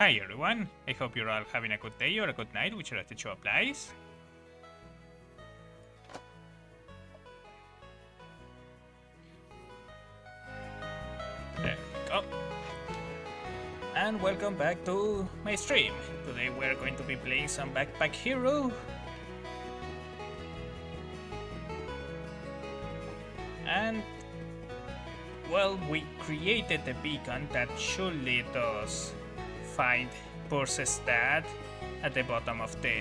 Hi everyone, I hope you're all having a good day or a good night, whichever the show applies. There we go. And welcome back to my stream. Today we're going to be playing some Backpack Hero. And well, we created a beacon that should lead us find Purse's dad at the bottom of the...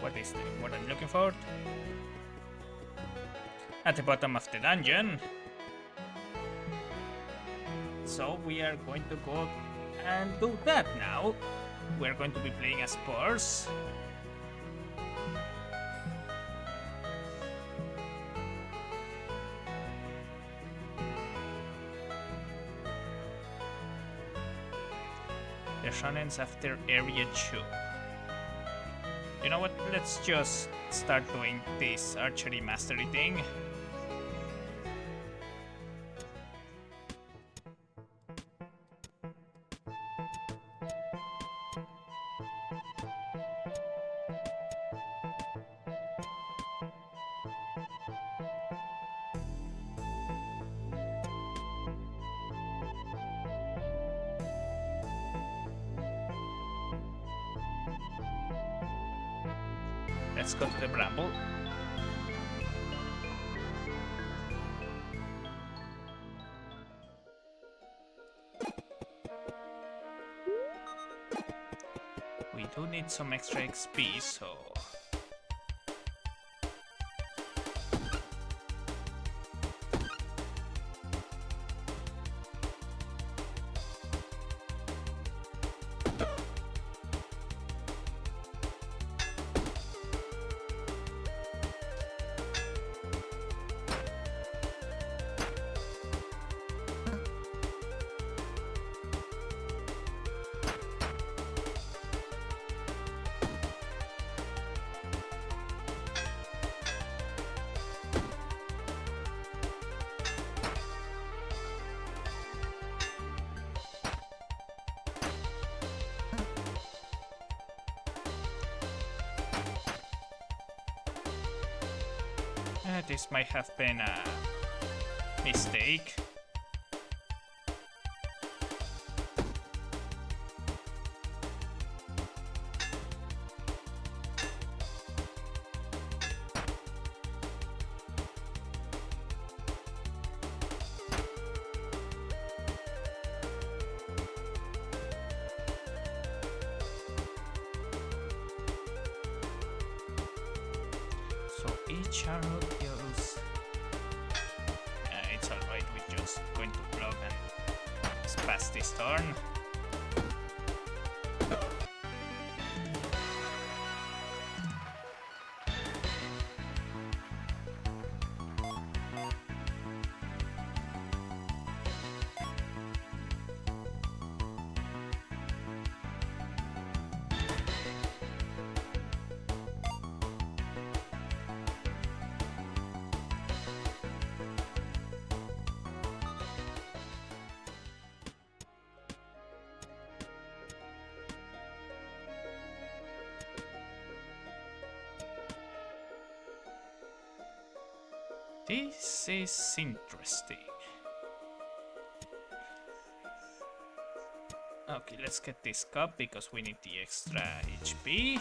what I'm looking for? At the bottom of the dungeon. So we are going to go and do that now. We're going to be playing as Purse. The shonens after Area 2. You know what? Let's just start doing this archery mastery thing. Let's go to the bramble. We do need some extra XP, so... this might have been a mistake. So each arrow deals... it's alright, we're just going to block and pass this turn. This is interesting. Okay, let's get this cup because we need the extra HP.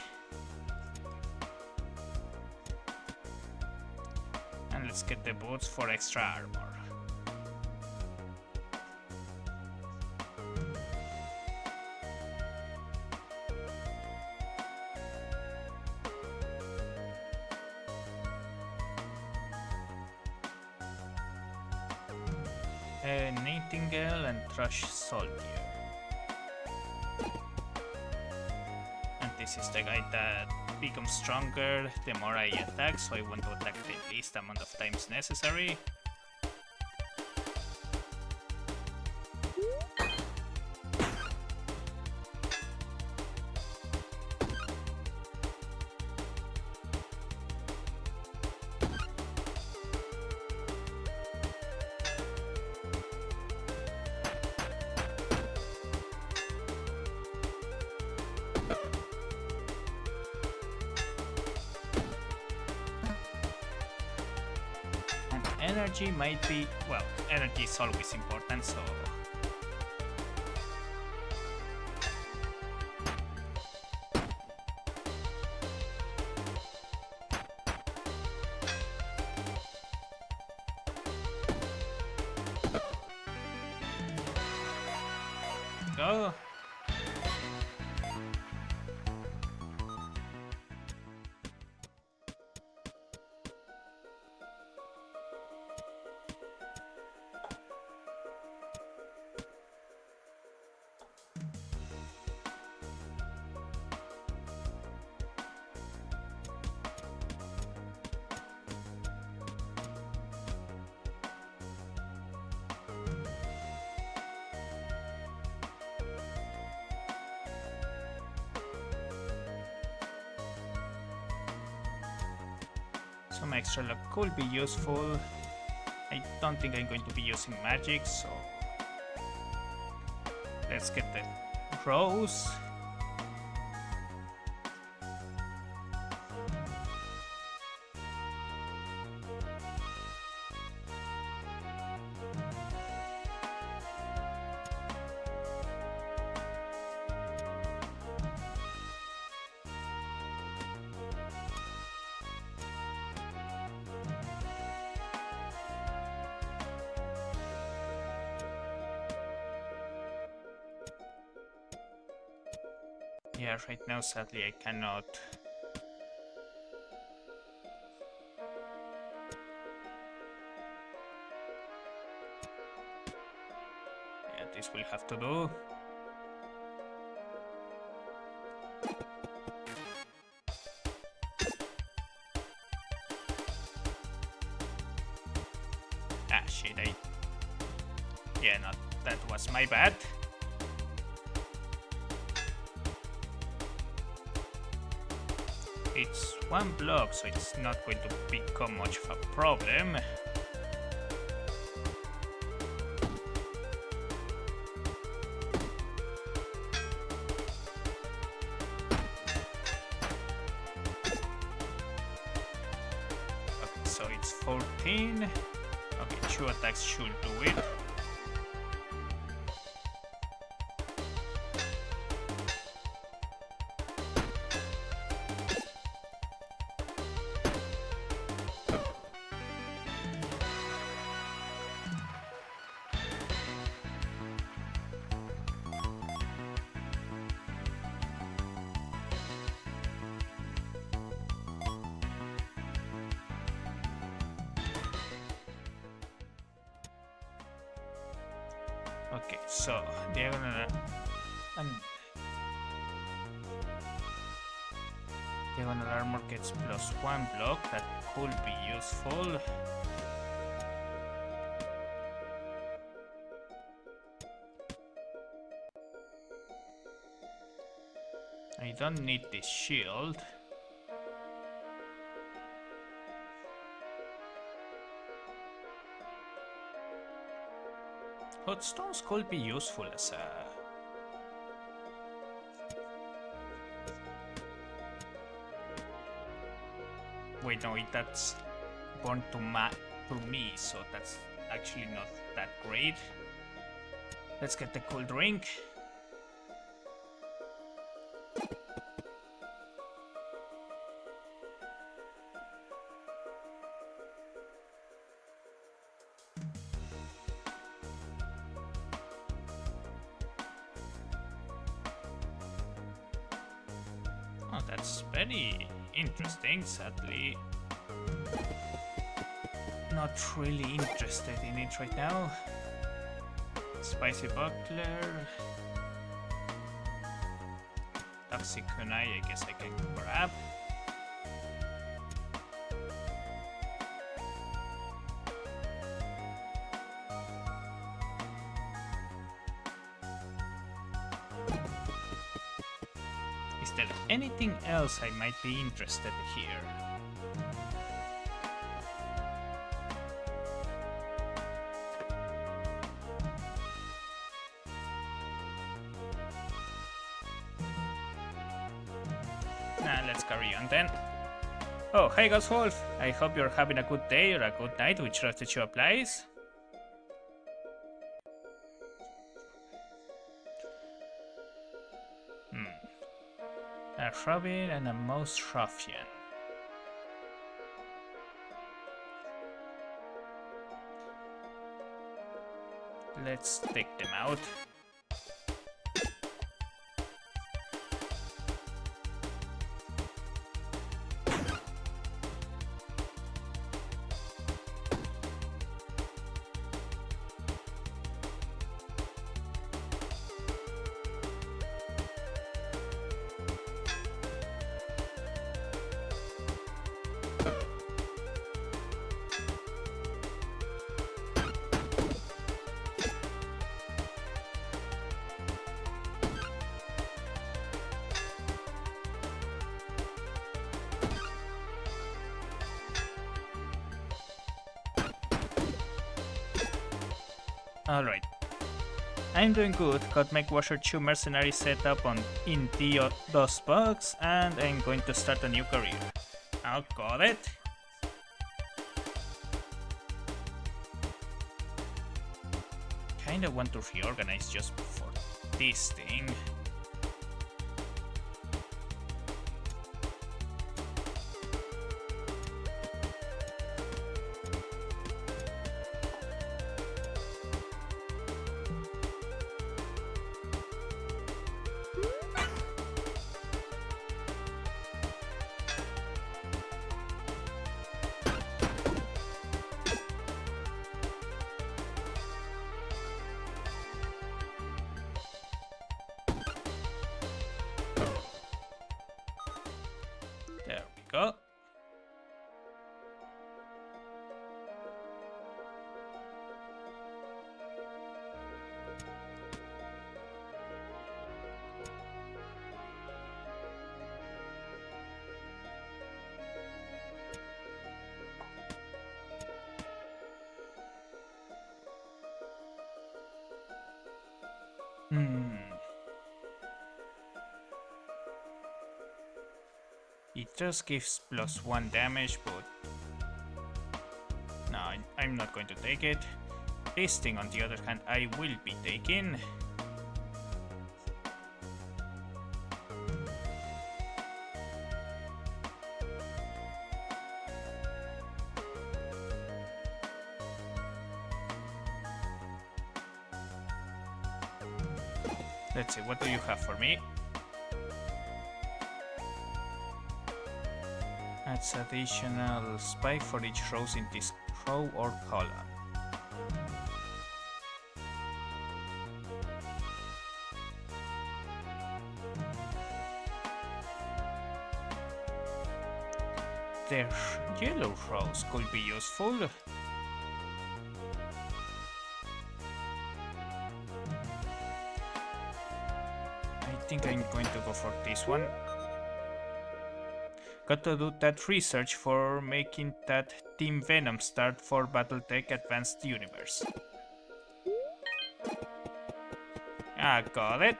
And let's get the boots for extra armor. Nightingale and Thrush Soldier. And this is the guy that becomes stronger the more I attack, so I want to attack the least amount of times necessary. energy might be... well, energy is always important, so... go. Some extra luck could be useful. I don't think I'm going to be using magic, so let's get the rose. Yeah, right now sadly I cannot. Yeah, this will have to do. Ah shit, yeah, not that was my bad. It's one block, so it's not going to become much of a problem. Okay, so it's 14. Okay, 2 attacks should do it. Okay, so diagonal and diagonal armor gets +1 block. That could be useful. I don't need this shield. Hotstones could be useful as a... wait, no, that's born to me, so that's actually not that great. Let's get the cool drink. Oh, that's very interesting. Sadly, not really interested in it right now. Spicy buckler, toxic kunai. I guess I can grab. Is there anything else I might be interested here? Nah, let's carry on then. Oh, hey Goswolf. I hope you're having a good day or a good night, which of the two applies. A Robin and a Mouse Ruffian. Let's take them out. Alright. I'm doing good. Got MechWasher 2 mercenary set up in DOS bugs, and I'm going to start a new career. Oh, got it. Kinda want to reorganize just for this thing. There we go. It just gives +1 damage, but no, I'm not going to take it. This thing, on the other hand, I will be taking. Let's see, what do you have for me? Adds additional spike for each rows in this row or column. The yellow rows could be useful. I think I'm going to go for this one. Got to do that research for making that Team Venom start for Battletech Advanced Universe. I got it.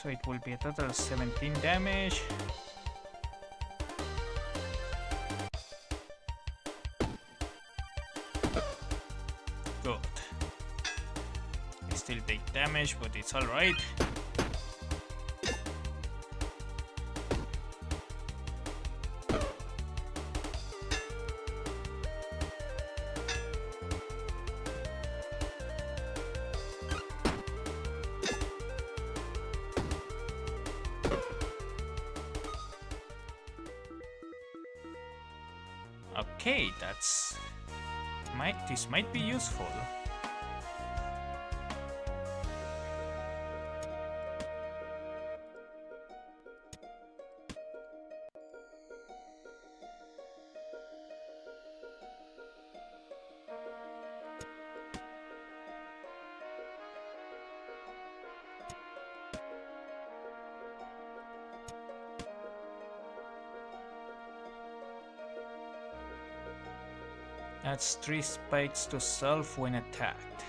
So it will be a total of 17 damage. Good. I still take damage, but it's alright. Okay, this might be useful. Adds 3 spikes to self when attacked.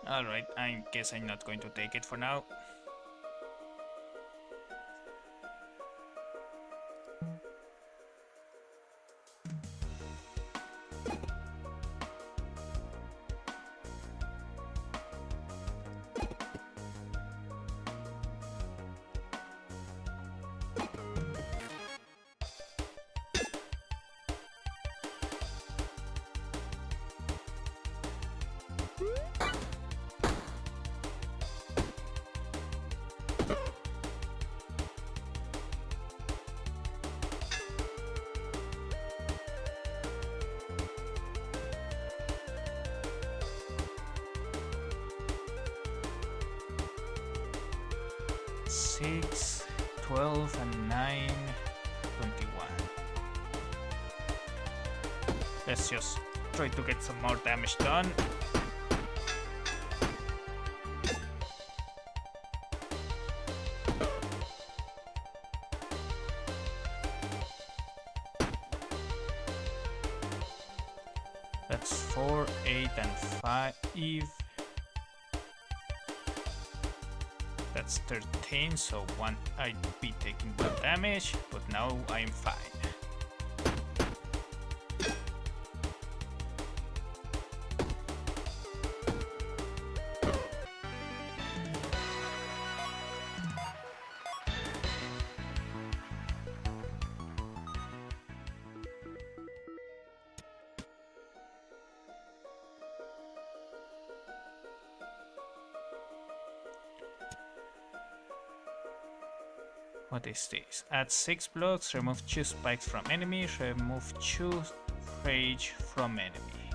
Alright, I guess I'm not going to take it for now. Six, 12, and 9, 21. Let's just try to get some more damage done. That's 4, 8, and 5. That's 13, so I'd be taking 1 damage, but now I'm fine. What is this? Add 6 blocks, remove 2 spikes from enemies, remove 2 rage from enemy.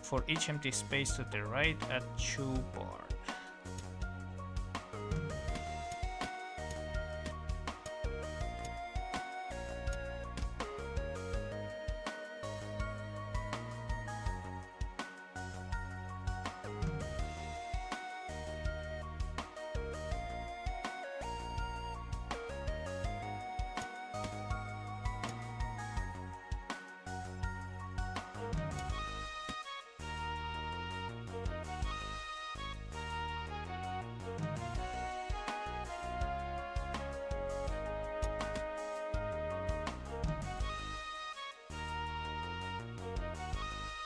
For each empty space to the right, add 2 bar.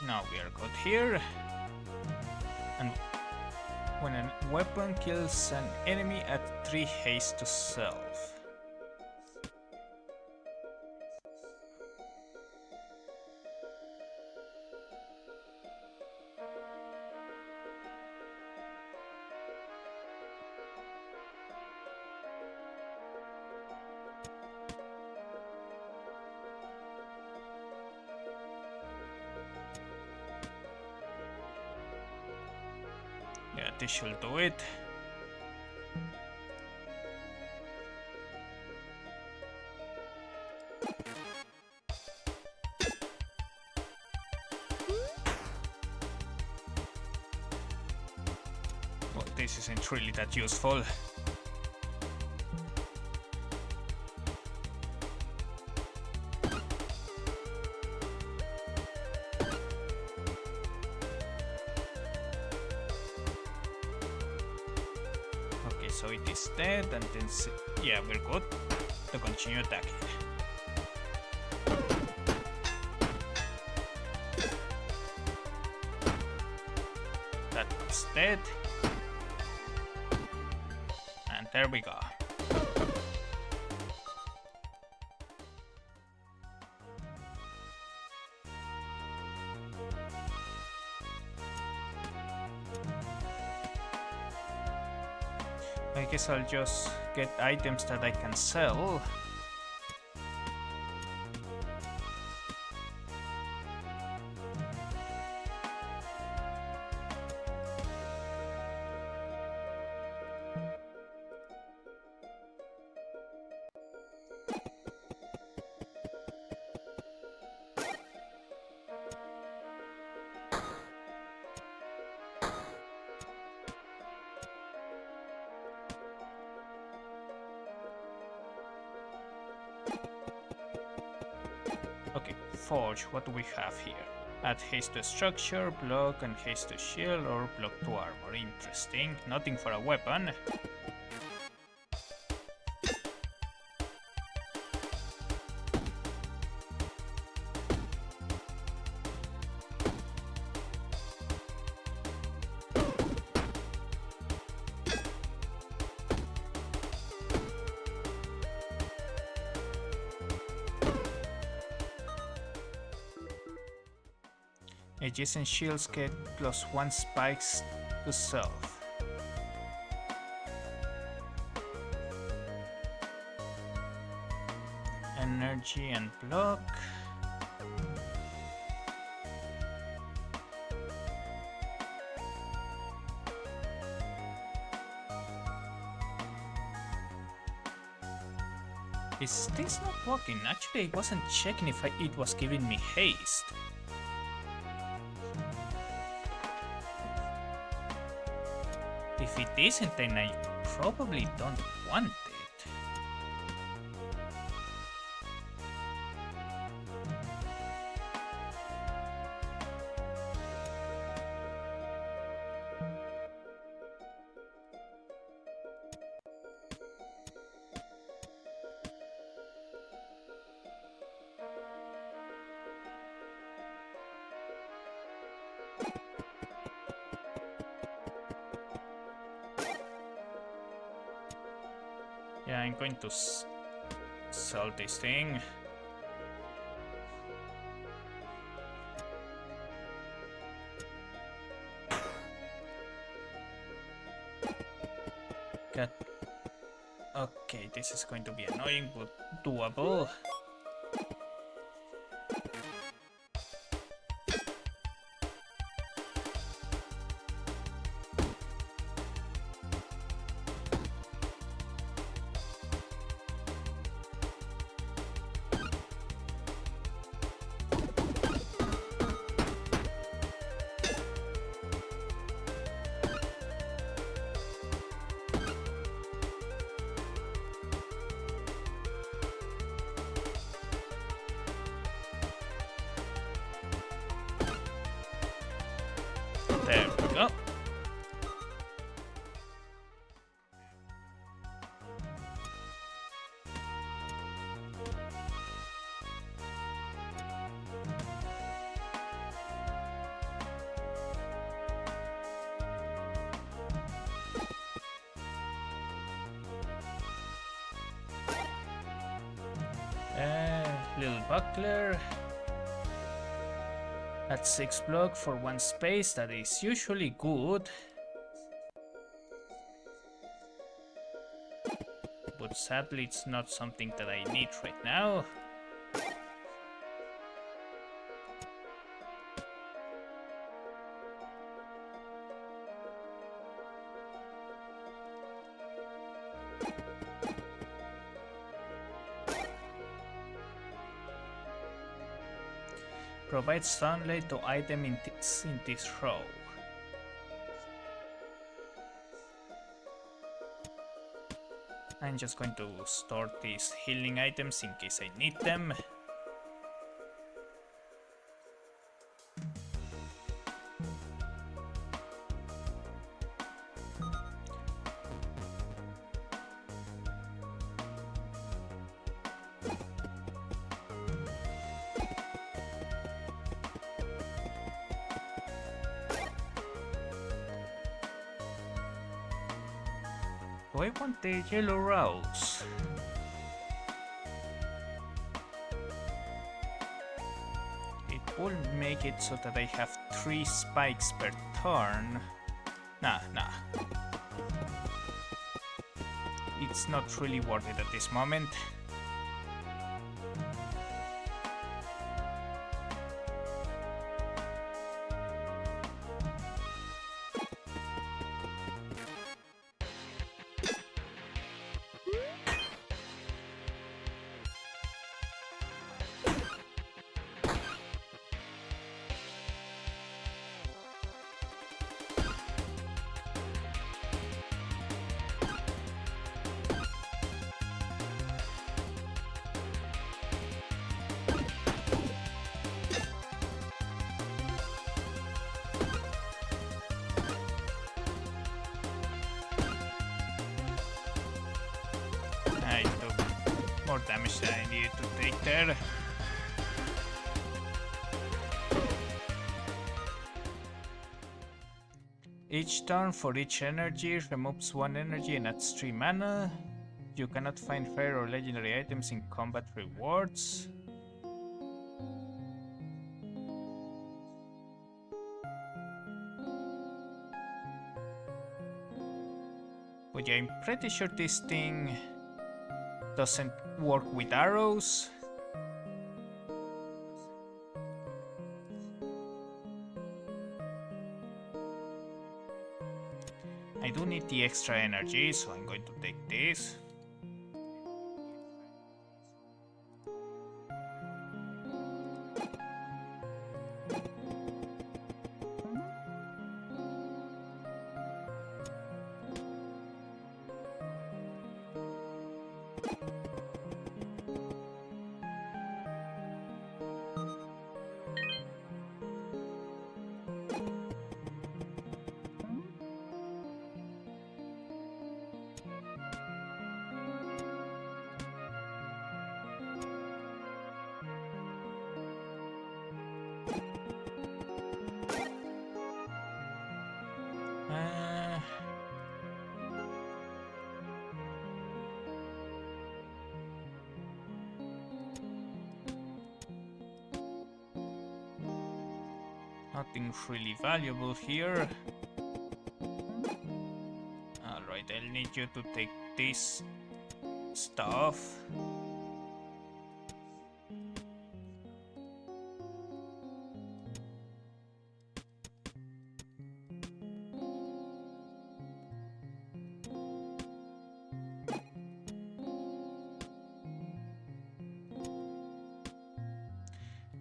Now we are good here. And when a weapon kills an enemy, add 3 haste to self. Yeah, this should do it. Well, this isn't really that useful. So it is dead, and then yeah, we're good to continue attacking. That was dead, and there we go. guess I'll just get items that I can sell. Okay, forge, what do we have here? Add haste to structure, block and haste to shield, or block to armor. Interesting. Nothing for a weapon. Adjacent shields get +1 spikes to self. Energy and block. Is this not working? Actually, I wasn't checking if it was giving me haste. If it isn't, then I probably don't want it. Yeah, I'm going to sell this thing. Got... Okay, this is going to be annoying, but doable. There we go. Little buckler. At 6 block for 1 space, that is usually good. But sadly it's not something that I need right now. Provide sunlight to item in this row. I'm just going to store these healing items in case I need them. Do I want the yellow rose? It will make it so that I have 3 spikes per turn. Nah. it's not really worth it at this moment. I took more damage than I needed to take there. Each turn for each energy removes 1 energy and adds 3 mana. You cannot find rare or legendary items in combat rewards. But yeah, I'm pretty sure this thing doesn't work with arrows. I do need the extra energy, so I'm going to take this. Nothing really valuable here. Alright, I'll need you to take this stuff.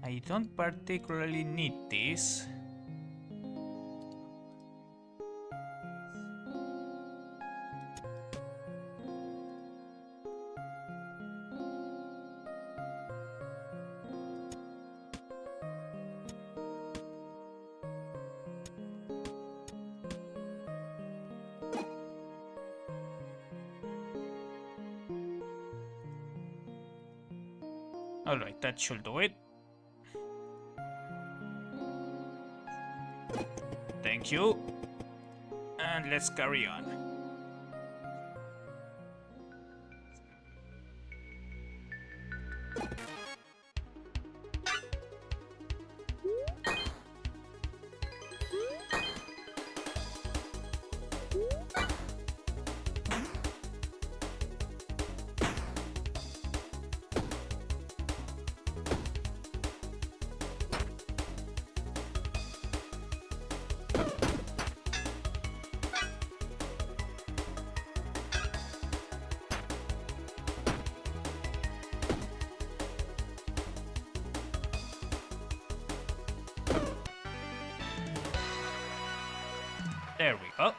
I don't particularly need this. Alright, that should do it. Thank you. And let's carry on. There we go.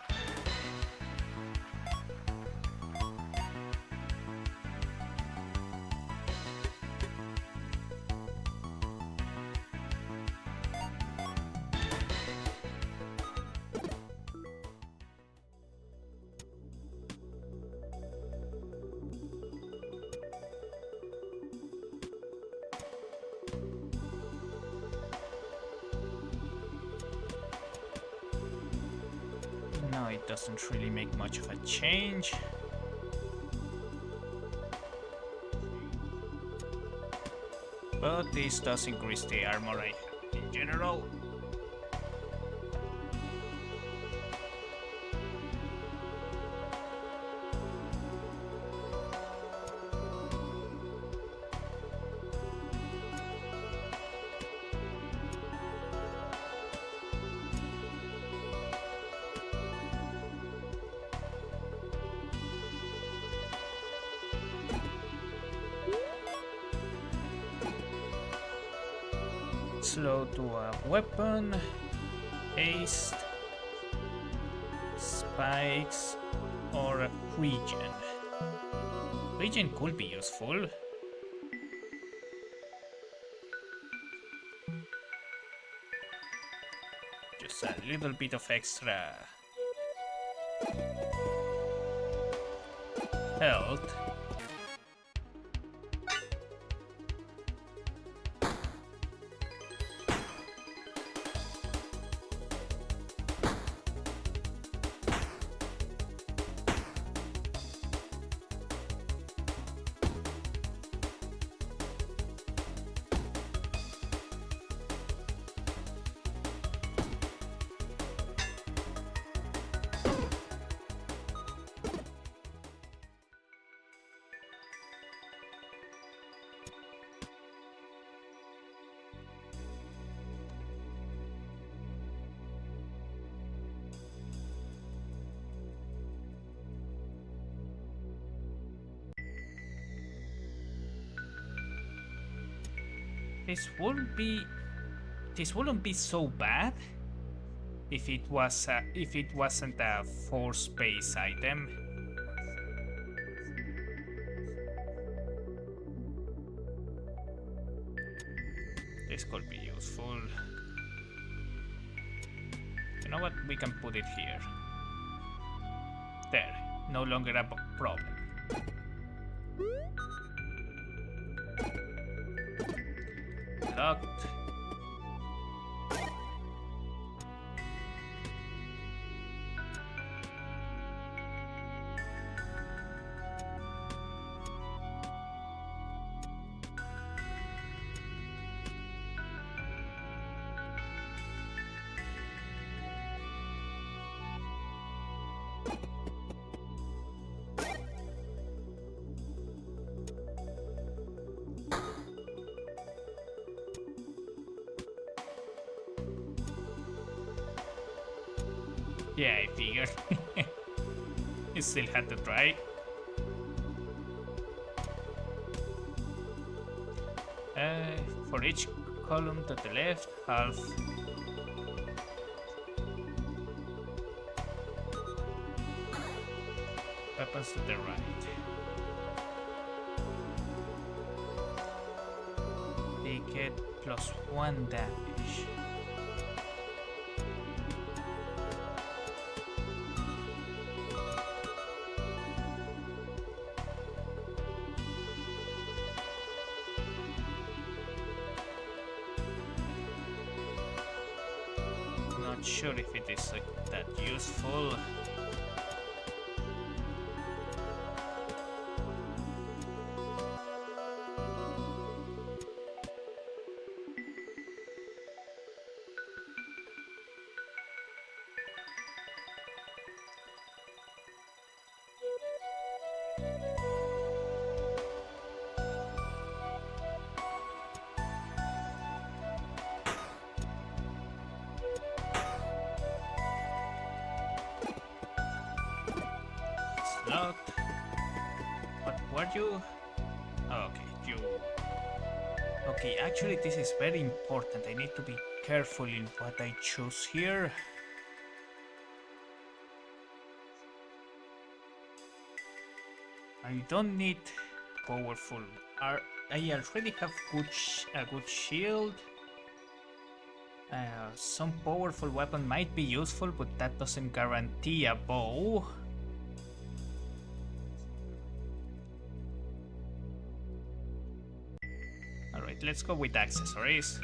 No, it doesn't really make much of a change. But this does increase the armor I have in general. slow to a weapon, haste, spikes, or a regen. Regen could be useful. Just a little bit of extra health. This wouldn't be so bad if it wasn't a force base item. This could be useful. You know what? We can put it here. There. No longer a problem. Locked. Yeah, I figured. You still had to try. For each column to the left, half. Weapons to the right. They get +1 damage. Not sure if it is that useful. Locked. But were you? Oh, okay, you. Okay, actually, this is very important. I need to be careful in what I choose here. I don't need powerful. I already have a good shield. Some powerful weapon might be useful, but that doesn't guarantee a bow. Alright, let's go with accessories.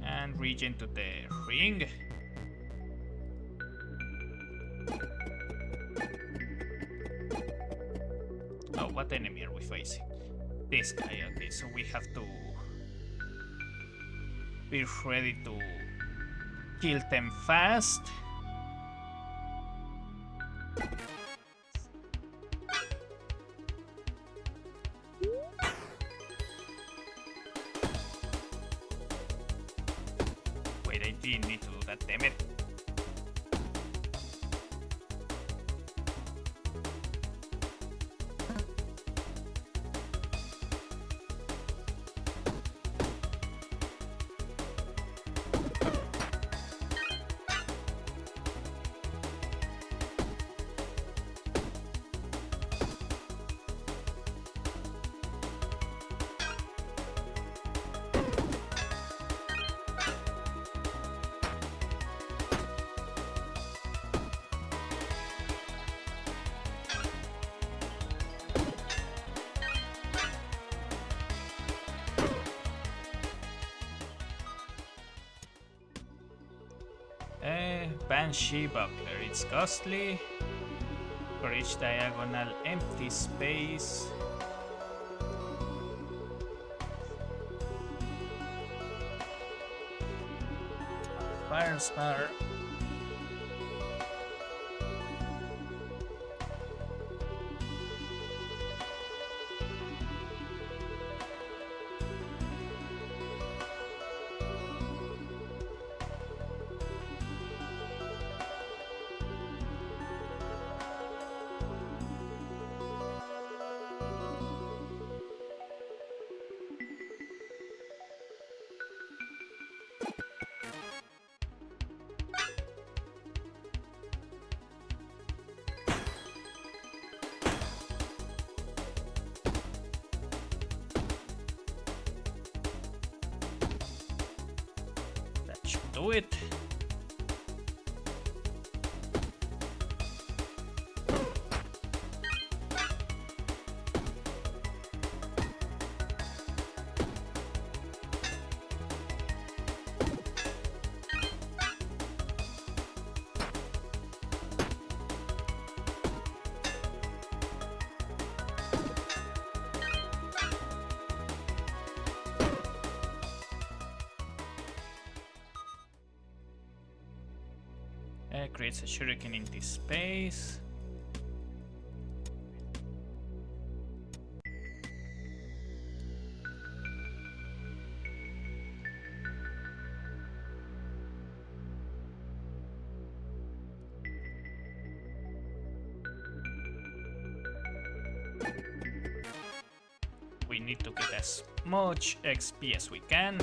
And regen to the ring. Oh, what enemy are we facing? This guy, okay, so we have to be ready to kill them fast. Wait, I didn't need to do that, damn it. Banshee Buckler. It's costly. For each diagonal empty space. Fire Spar. Do it. Creates a shuriken in this space. We need to get as much XP as we can.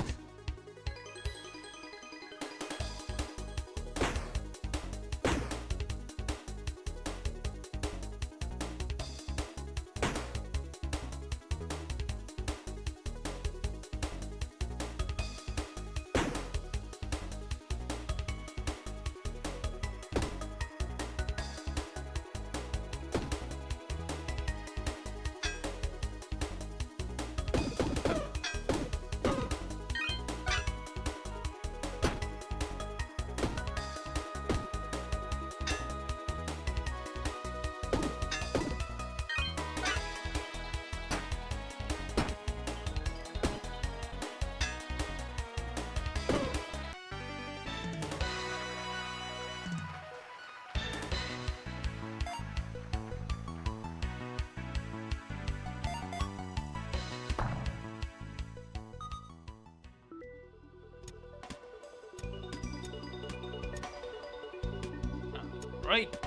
Right.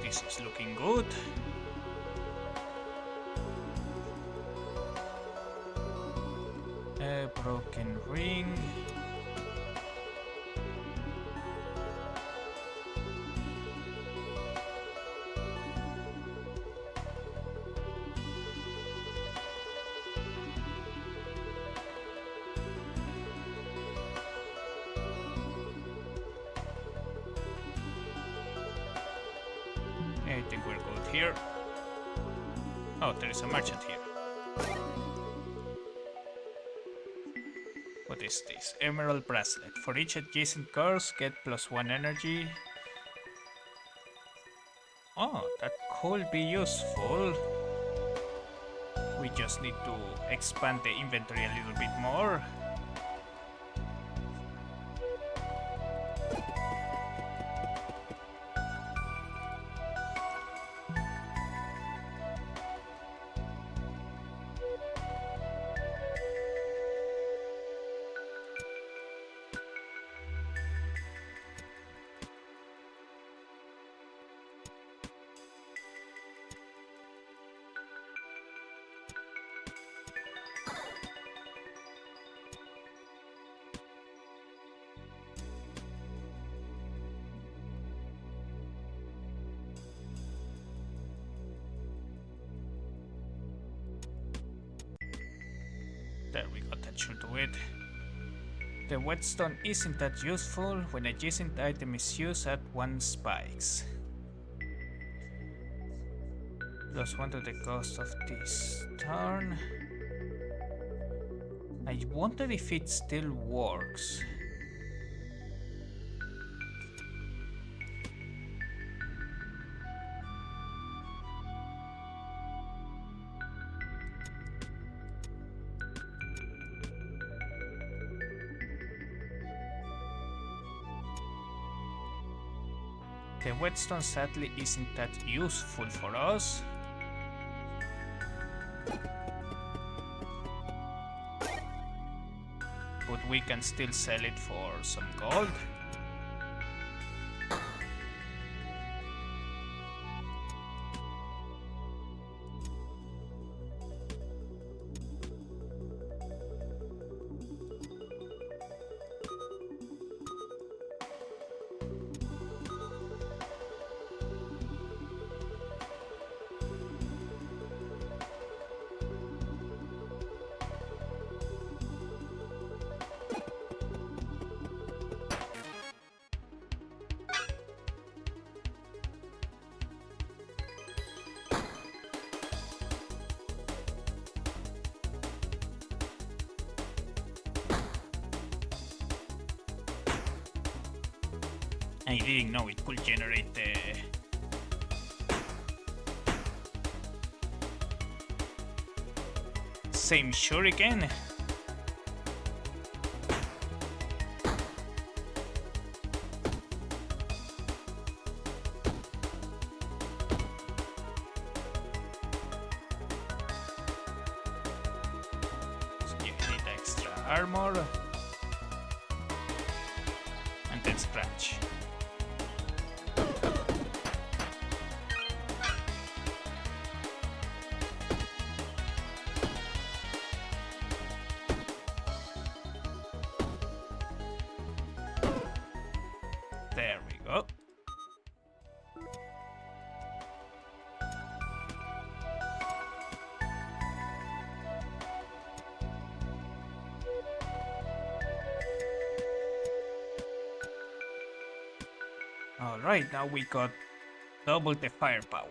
This is looking good. A broken ring. I think we're good here. Oh, there is a merchant here. What is this? Emerald bracelet. For each adjacent course, get +1 energy. Oh, that could be useful. We just need to expand the inventory a little bit more. There we go, that should do it. The whetstone isn't that useful when adjacent item is used at 1 spikes. +1 to the cost of this turn. I wonder if it still works. Okay, whetstone sadly isn't that useful for us. But we can still sell it for some gold. I didn't know it could generate the same shuriken. So you need extra armor and then scratch. There we go. Alright, now we got double the firepower.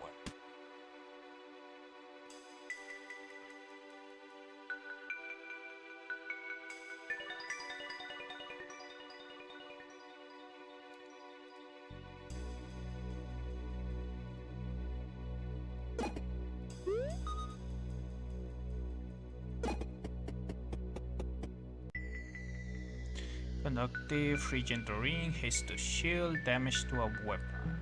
Conductive, regen to ring, haste to shield, damage to a weapon.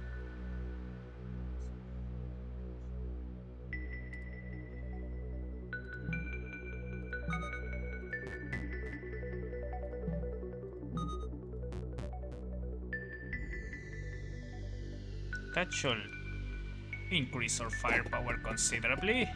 That should increase our firepower considerably.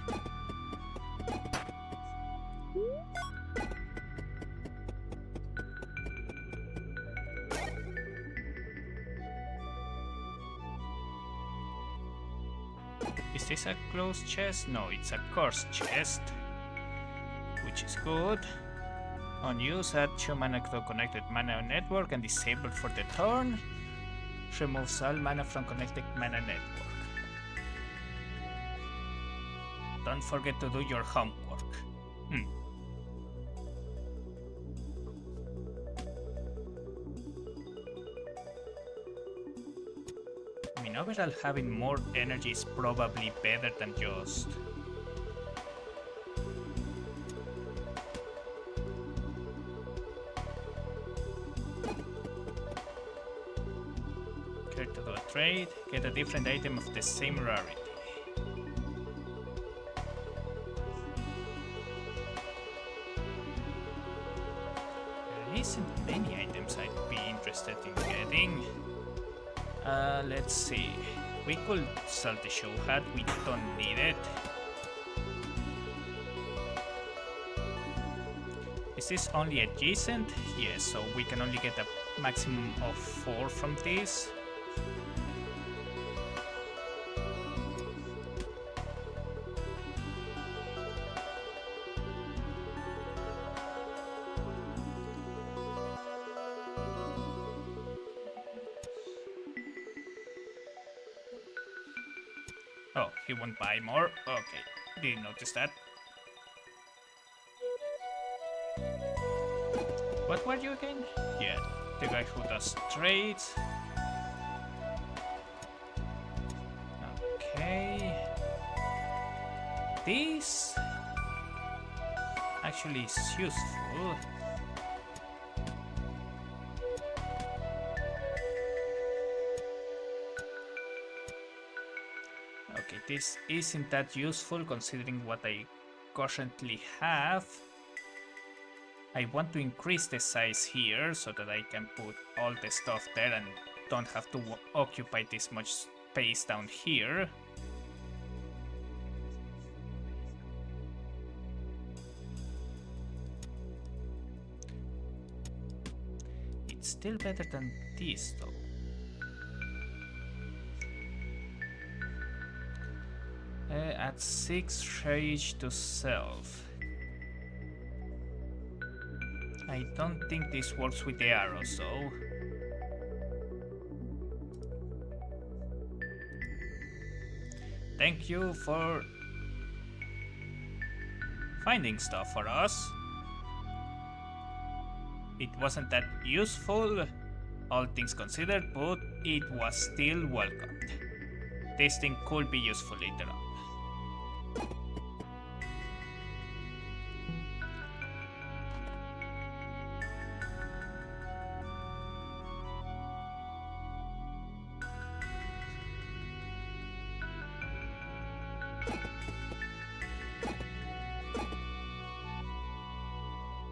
Is this a closed chest? No, it's a cursed chest, which is good. On use, add 2 mana to connected mana network and disable for the turn. Removes all mana from connected mana network. Don't forget to do your homework. I mean, overall, having more energy is probably better than just... Care to do a trade, get a different item of the same rarity. There isn't many items I'd be interested in getting. Let's see. We could sell the show hat, we don't need it. Is this only adjacent? Yes, so we can only get a maximum of 4 from this. Oh, he won't buy more? Okay, didn't notice that. What were you again? Yeah, the guy who does trades. Okay. This actually is useful. Okay, this isn't that useful considering what I currently have. I want to increase the size here so that I can put all the stuff there and don't have to occupy this much space down here. It's still better than this though. At 6 rage to self. I don't think this works with the arrows though. Thank you for finding stuff for us. It wasn't that useful, all things considered, but it was still welcomed. This thing could be useful later on.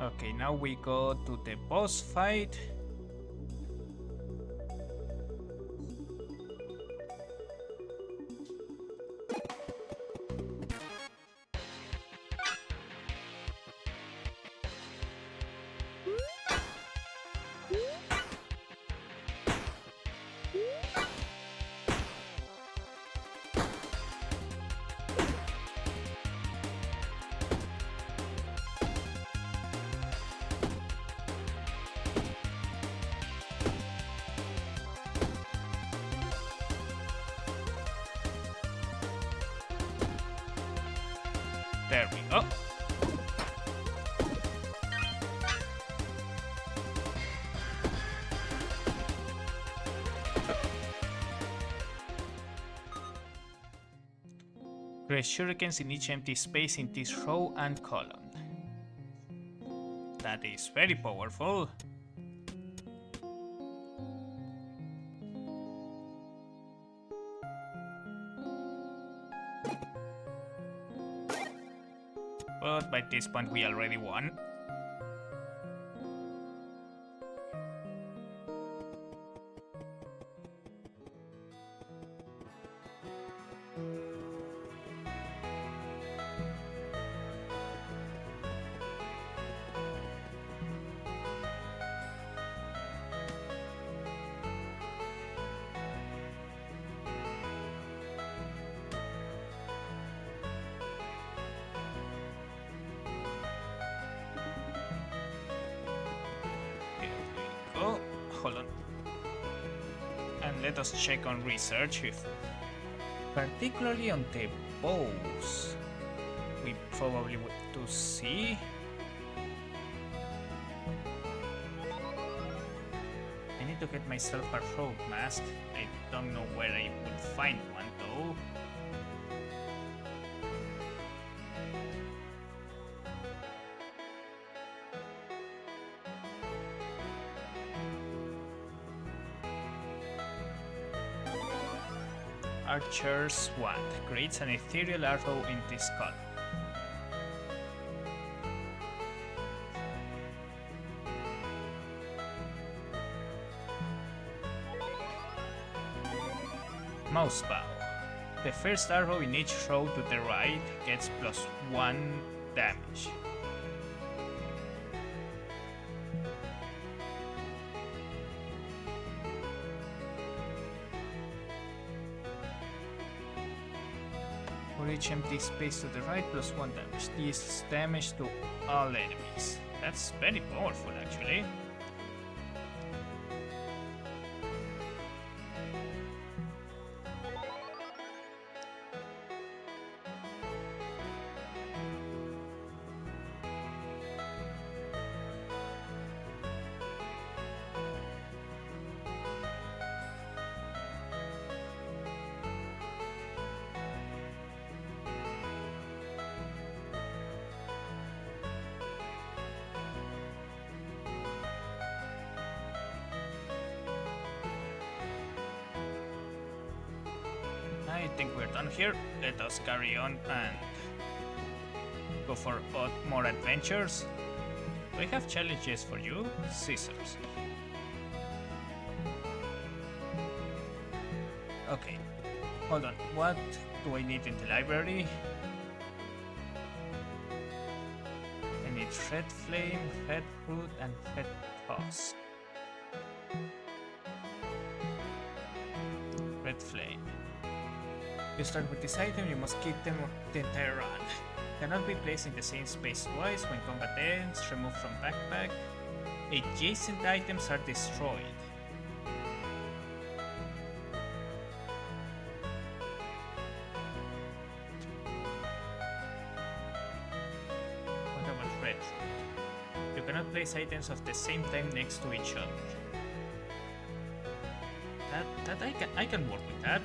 Okay, now we go to the boss fight. There we go. Create shurikens in each empty space in this row and column. That is very powerful. But by this point we already won. Oh, hold on. And let us check on research if, particularly on the bows, we probably want to see. I need to get myself a rogue mask. I don't know where I would find one though. Archer's Wand creates an ethereal arrow in this column. Mouse Bow. The first arrow in each row to the right gets +1 damage. For each empty space to the right, +1 damage. This damage to all enemies. That's very powerful actually. I think we're done here. Let us carry on and go for more adventures. Do I have challenges for you? Scissors. Okay. Hold on. What do I need in the library? I need red flame, red hood, and red tusk. Red flame. You start with this item, you must keep them the entire run. Cannot be placed in the same space twice. When combat ends, removed from backpack. Adjacent items are destroyed. What about red? You cannot place items of the same time next to each other. That I can work with that.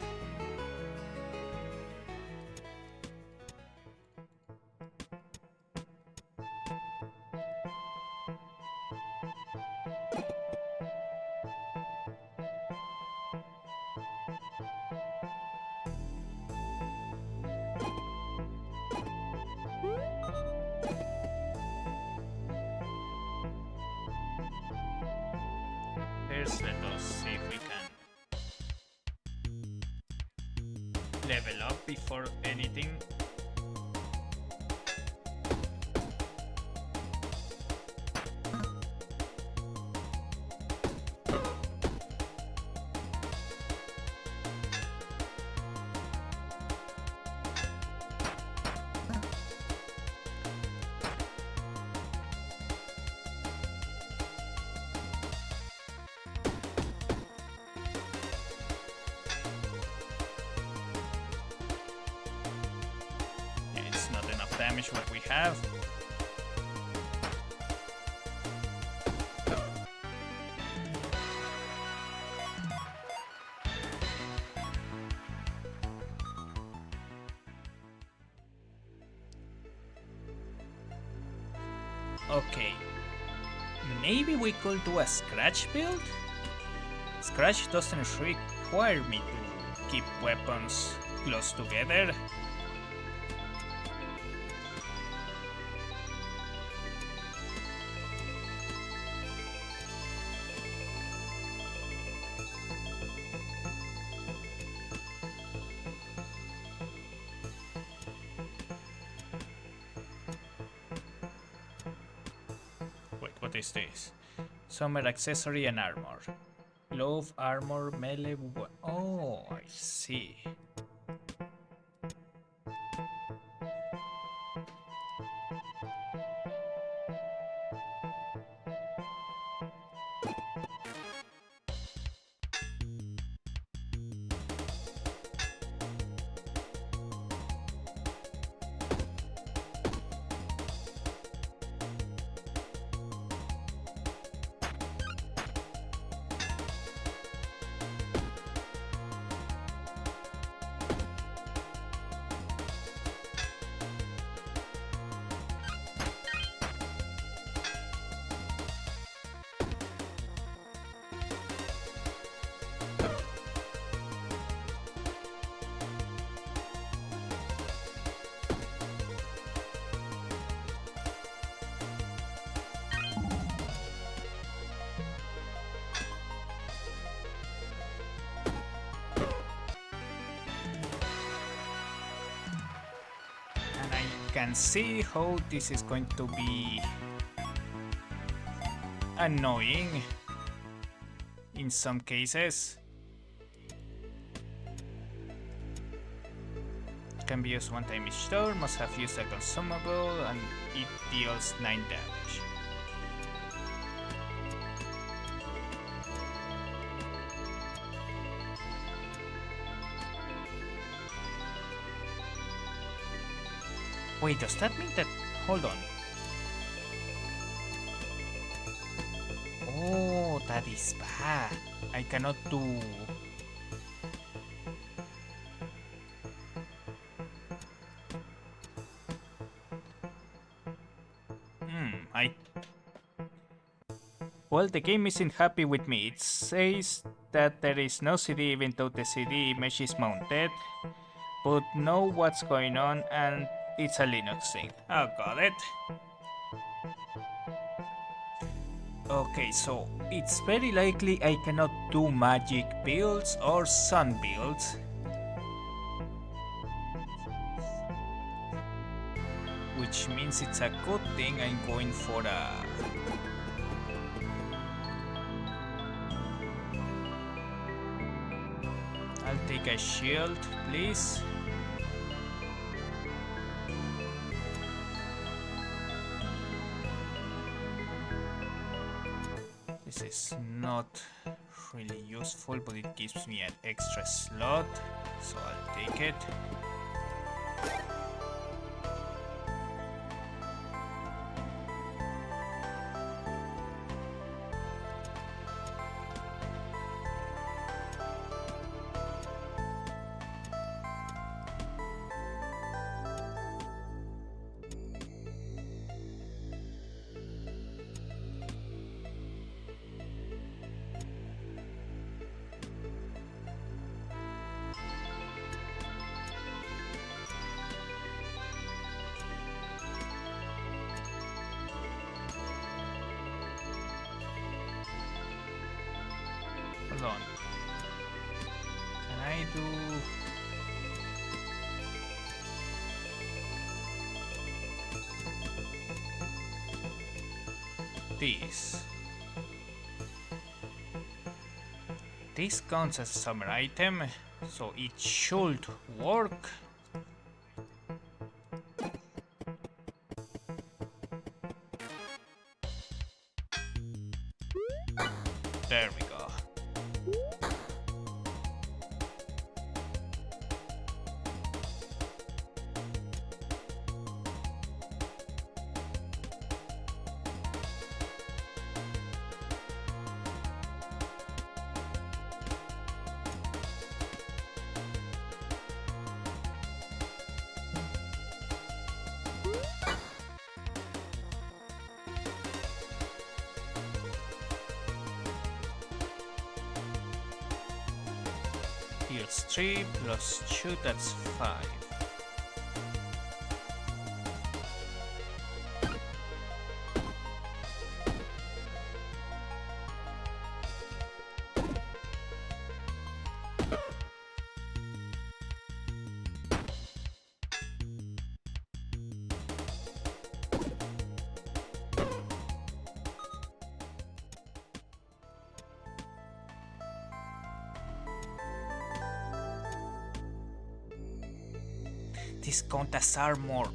First, let us see if we can level up before anything. Damage what we have. Okay, maybe we could do a scratch build? Scratch doesn't require me to keep weapons close together. What is this? Summer accessory and armor. Glove, armor, melee. Oh, I see. Can see how this is going to be annoying in some cases. Can be used one time each turn, must have used a consumable, and it deals 9 damage. Wait, does that mean that... Hold on. Oh, that is bad. I cannot do... Well, the game isn't happy with me. It says that there is no CD even though the CD image is mounted, but know what's going on and it's a Linux thing. Oh, got it. Okay, so it's very likely I cannot do magic builds or sun builds. Which means it's a good thing I'm going for a... I'll take a shield, please. This is not really useful, but it gives me an extra slot, so I'll take it. Hold on. Can I do... this? This counts as a summer item, so it should work. There we go. Heals 3 plus 2, that's 5. This count as armor.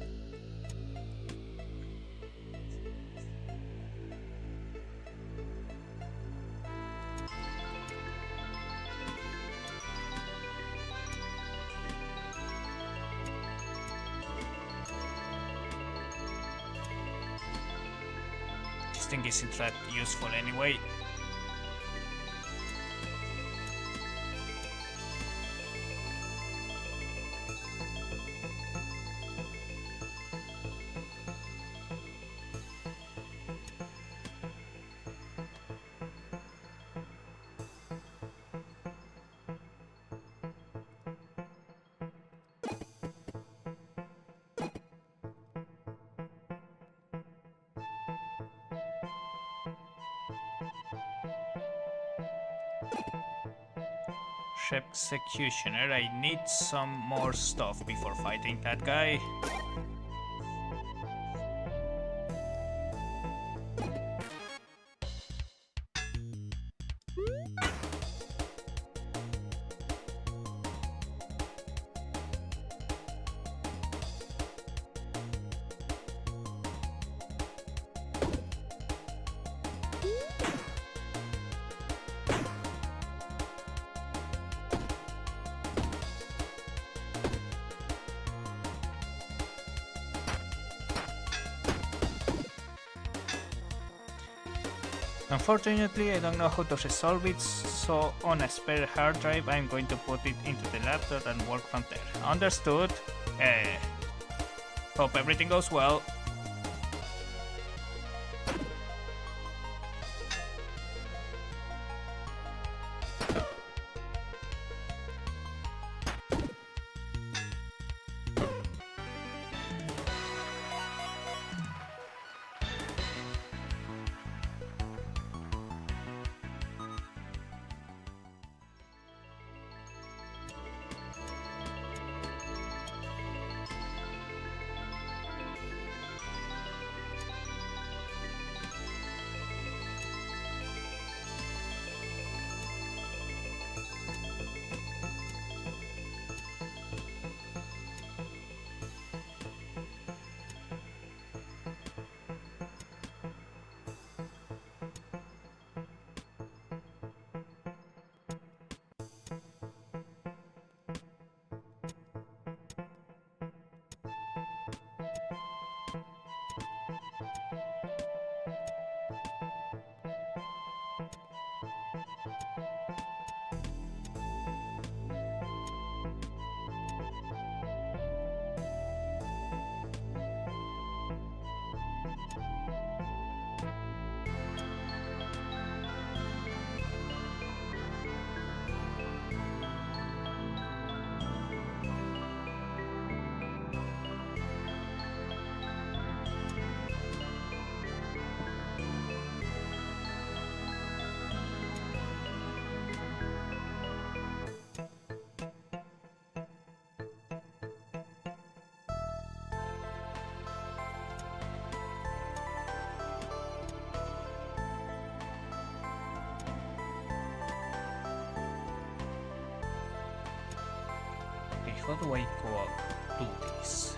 This thing isn't that useful anyway. Executioner, I need some more stuff before fighting that guy. Unfortunately, I don't know how to resolve it, so on a spare hard drive I'm going to put it into the laptop and work from there. Understood? Hope everything goes well. how do I go do this?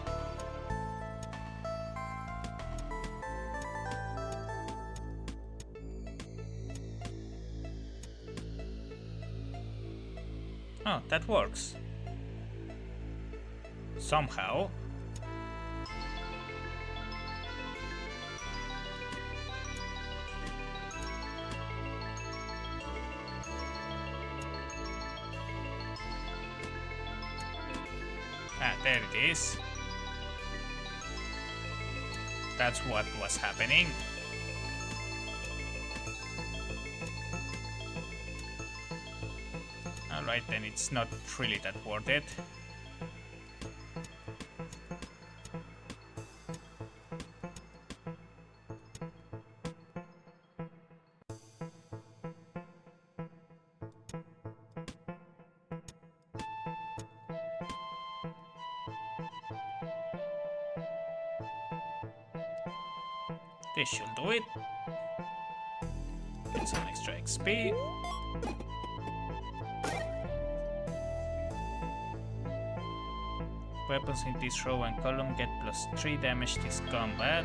Oh, that works. Somehow. Ah, there it is. That's what was happening. Alright, then it's not really that worth it. This should do it. Get some extra XP. Weapons in this row and column get +3 damage this combat.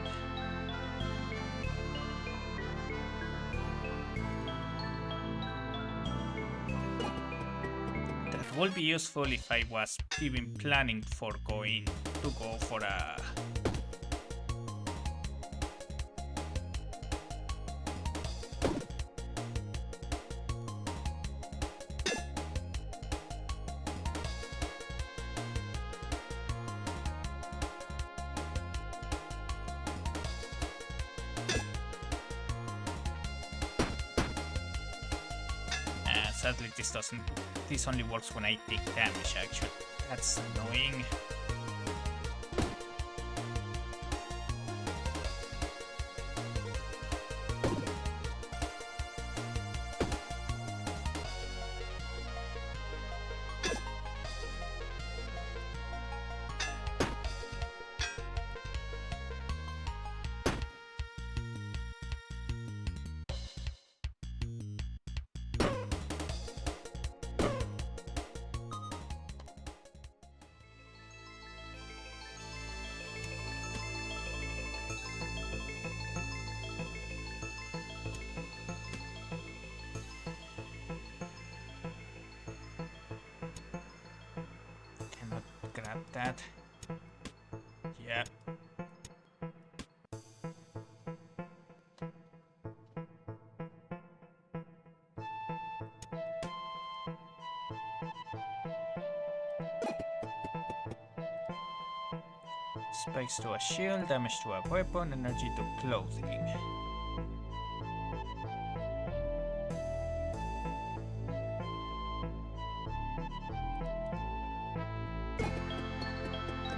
That would be useful if I was even planning for going to go for a sadly this only works when I take damage actually. That's annoying. Grab that. Yeah. Spikes to a shield, damage to a weapon, energy to clothing.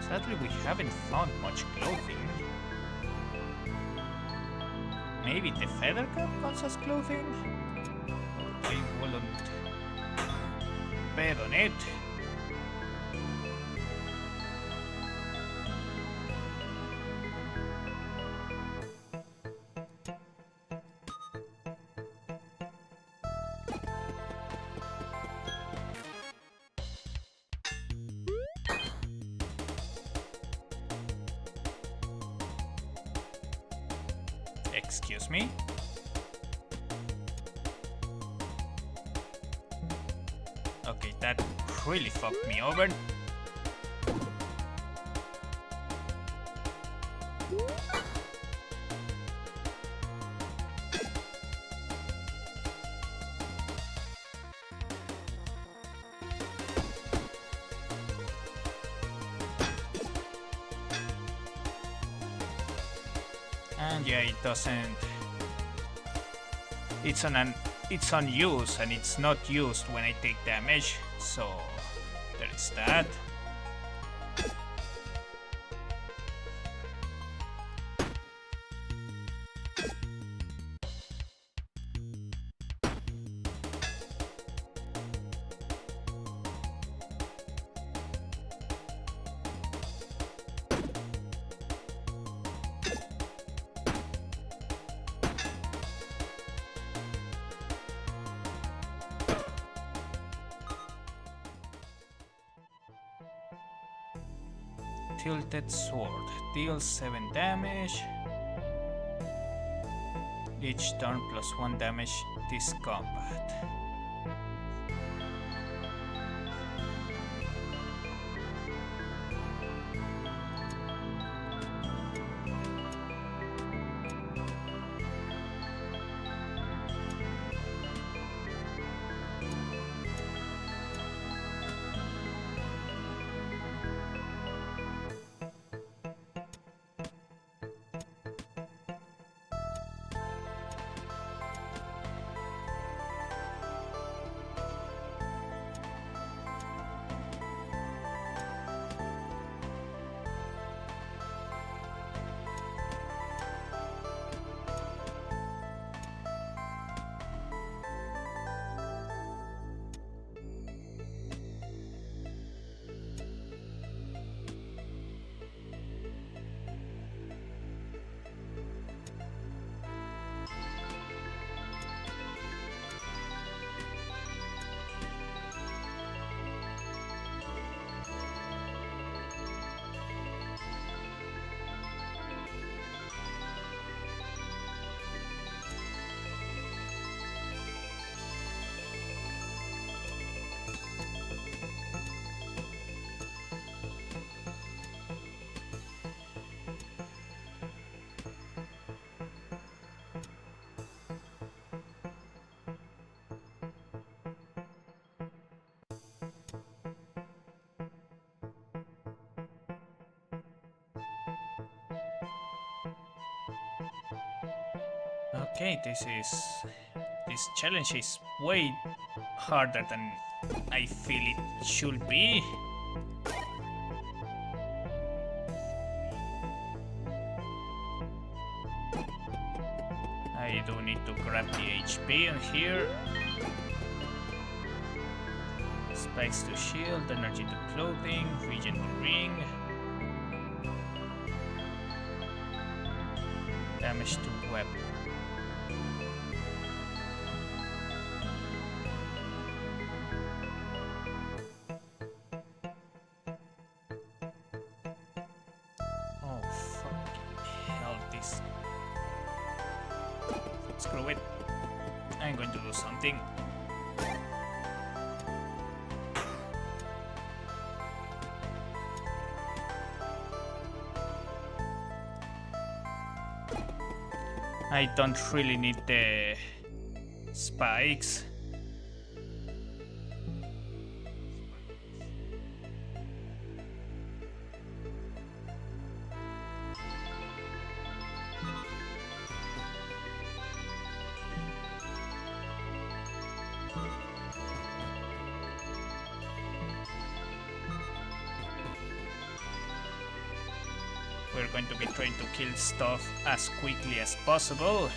Sadly, we haven't found much clothing. Maybe the feather cap counts as clothing? I wouldn't bet on it. Excuse me? Okay, that really fucked me over. And yeah, it doesn't. It's unused and it's not used when I take damage, so there is that. Tilted Sword. Deals 7 damage. Each turn plus 1 damage this combat. Okay, this challenge is way harder than I feel it should be. I do need to grab the HP on here. Spikes to shield, energy to clothing, regen to ring. Damage to weapon. Oh fucking hell, this. Screw it. I'm going to do something. I don't really need the spikes. We're going to be trying to kill stuff as quickly as possible.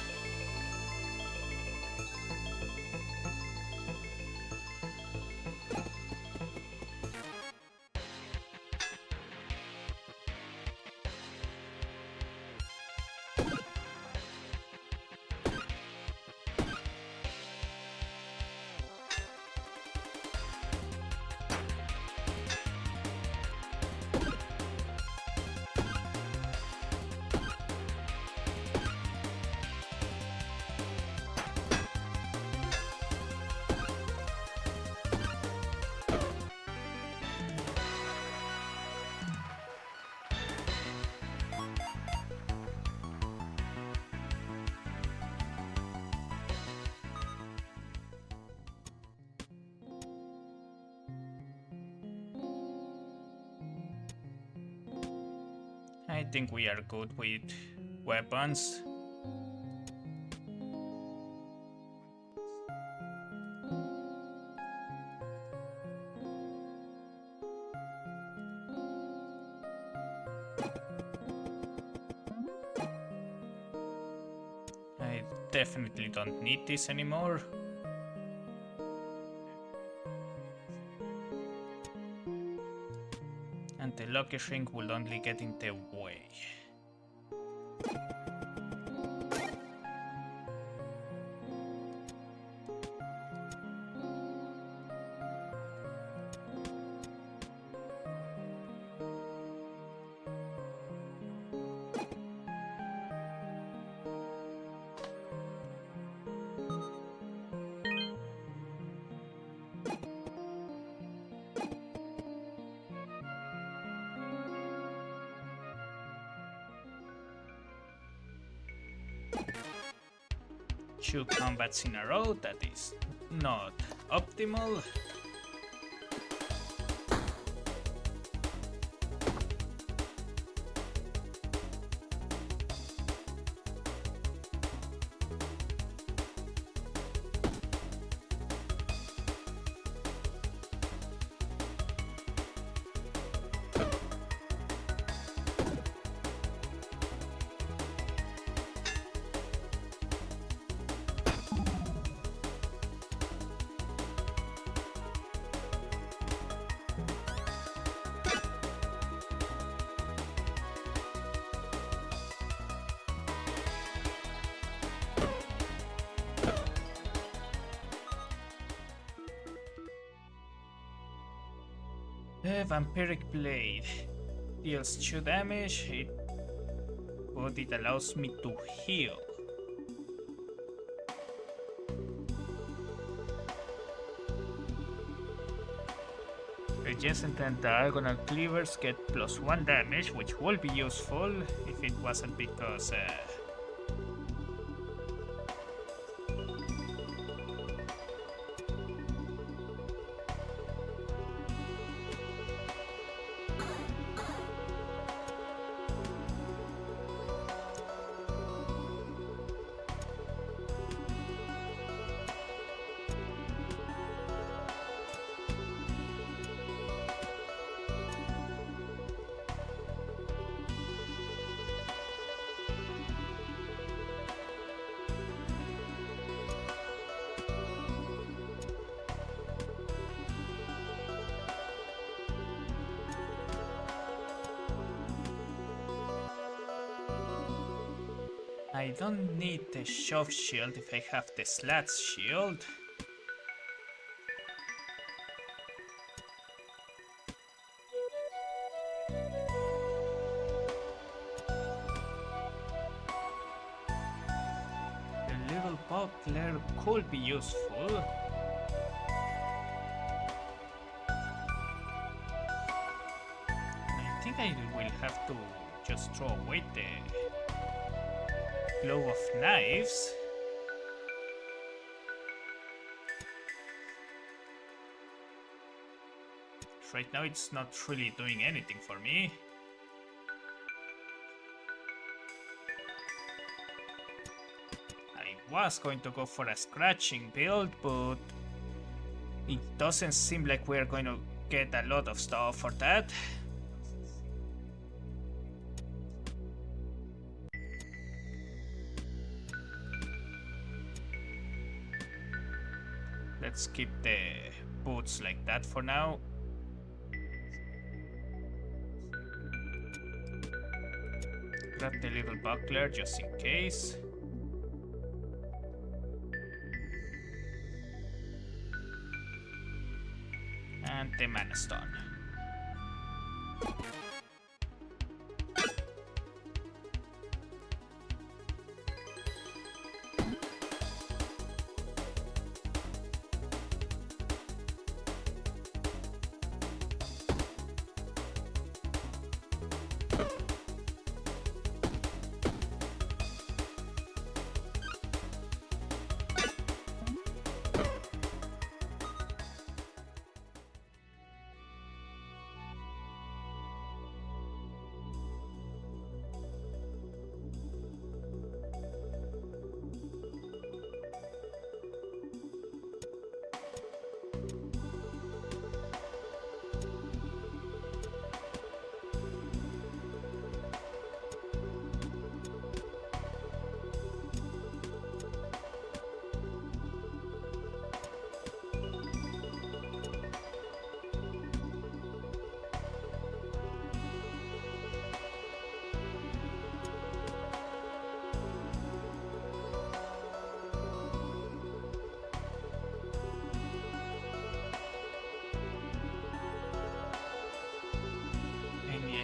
I think we are good with weapons. I definitely don't need this anymore. And the lucky shrink will only get in the way. 2 combats in a row, that is not optimal. The Vampiric Blade deals 2 damage, but it allows me to heal. Adjacent and diagonal cleavers get +1 damage, which will be useful if it wasn't because I don't need the shove shield if I have the slats shield. The little buckler could be useful. I think I will have to just throw away the Glove of Knives. Right now it's not really doing anything for me. I was going to go for a scratching build, but it doesn't seem like we're going to get a lot of stuff for that. Let's keep the boots like that for now. Grab the little buckler just in case. And the Mana Stone.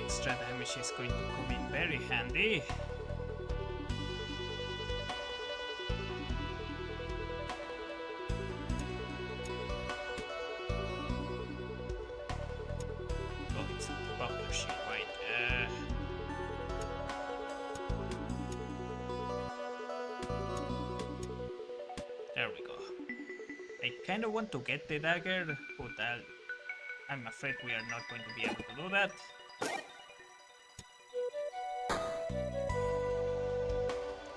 Extra damage is going to come in very handy. Oh, it's a buckler shield, right? kind of want to get the dagger, but I'm afraid we are not going to be able to do that.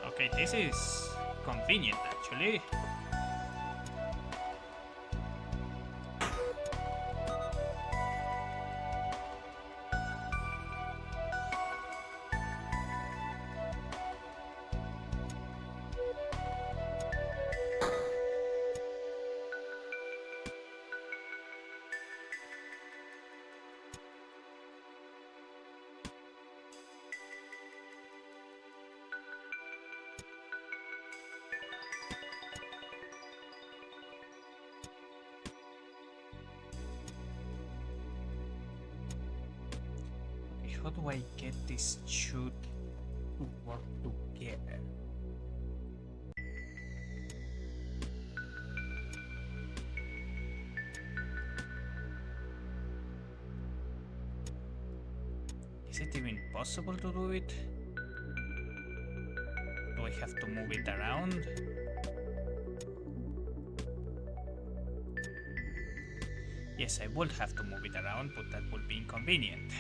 Okay, this is convenient actually. How do I get this two to work together? Is it even possible to do it? Do I have to move it around? Yes, I would have to move it around, but that would be inconvenient.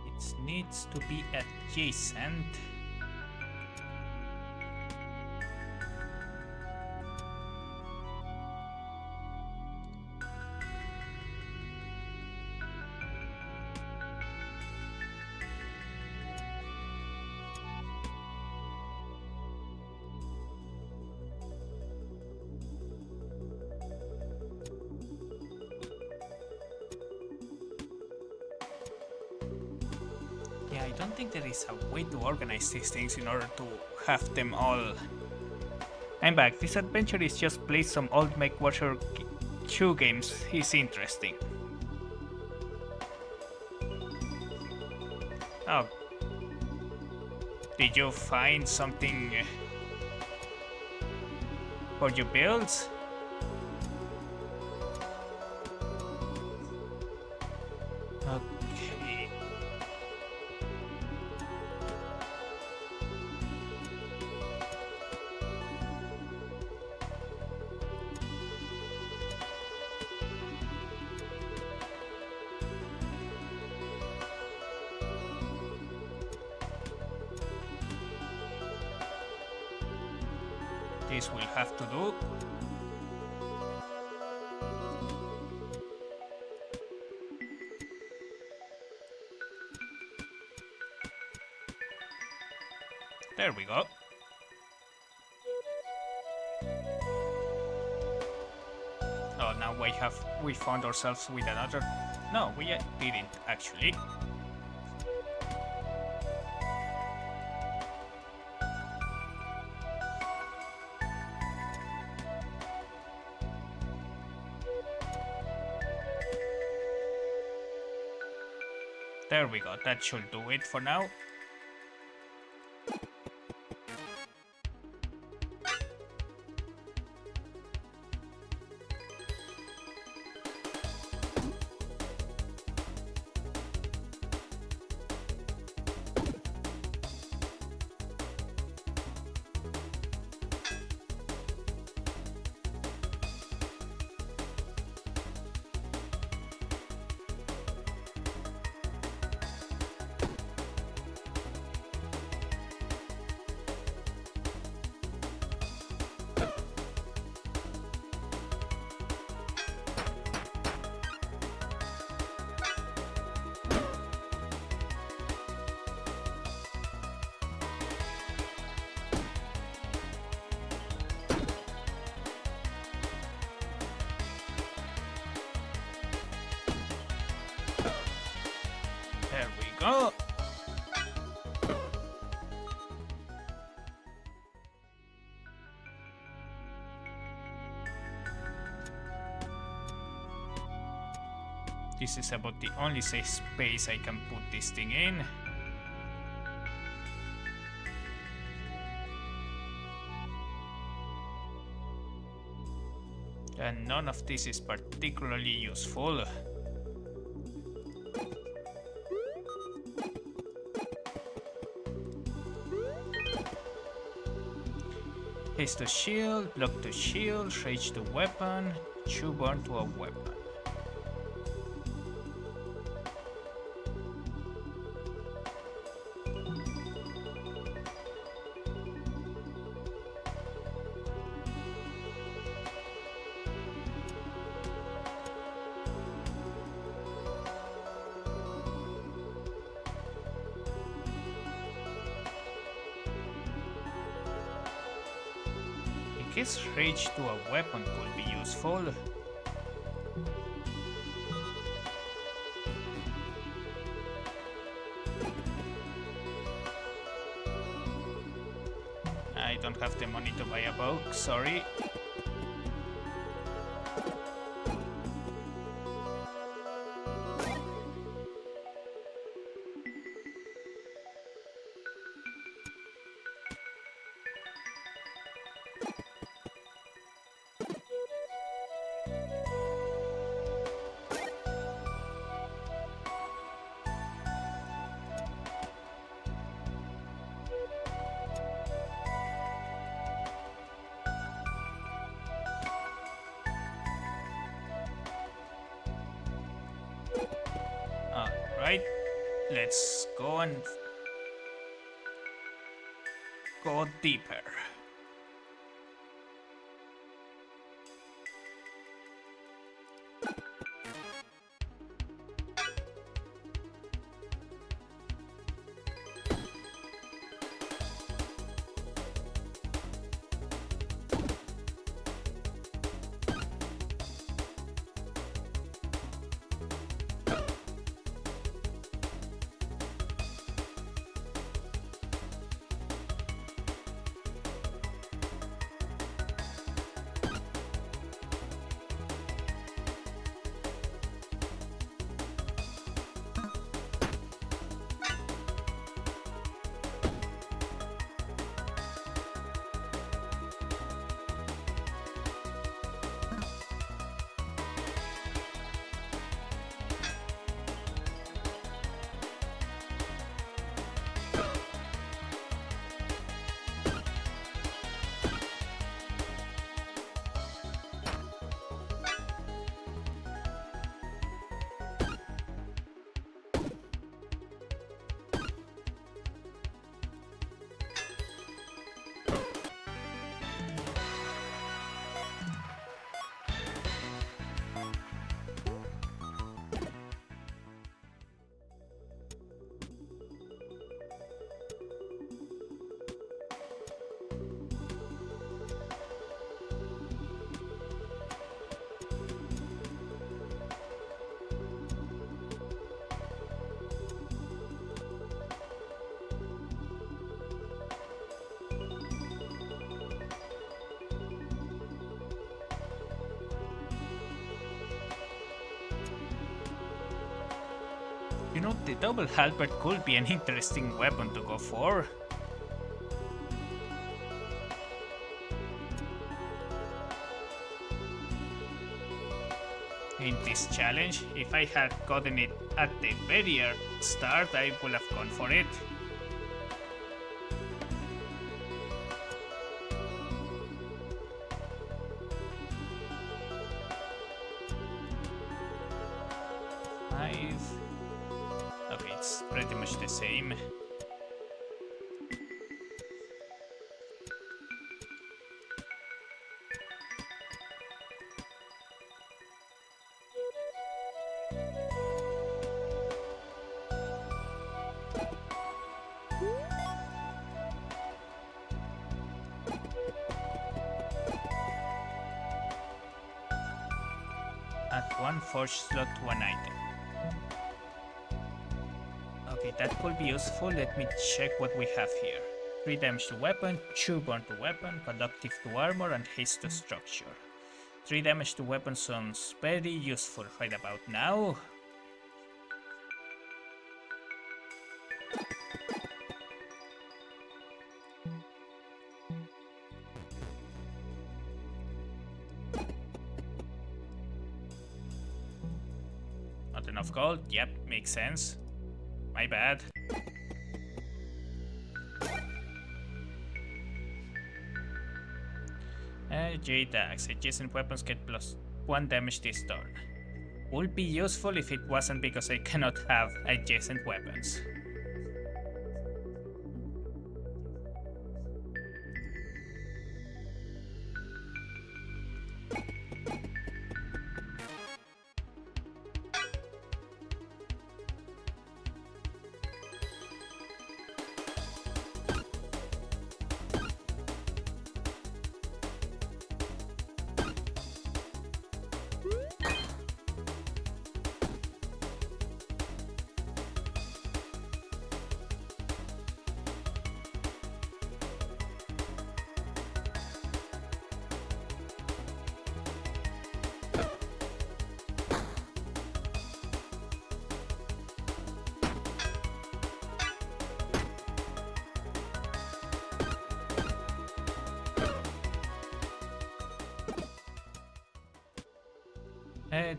It needs to be adjacent. Yeah, I don't think there is a way to organize these things in order to have them all. I'm back. This adventure is just play some old MechWarrior 2 games. It's interesting. Oh. Did you find something for your builds? Okay. This will have to do. There we go. Oh, now we found ourselves with another. No, we didn't actually. There we go, that should do it for now. There we go. This is about the only safe space I can put this thing in. And none of this is particularly useful. Haste to shield, block to shield, rage to weapon, chew burn to a weapon. I guess rage to a weapon could be useful. I don't have the money to buy a bow, sorry. Alright, let's go and go deeper. You know, the double halberd could be an interesting weapon to go for. In this challenge, if I had gotten it at the very start, I would have gone for it. Okay, it's pretty much the same. Add one forge slot to an item. Okay, that could be useful. Let me check what we have here. 3 damage to weapon, chew burn to weapon, conductive to armor, and haste to structure. 3 damage to weapon sounds very useful right about now. of gold. Yep, makes sense. My bad. J-Dax. Adjacent weapons get +1 damage this turn. Would be useful if it wasn't because I cannot have adjacent weapons.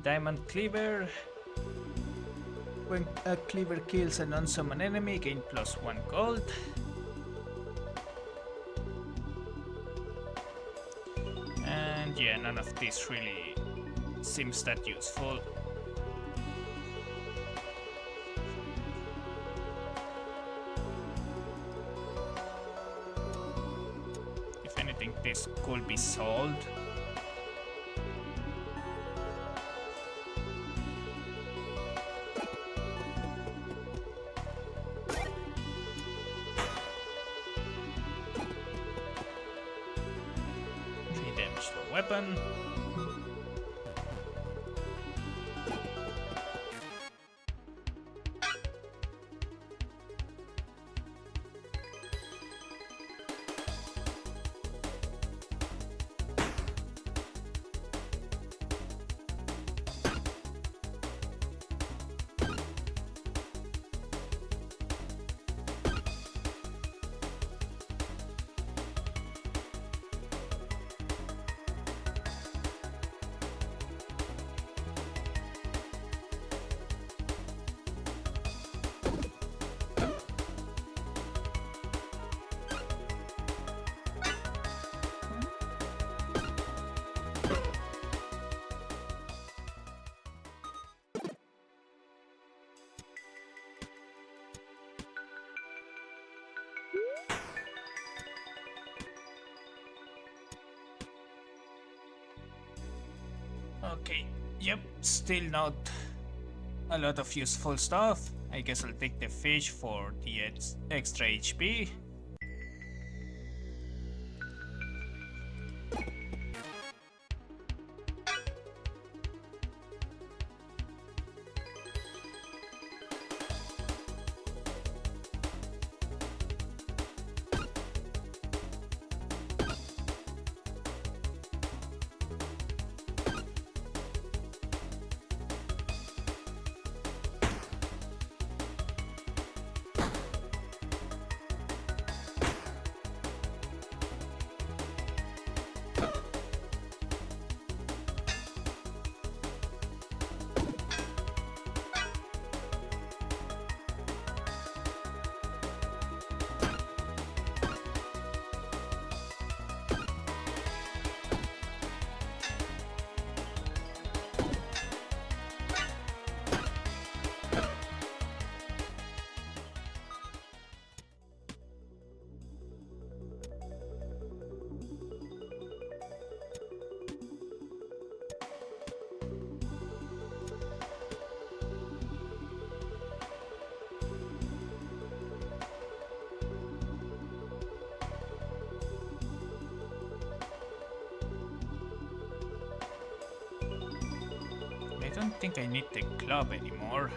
Diamond Cleaver. When a cleaver kills a non-summon enemy, gain +1 gold. And yeah, none of this really seems that useful. If anything, this could be solved. Weapon. Okay, yep, still not a lot of useful stuff. I guess I'll take the fish for the extra HP. I don't think I need the club anymore.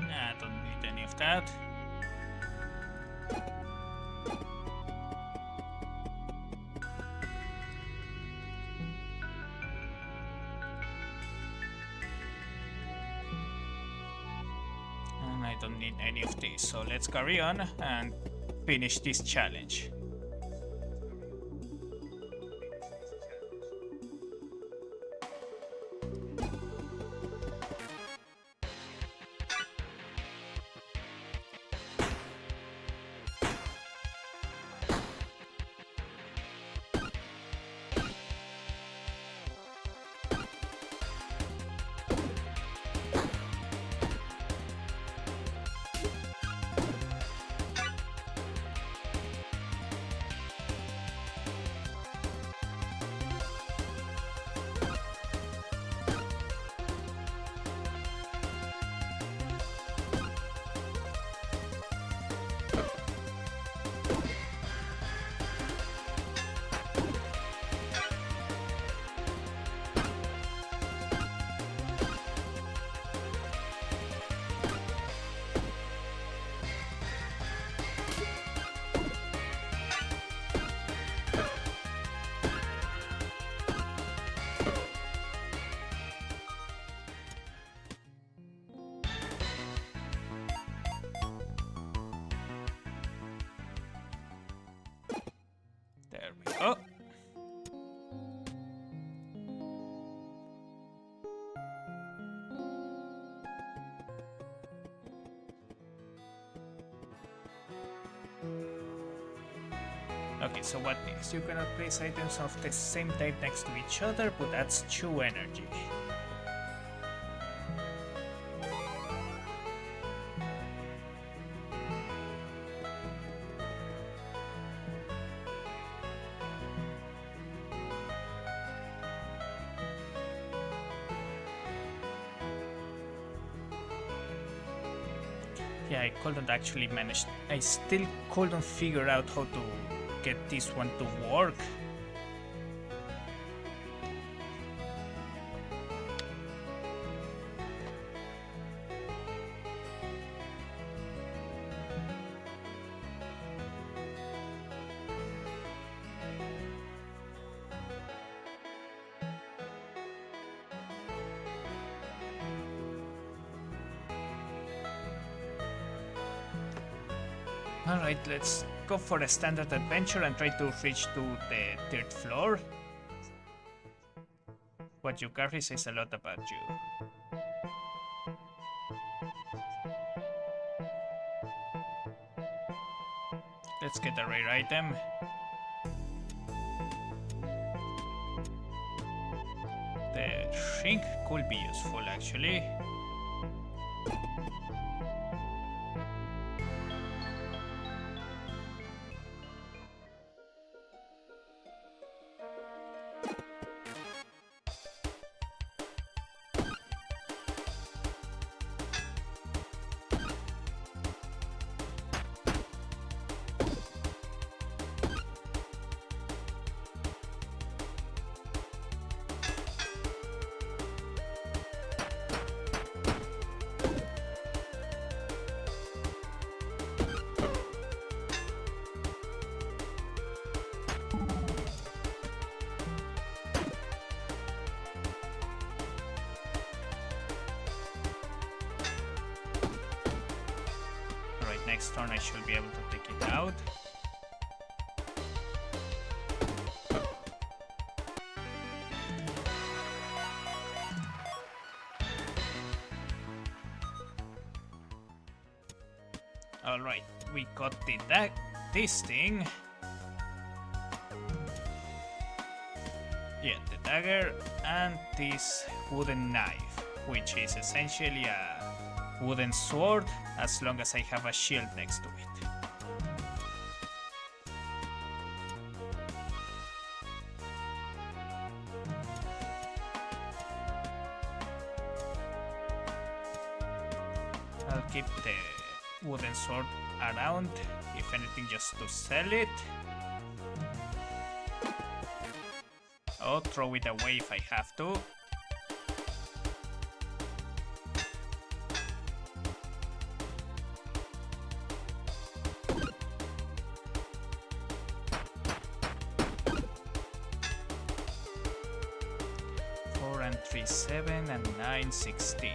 Nah, don't need any of that. And I don't need any of these, so let's carry on and finish this challenge. There we go. Okay, so what is? You cannot place items of the same type next to each other, but that's 2 energy. Yeah, I couldn't actually manage. I still couldn't figure out how to get this one to work. Alright, let's go for a standard adventure and try to reach to the 3rd floor. What you carry says a lot about you. Let's get a rare item. The shrink could be useful actually. next turn I should be able to take it out. Alright, we got this thing. Yeah, the dagger and this wooden knife, which is essentially a wooden sword as long as I have a shield next to it. I'll keep the wooden sword around, if anything, just to sell it. Or throw it away if I have to. Four and 3, 7 and 9, 16.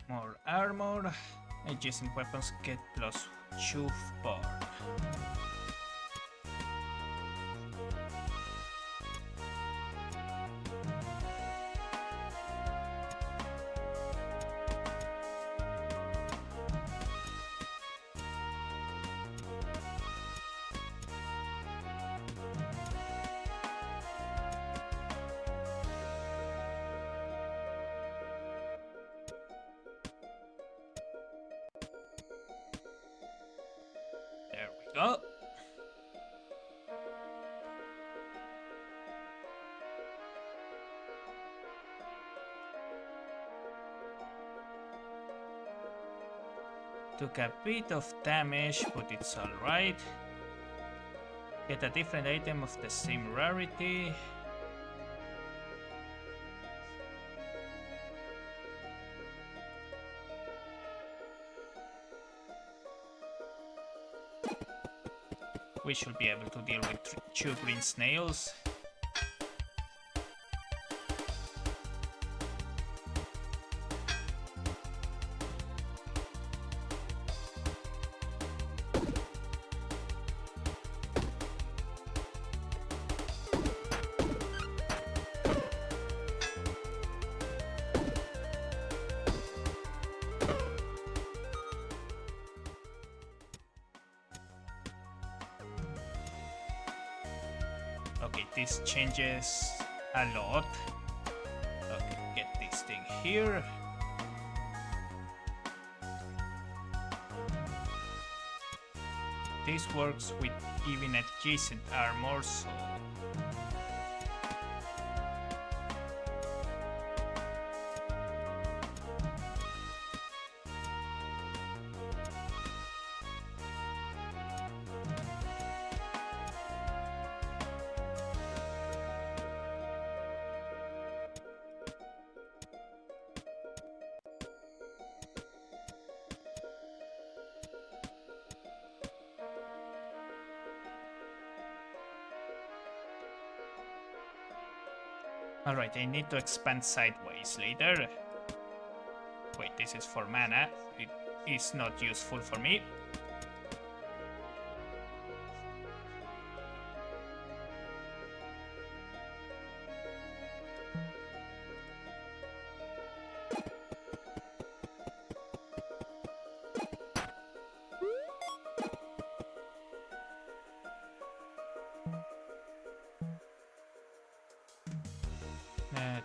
More armor. Adjacent weapons get +2 bar. There we go. Took a bit of damage, but it's alright. Get a different item of the same rarity. We should be able to deal with 2 green snails. Okay, this changes a lot. Okay, get this thing here. This works with even adjacent armor, so... Alright, I need to expand sideways later. Wait, this is for mana. It is not useful for me.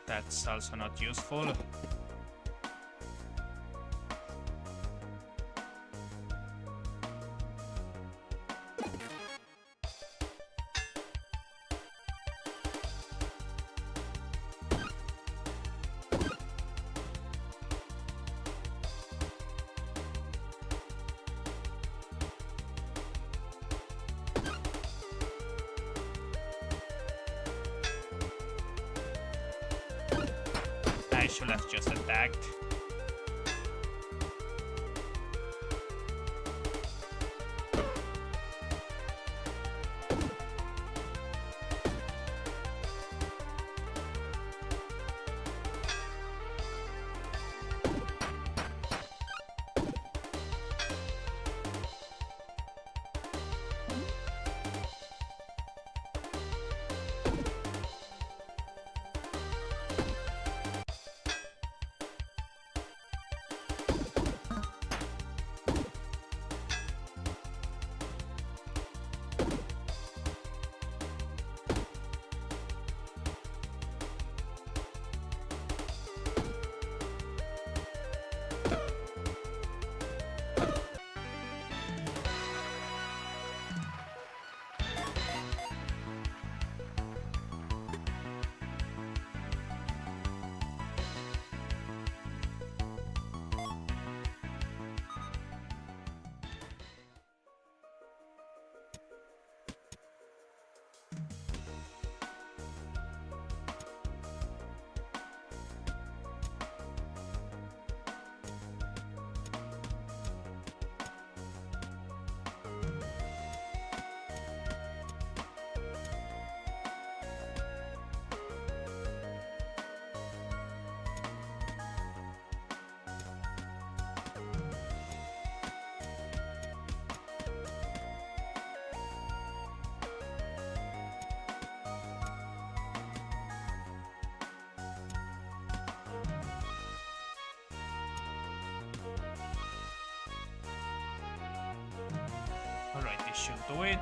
That's also not useful. I should have just attacked. Alright, this should do it.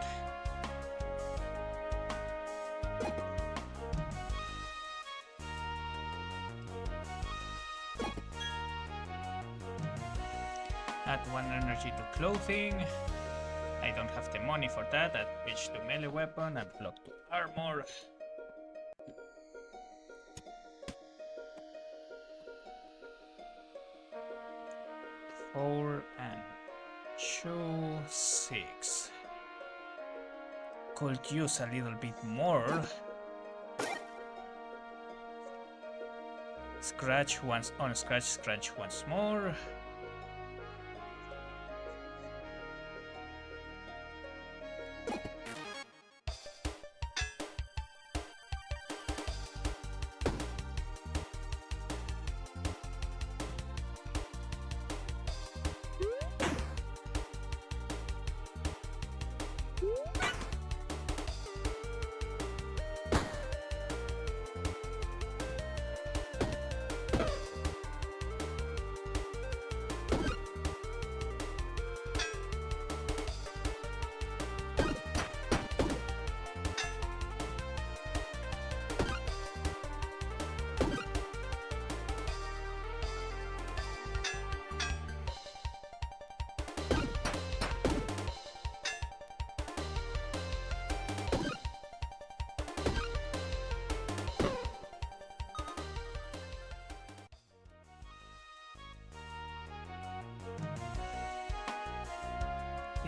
Add 1 energy to clothing. I don't have the money for that. Add pitch to melee weapon and block to armor. Four and 2, 6. Could use a little bit more. Scratch once on scratch, scratch once more.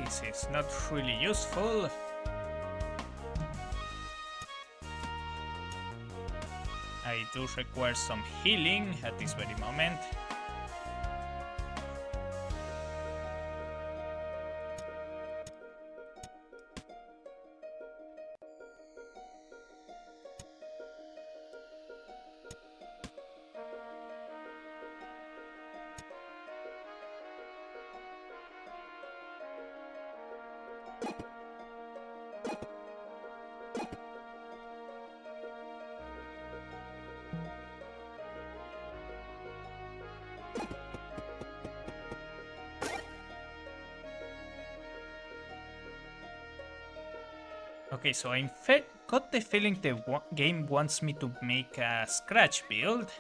This is not really useful. I do require some healing at this very moment. Okay, so I'm got the feeling the game wants me to make a scratch build.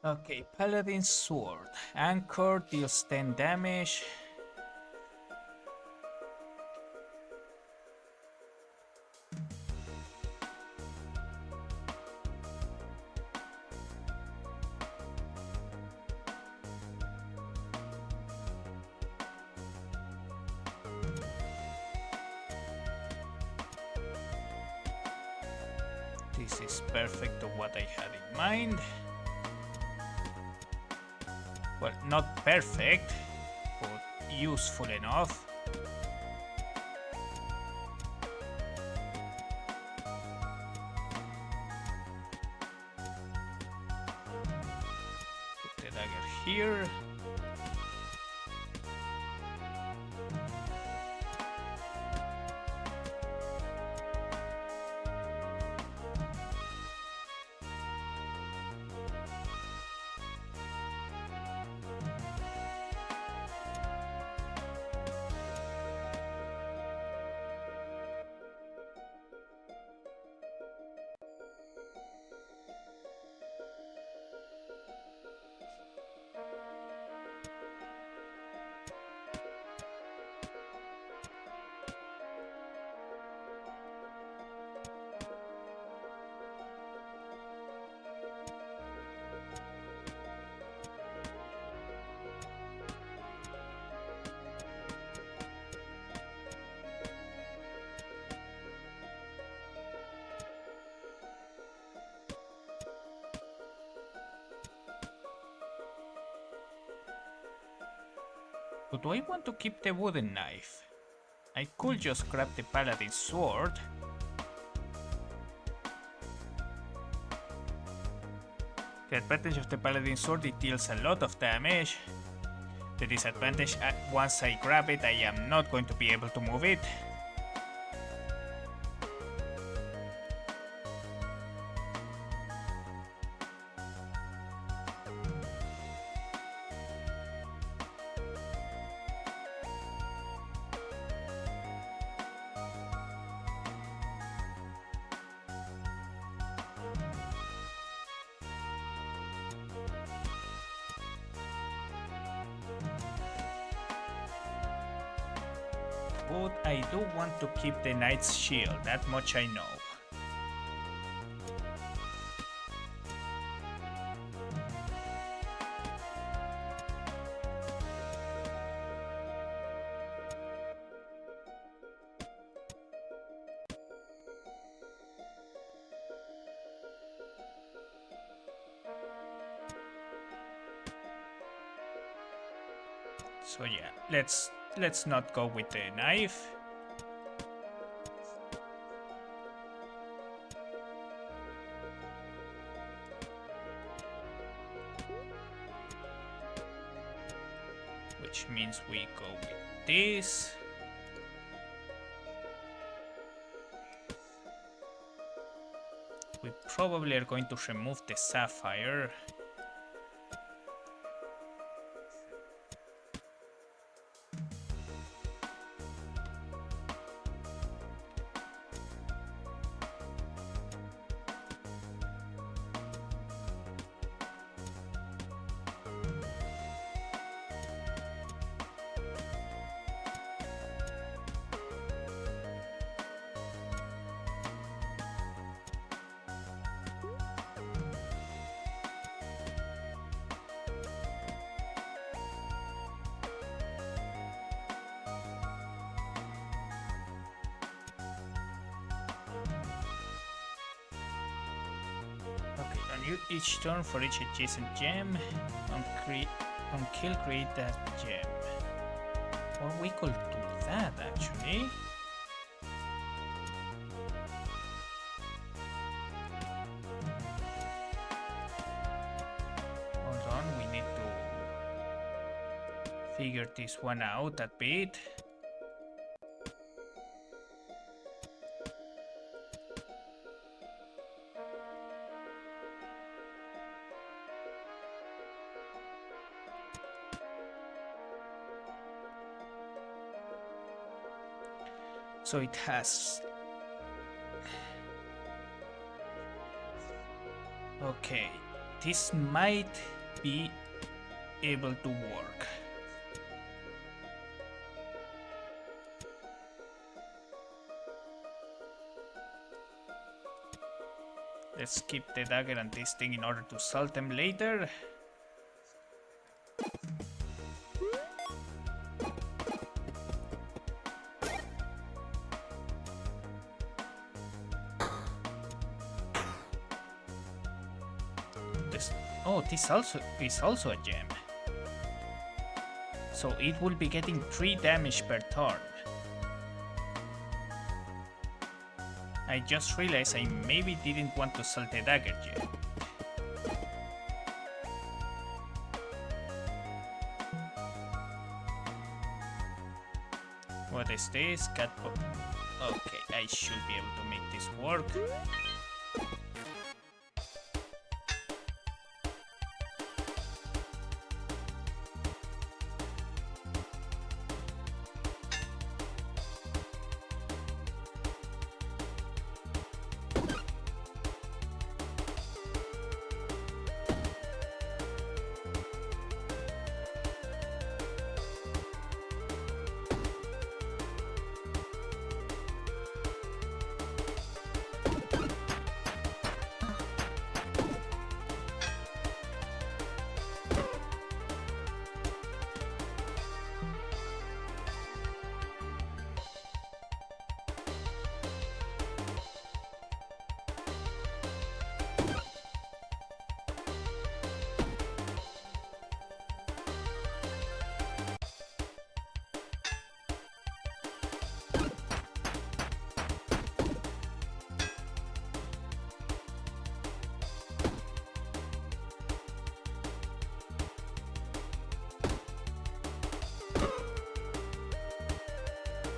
Okay, Paladin Sword. Anchor deals 10 damage. This is perfect to what I had in mind. Well, not perfect, but useful enough. Put the dagger here. But do I want to keep the wooden knife? I could just grab the Paladin Sword. The advantage of the Paladin Sword, it deals a lot of damage. The disadvantage, once I grab it, I am not going to be able to move it. But I do want to keep the Knight's Shield, that much I know. So yeah, let's not go with the knife. which means we go with this. We probably are going to remove the sapphire. Each turn for each adjacent gem. On kill, create that gem. Or we could do that actually. Hold on, we need to figure this one out a bit. So it has... Okay, this might be able to work. Let's keep the dagger and this thing in order to salt them later. Oh, this is also a gem. So it will be getting 3 damage per turn. I just realized I maybe didn't want to salt the dagger yet. What is this? Okay, I should be able to make this work.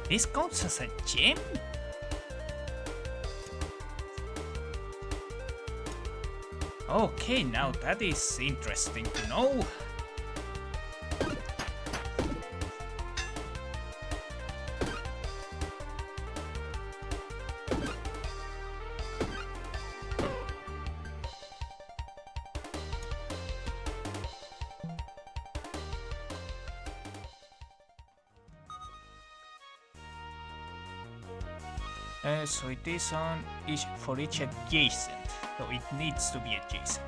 This counts as a gem? Okay, now that is interesting to know. So it is on for each adjacent, so it needs to be adjacent.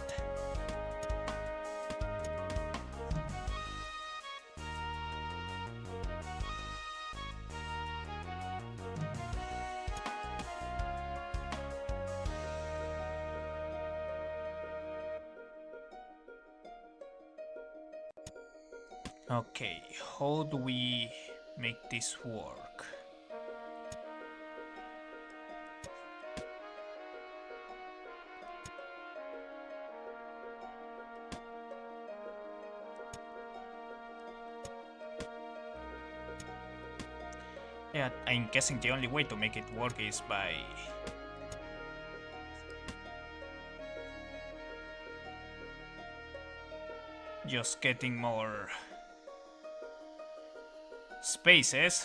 Okay, how do we make this work? Yeah, I'm guessing the only way to make it work is by just getting more spaces.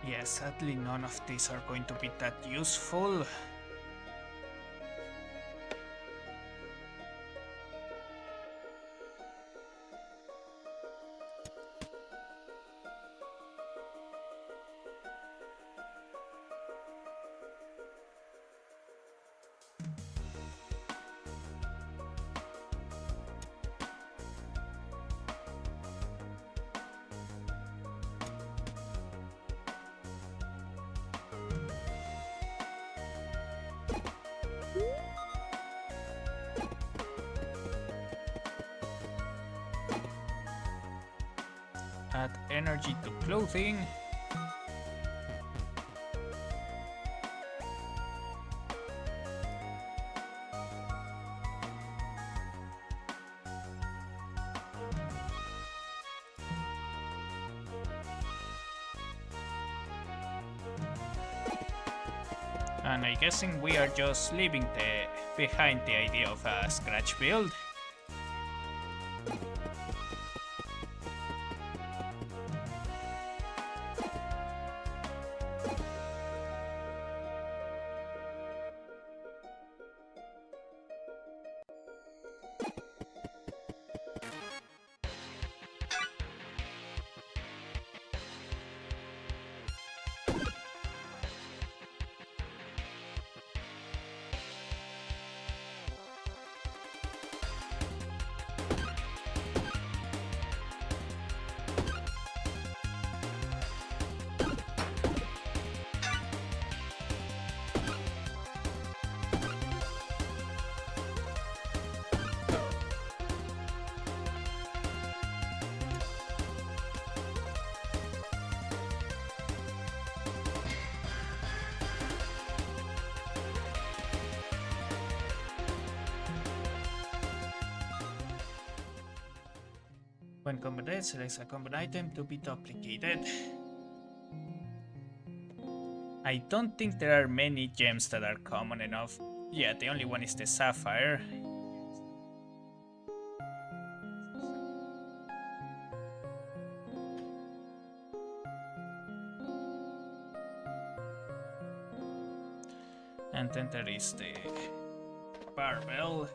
Yeah, sadly none of these are going to be that useful. Add energy to clothing. And I'm guessing we are just leaving behind the idea of a scratch build. When combined, select a combined item to be duplicated. I don't think there are many gems that are common enough. Yeah, the only one is the sapphire. And then there is the barbell.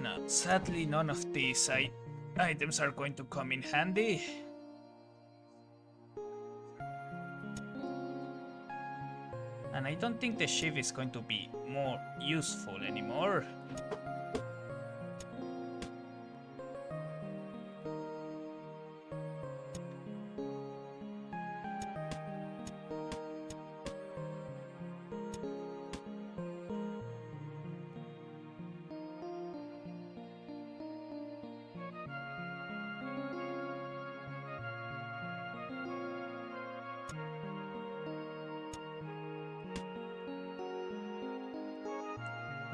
No, sadly none of these items are going to come in handy. And I don't think the shiv is going to be more useful anymore.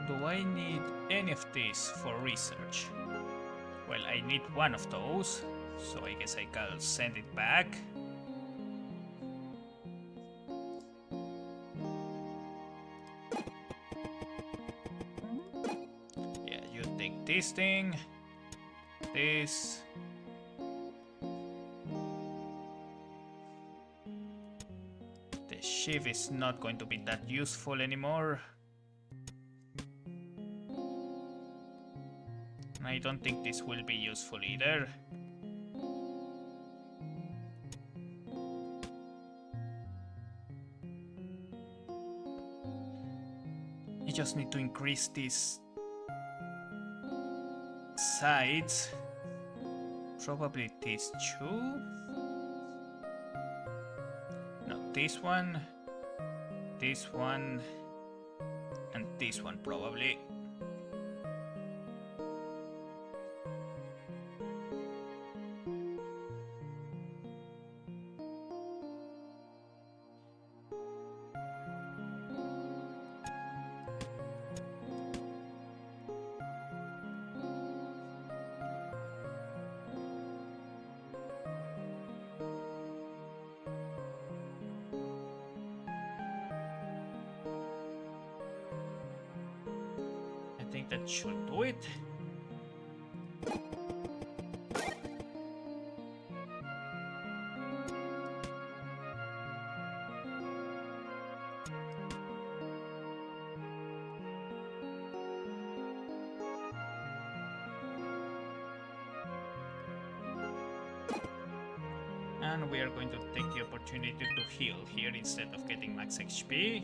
Do I need any of these for research? Well, I need one of those, so I guess I can send it back. Yeah, you take this thing, this. The shiv is not going to be that useful anymore. I don't think this will be useful either. You just need to increase these sides. Probably these two. No, this one, and this one probably. I think that should do it. And we are going to take the opportunity to heal here instead of getting max HP.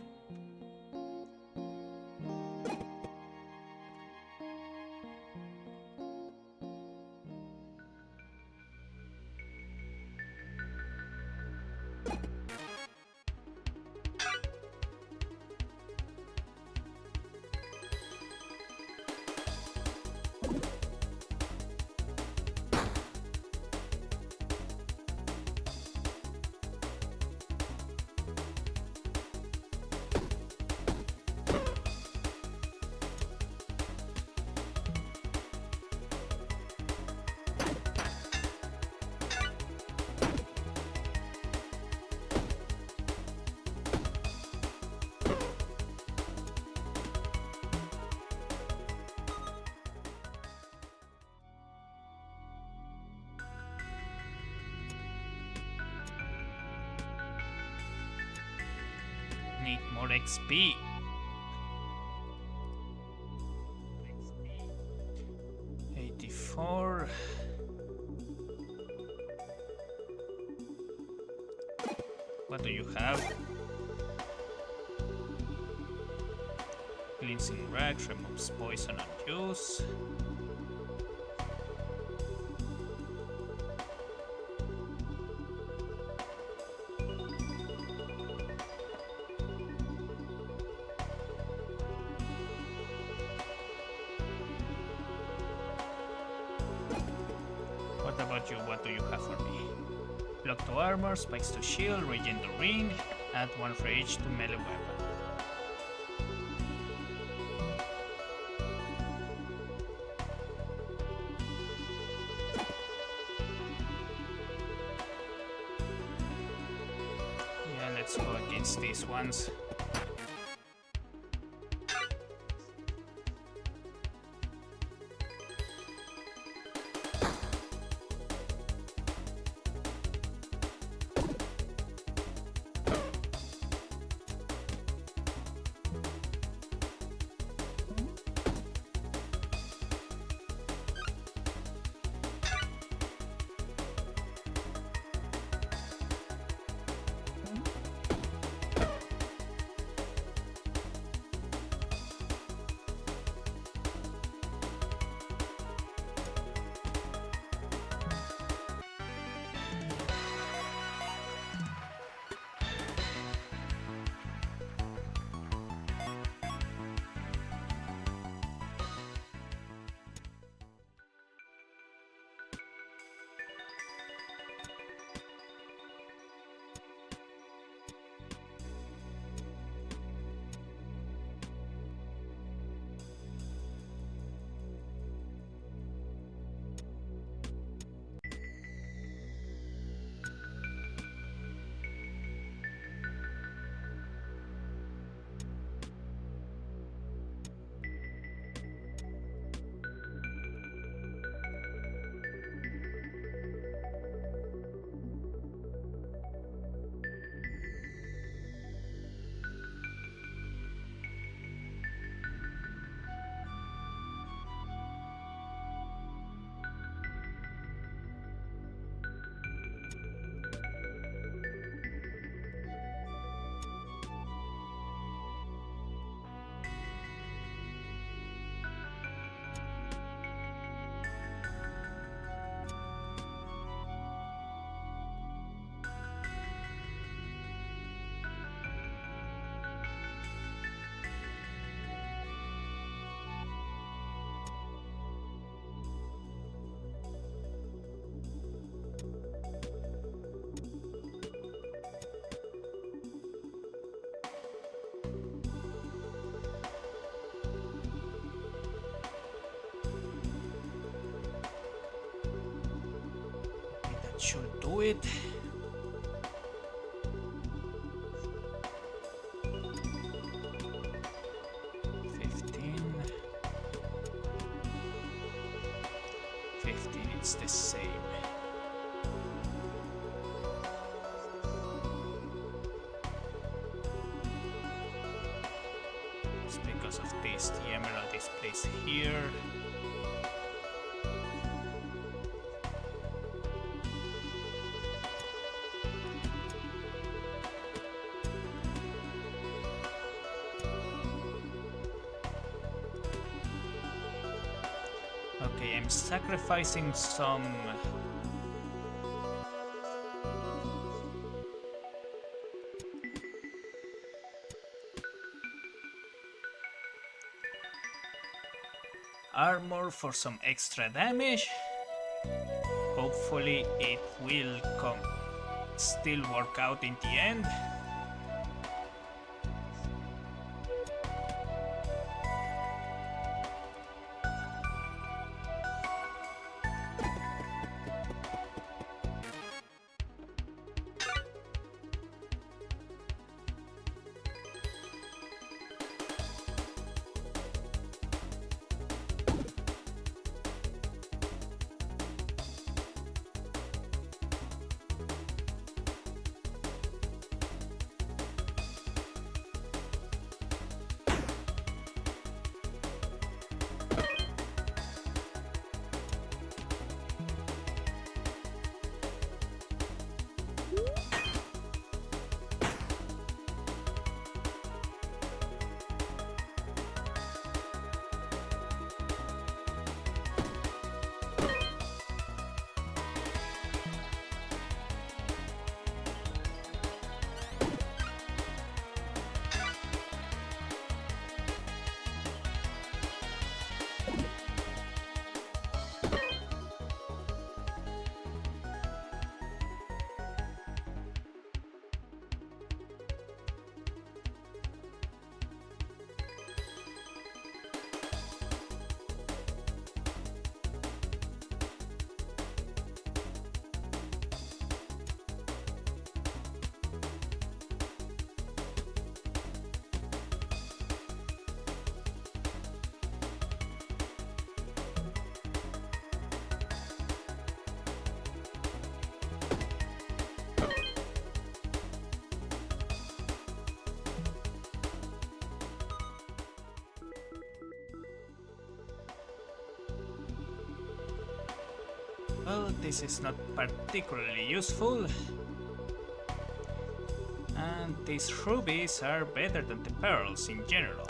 Need more XP. $84. What do you have? Cleansing rags removes poison and use. What about you? What do you have for me? Block to armor, spikes to shield, regen the ring, add 1 rage to melee weapon. Yeah, let's go against these ones. should do it. It's the same. It's because of this, the emerald is placed here. Okay, I'm sacrificing some armor for some extra damage. Hopefully it will still work out in the end. Well, this is not particularly useful. And these rubies are better than the pearls in general.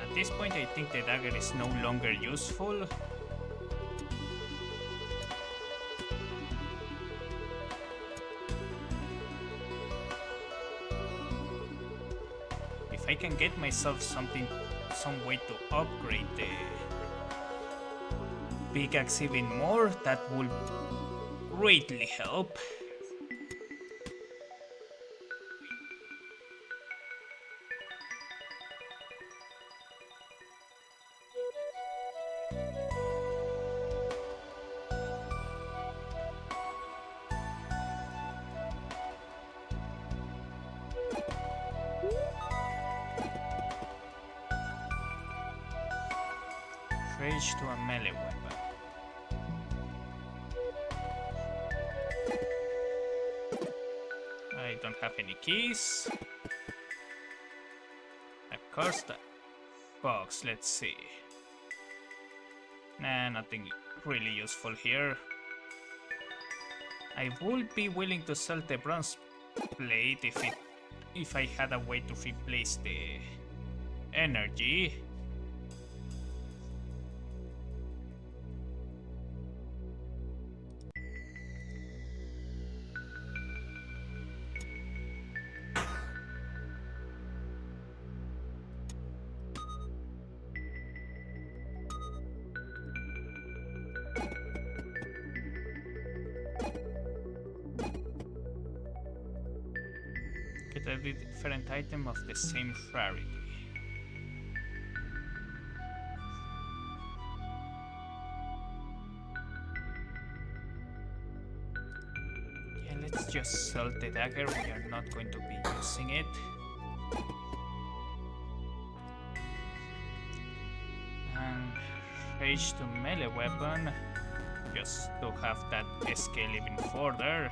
At this point, I think the dagger is no longer useful. If I can get myself some way to upgrade the pickaxe even more, that would greatly help. Rage to a melee weapon. I don't have any keys. Of course, the box, let's see. Nah, nothing really useful here. I would be willing to sell the bronze plate if I had a way to replace the energy. Get a different item of the same rarity. Yeah, let's just sell the dagger. We are not going to be using it. And rage to melee weapon, just to have that scale even further.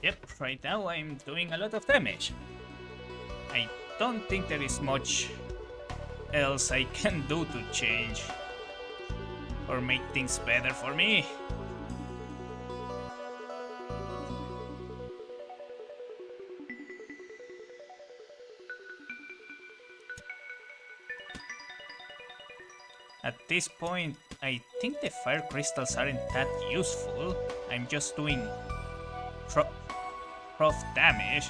Yep, right now I'm doing a lot of damage. I don't think there is much else I can do to change or make things better for me. At this point, I think the fire crystals aren't that useful. I'm just doing rough damage.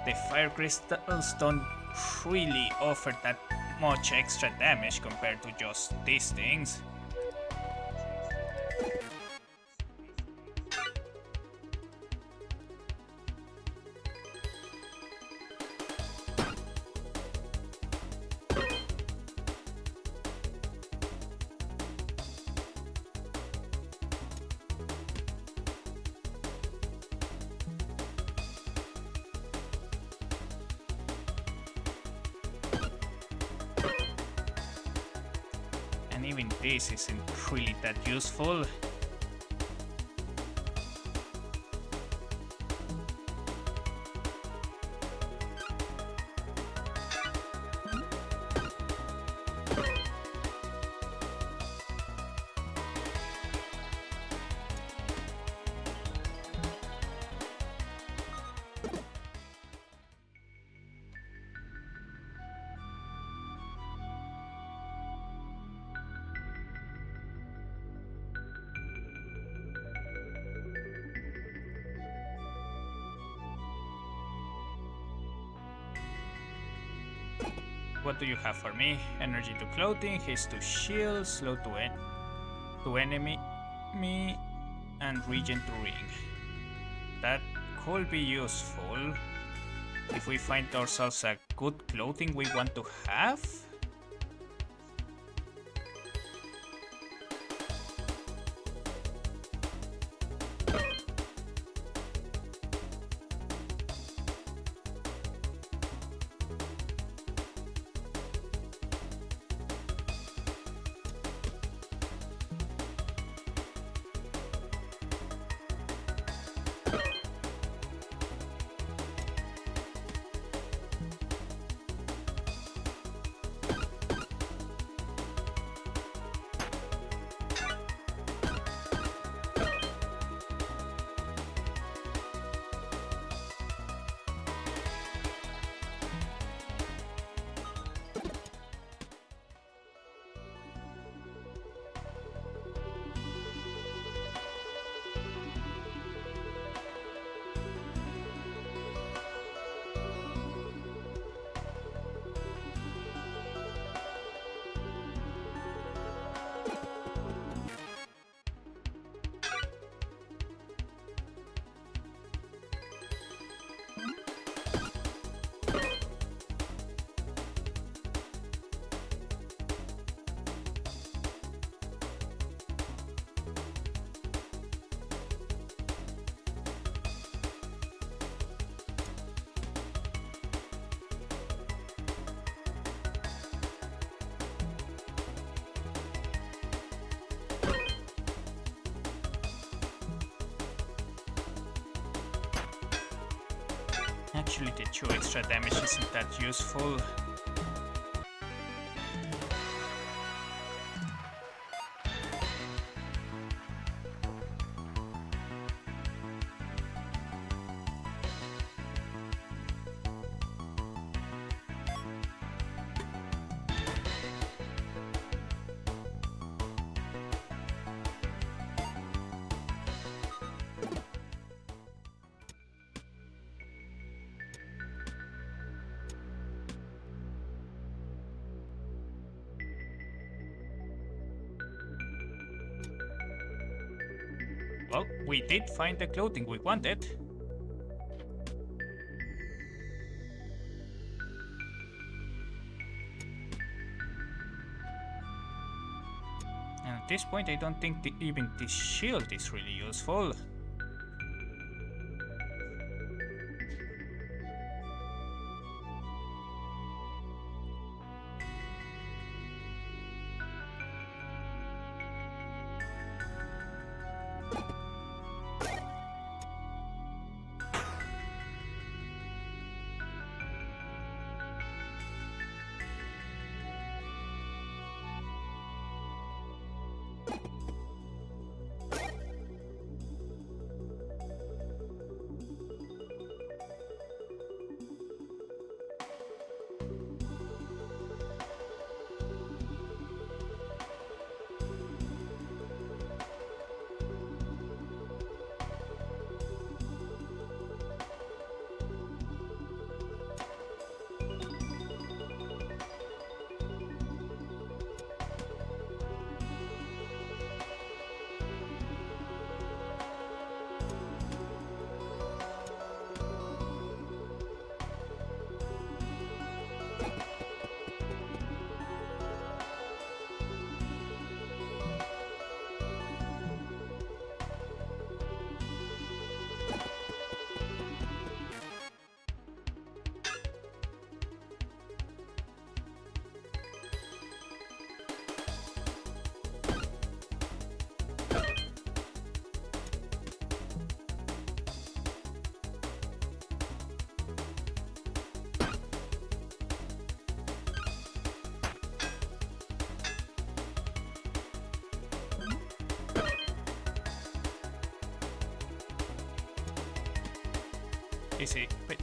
The fire crystals don't really offer that much extra damage compared to just these things. And even this isn't really that useful. What do you have for me? Energy to clothing, haste to shield, slow to enemy, and regen to ring. That could be useful if we find ourselves a good clothing we want to have. Actually, the 2 extra damage isn't that useful. Well, we did find the clothing we wanted. And at this point, I don't think even this shield is really useful.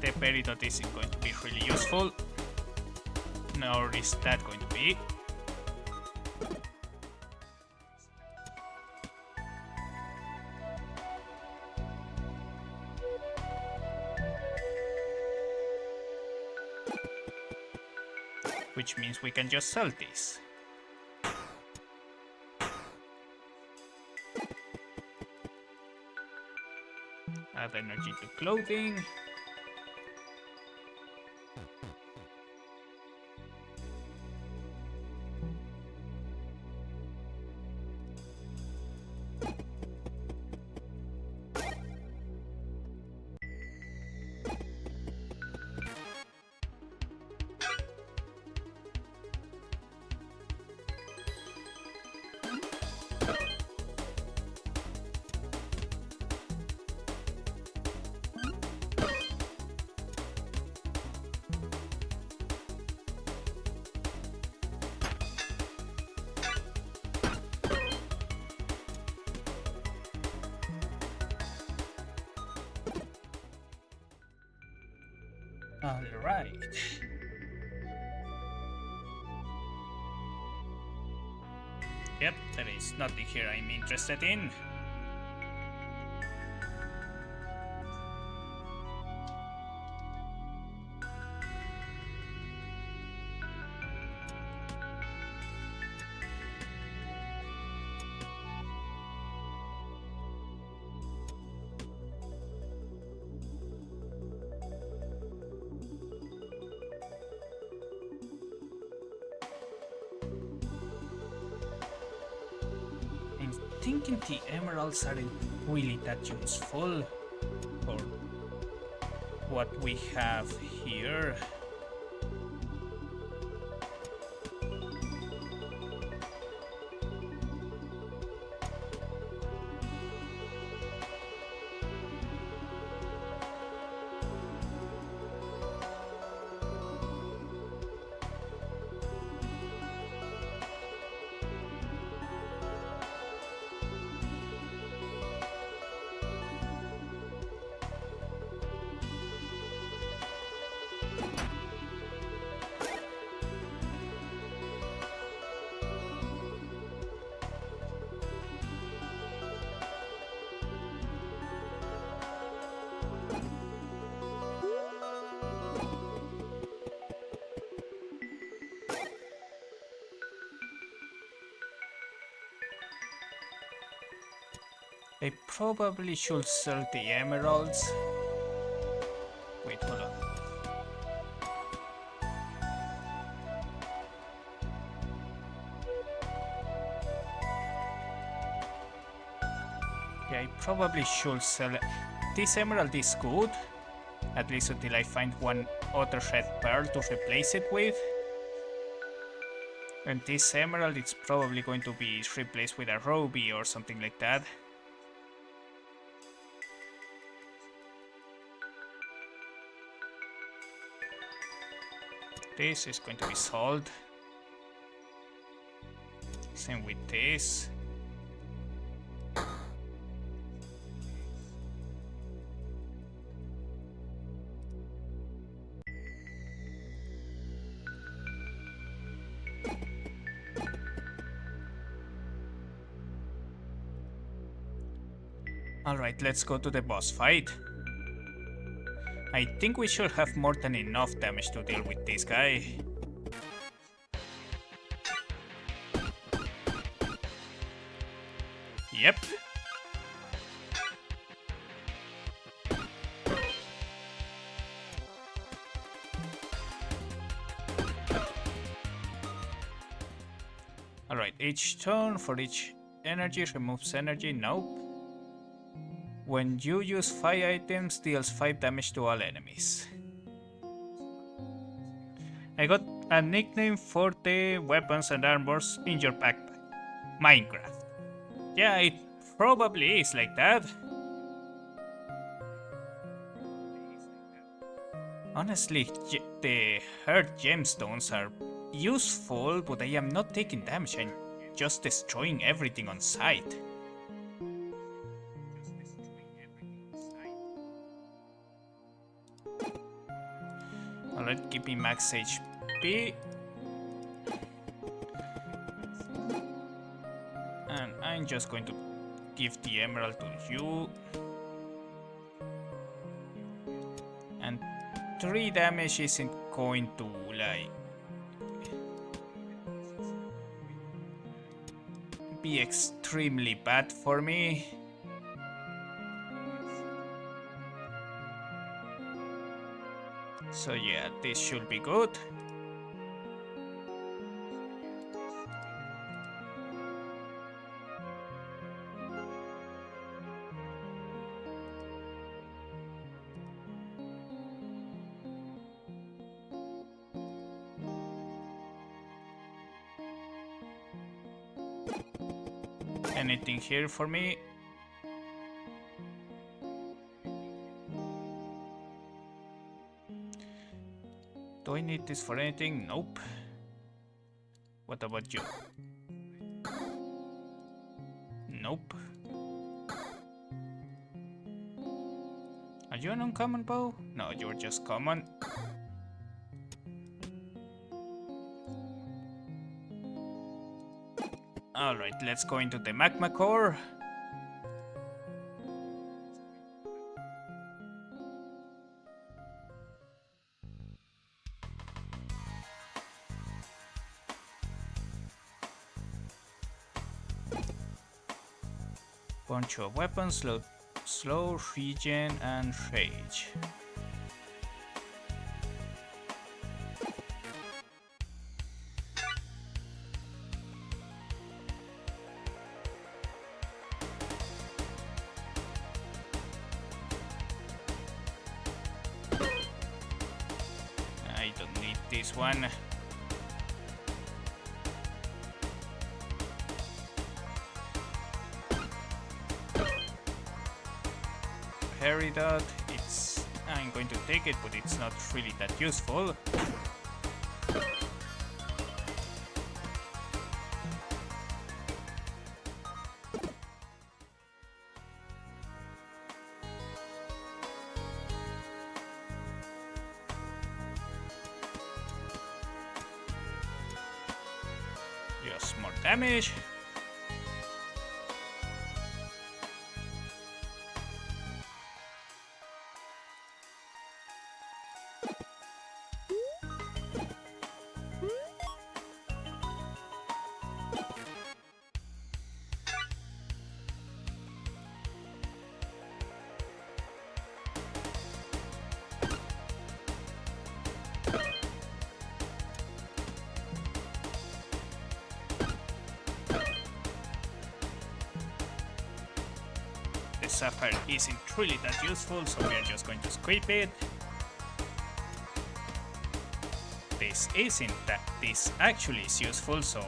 The Peridot isn't going to be really useful, nor is that going to be. Which means we can just sell these. Add energy to clothing. Alright. Yep, there is nothing here I'm interested in. Thinking the emeralds aren't really that useful for what we have here. I probably should sell the emeralds. Wait, hold on. Yeah, I probably should sell it. This emerald is good, at least until I find one other red pearl to replace it with. And this emerald, it's probably going to be replaced with a ruby or something like that. This is going to be sold. Same with this. Alright, let's go to the boss fight. I think we should have more than enough damage to deal with this guy. Yep. Alright, each turn for each energy removes energy. Nope. When you use 5 items, deals 5 damage to all enemies. I got a nickname for the weapons and armors in your backpack. Minecraft. Yeah, it probably is like that. Honestly, the hurt gemstones are useful, but I am not taking damage and just destroying everything on sight. Alright, give me max HP. And I'm just going to give the emerald to you. And 3 damage isn't going to, like, be extremely bad for me. So yeah, this should be good. Anything here for me? Do I need this for anything? Nope. What about you? Nope. Are you an uncommon bow? No, you're just common. Alright, let's go into the magma core. Bunch of weapons, slow, regen, and rage. I don't need this one. Peridot, I'm going to take it, but it's not really that useful. Just more damage. sapphire isn't really that useful, so we are just going to skip it. This isn't that. This actually is useful, so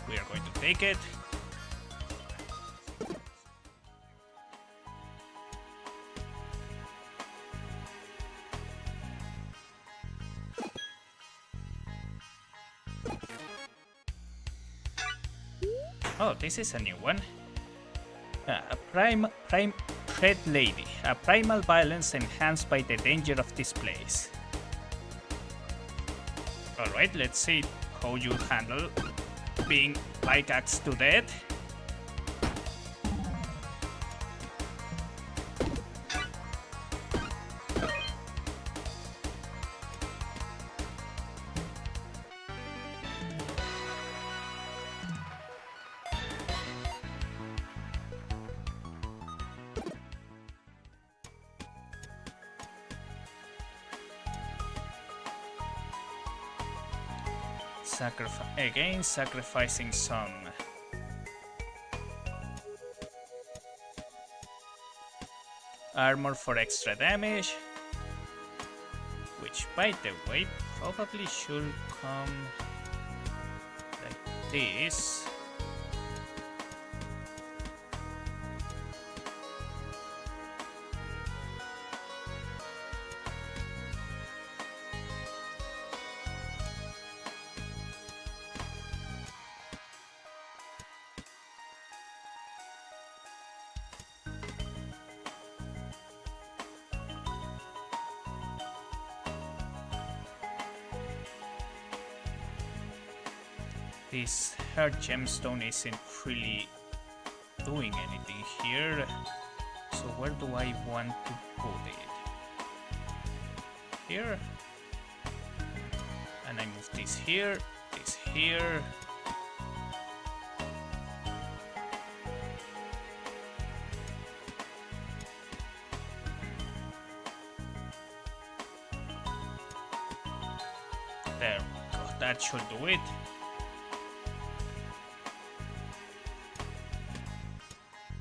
we are going to take it. Oh, this is a new one. A prime Red Lady. A primal violence enhanced by the danger of this place. Alright, let's see how you handle being pickaxed to death. Again, sacrificing some armor for extra damage, which by the way probably should come like this. This Heart Gemstone isn't really doing anything here, so where do I want to put it? Here? And I move this here, this here. There we go, that should do it.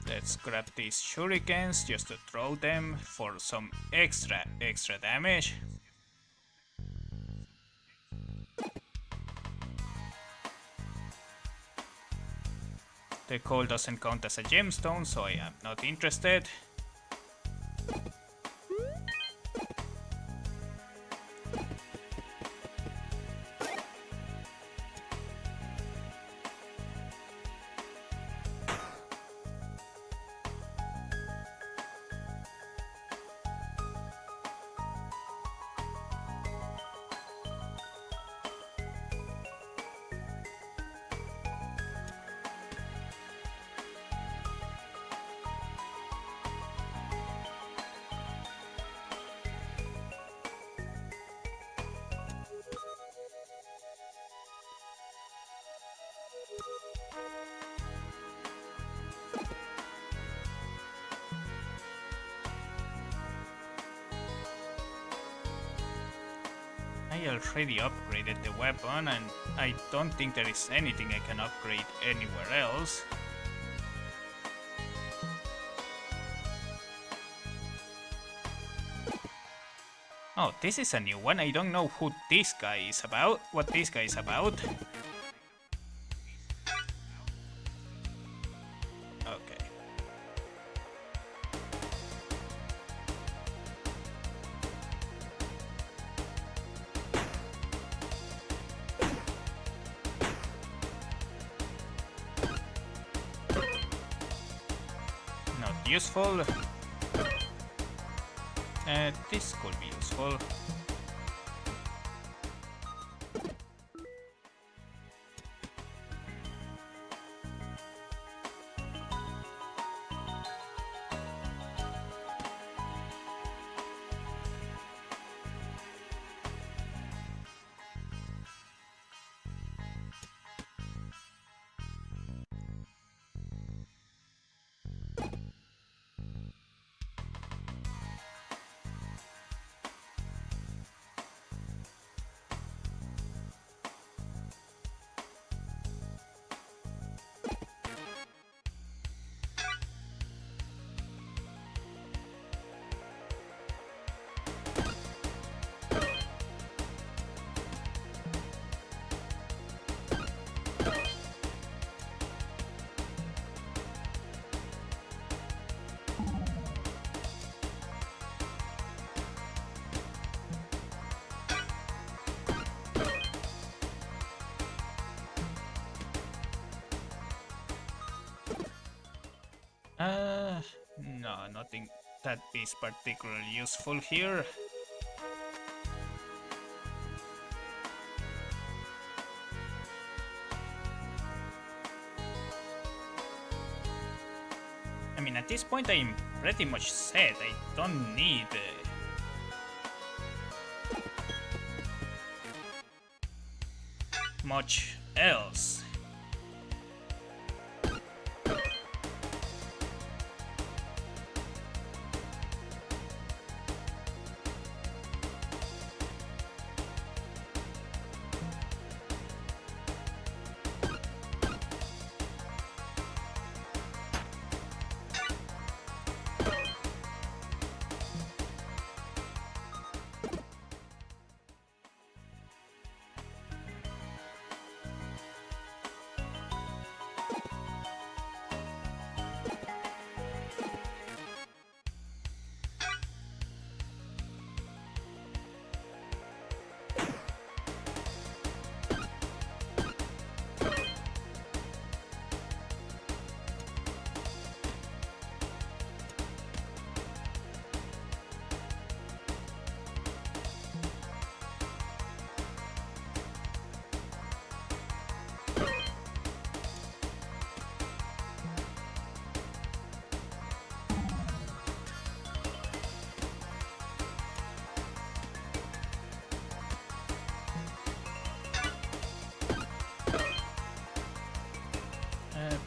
Let's grab these shurikens just to throw them for some extra damage. The coal doesn't count as a gemstone, so I am not interested. I already upgraded the weapon and I don't think there is anything I can upgrade anywhere else. Oh, this is a new one. I don't know who this guy is about, what this guy is about. Okay. Not useful. This could be useful. nothing that is particularly useful here. I mean, at this point I'm pretty much set. I don't need much else.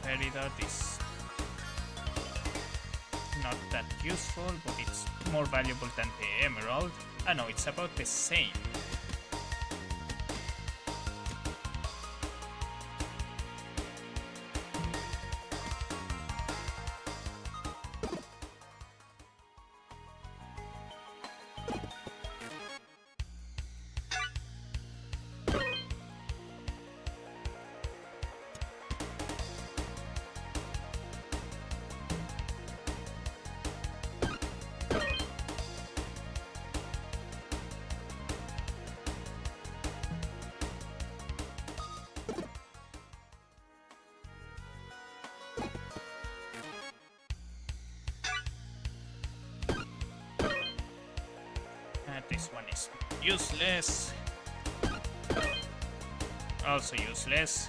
Peridot is not that useful, but it's more valuable than the emerald. I know it's about the same. This one is useless. Also useless.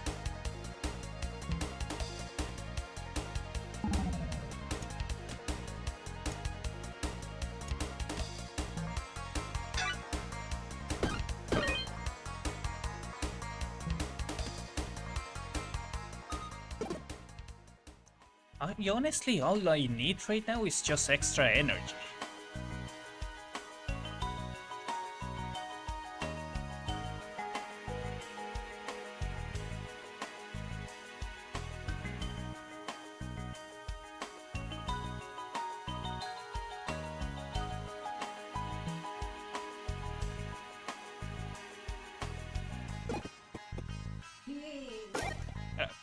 Honestly, all I need right now is just extra energy.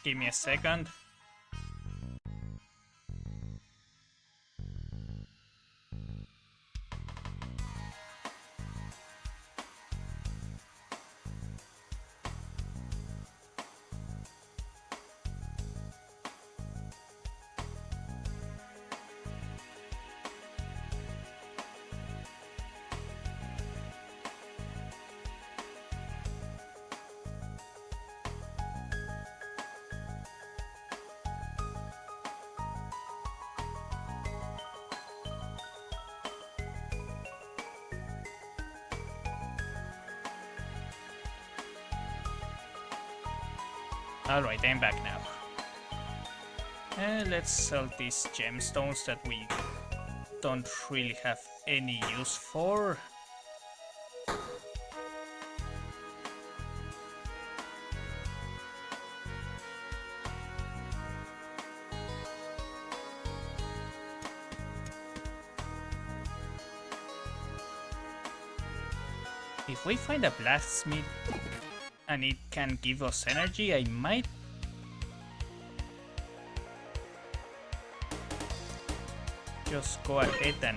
Give me a second. Alright, I'm back now. Let's sell these gemstones that we don't really have any use for. If we find a blacksmith and it can give us energy, I might just go ahead and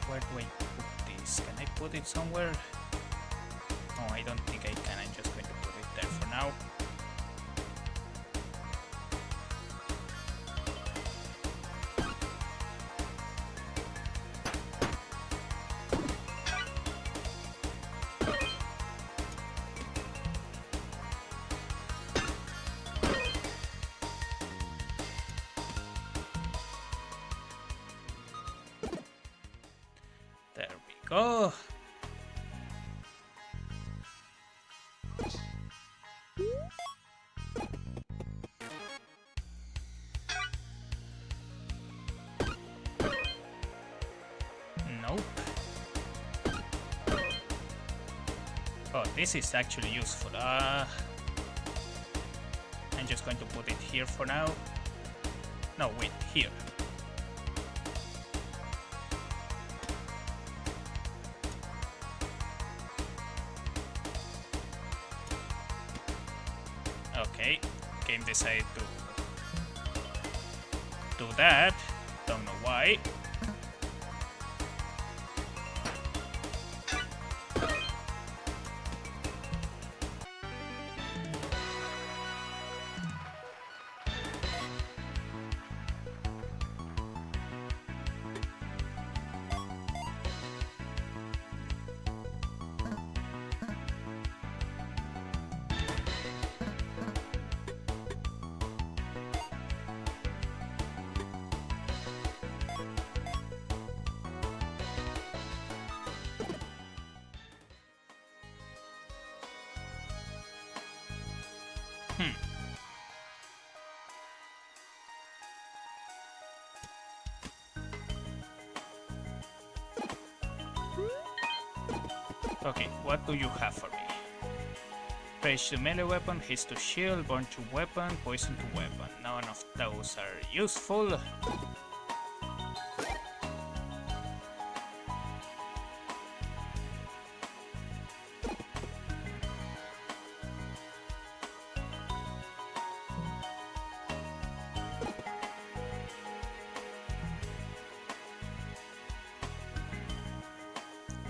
where do I put this? Can I put it somewhere? go. Nope. Oh, this is actually useful. I'm just going to put it here for now. No, wait, here. Okay, game decided to do that. Don't know why. Okay, what do you have for me? Rage to melee weapon, haste to shield, burn to weapon, poison to weapon. None of those are useful.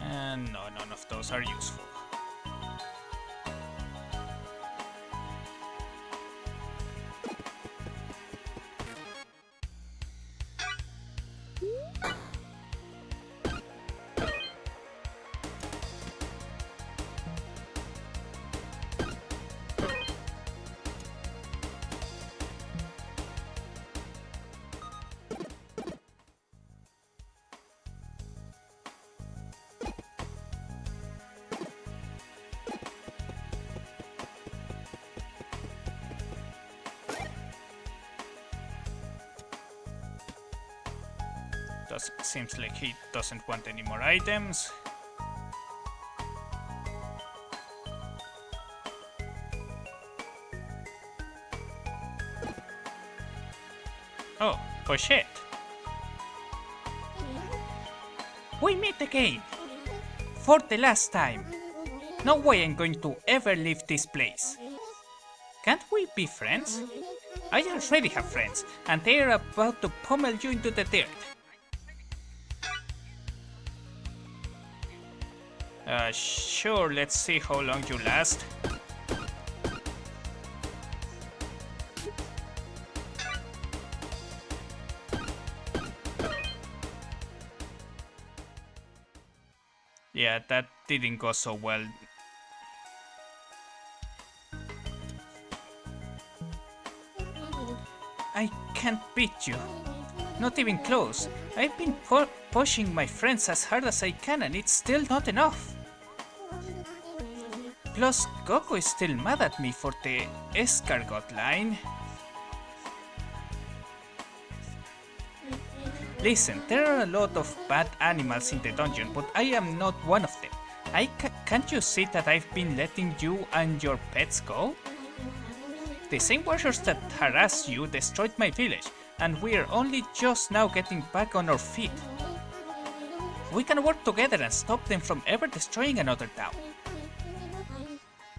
And no, none of those are useful. Seems like he doesn't want any more items. Oh, shit. We meet again! For the last time. No way I'm going to ever leave this place. Can't we be friends? I already have friends, and they are about to pummel you into the dirt. Sure, let's see how long you last. Yeah, that didn't go so well. I can't beat you. Not even close. I've been pushing my friends as hard as I can and it's still not enough. Plus, Goku is still mad at me for the escargot line. Listen, there are a lot of bad animals in the dungeon, but I am not one of them. Can't you see that I've been letting you and your pets go? The same warriors that harassed you destroyed my village, and we're only just now getting back on our feet. We can work together and stop them from ever destroying another town.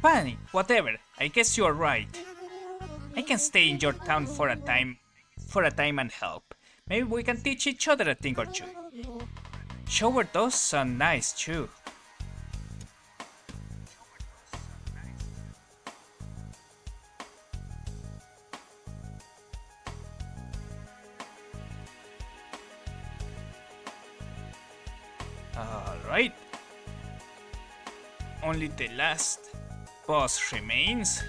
Fine, whatever, I guess you're right. I can stay in your town for a time and help. Maybe we can teach each other a thing or two. Shower does sound nice too. Alright. Only the last boss remains.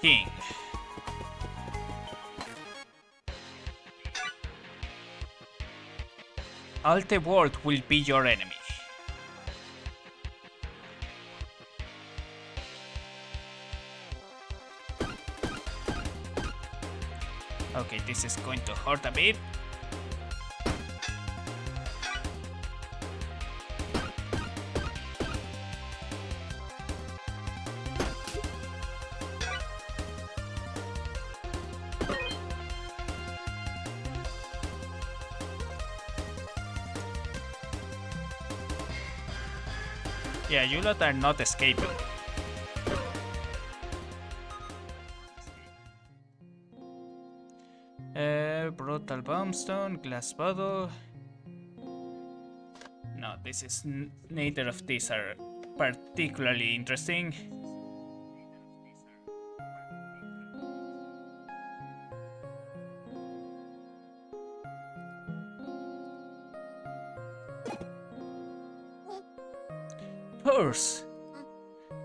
king. All the world will be your enemy. Okay, this is going to hurt a bit. Yeah, you lot are not escaping. Brutal Bombstone, Glass Bottle. No, this is neither of these are particularly interesting. Purse!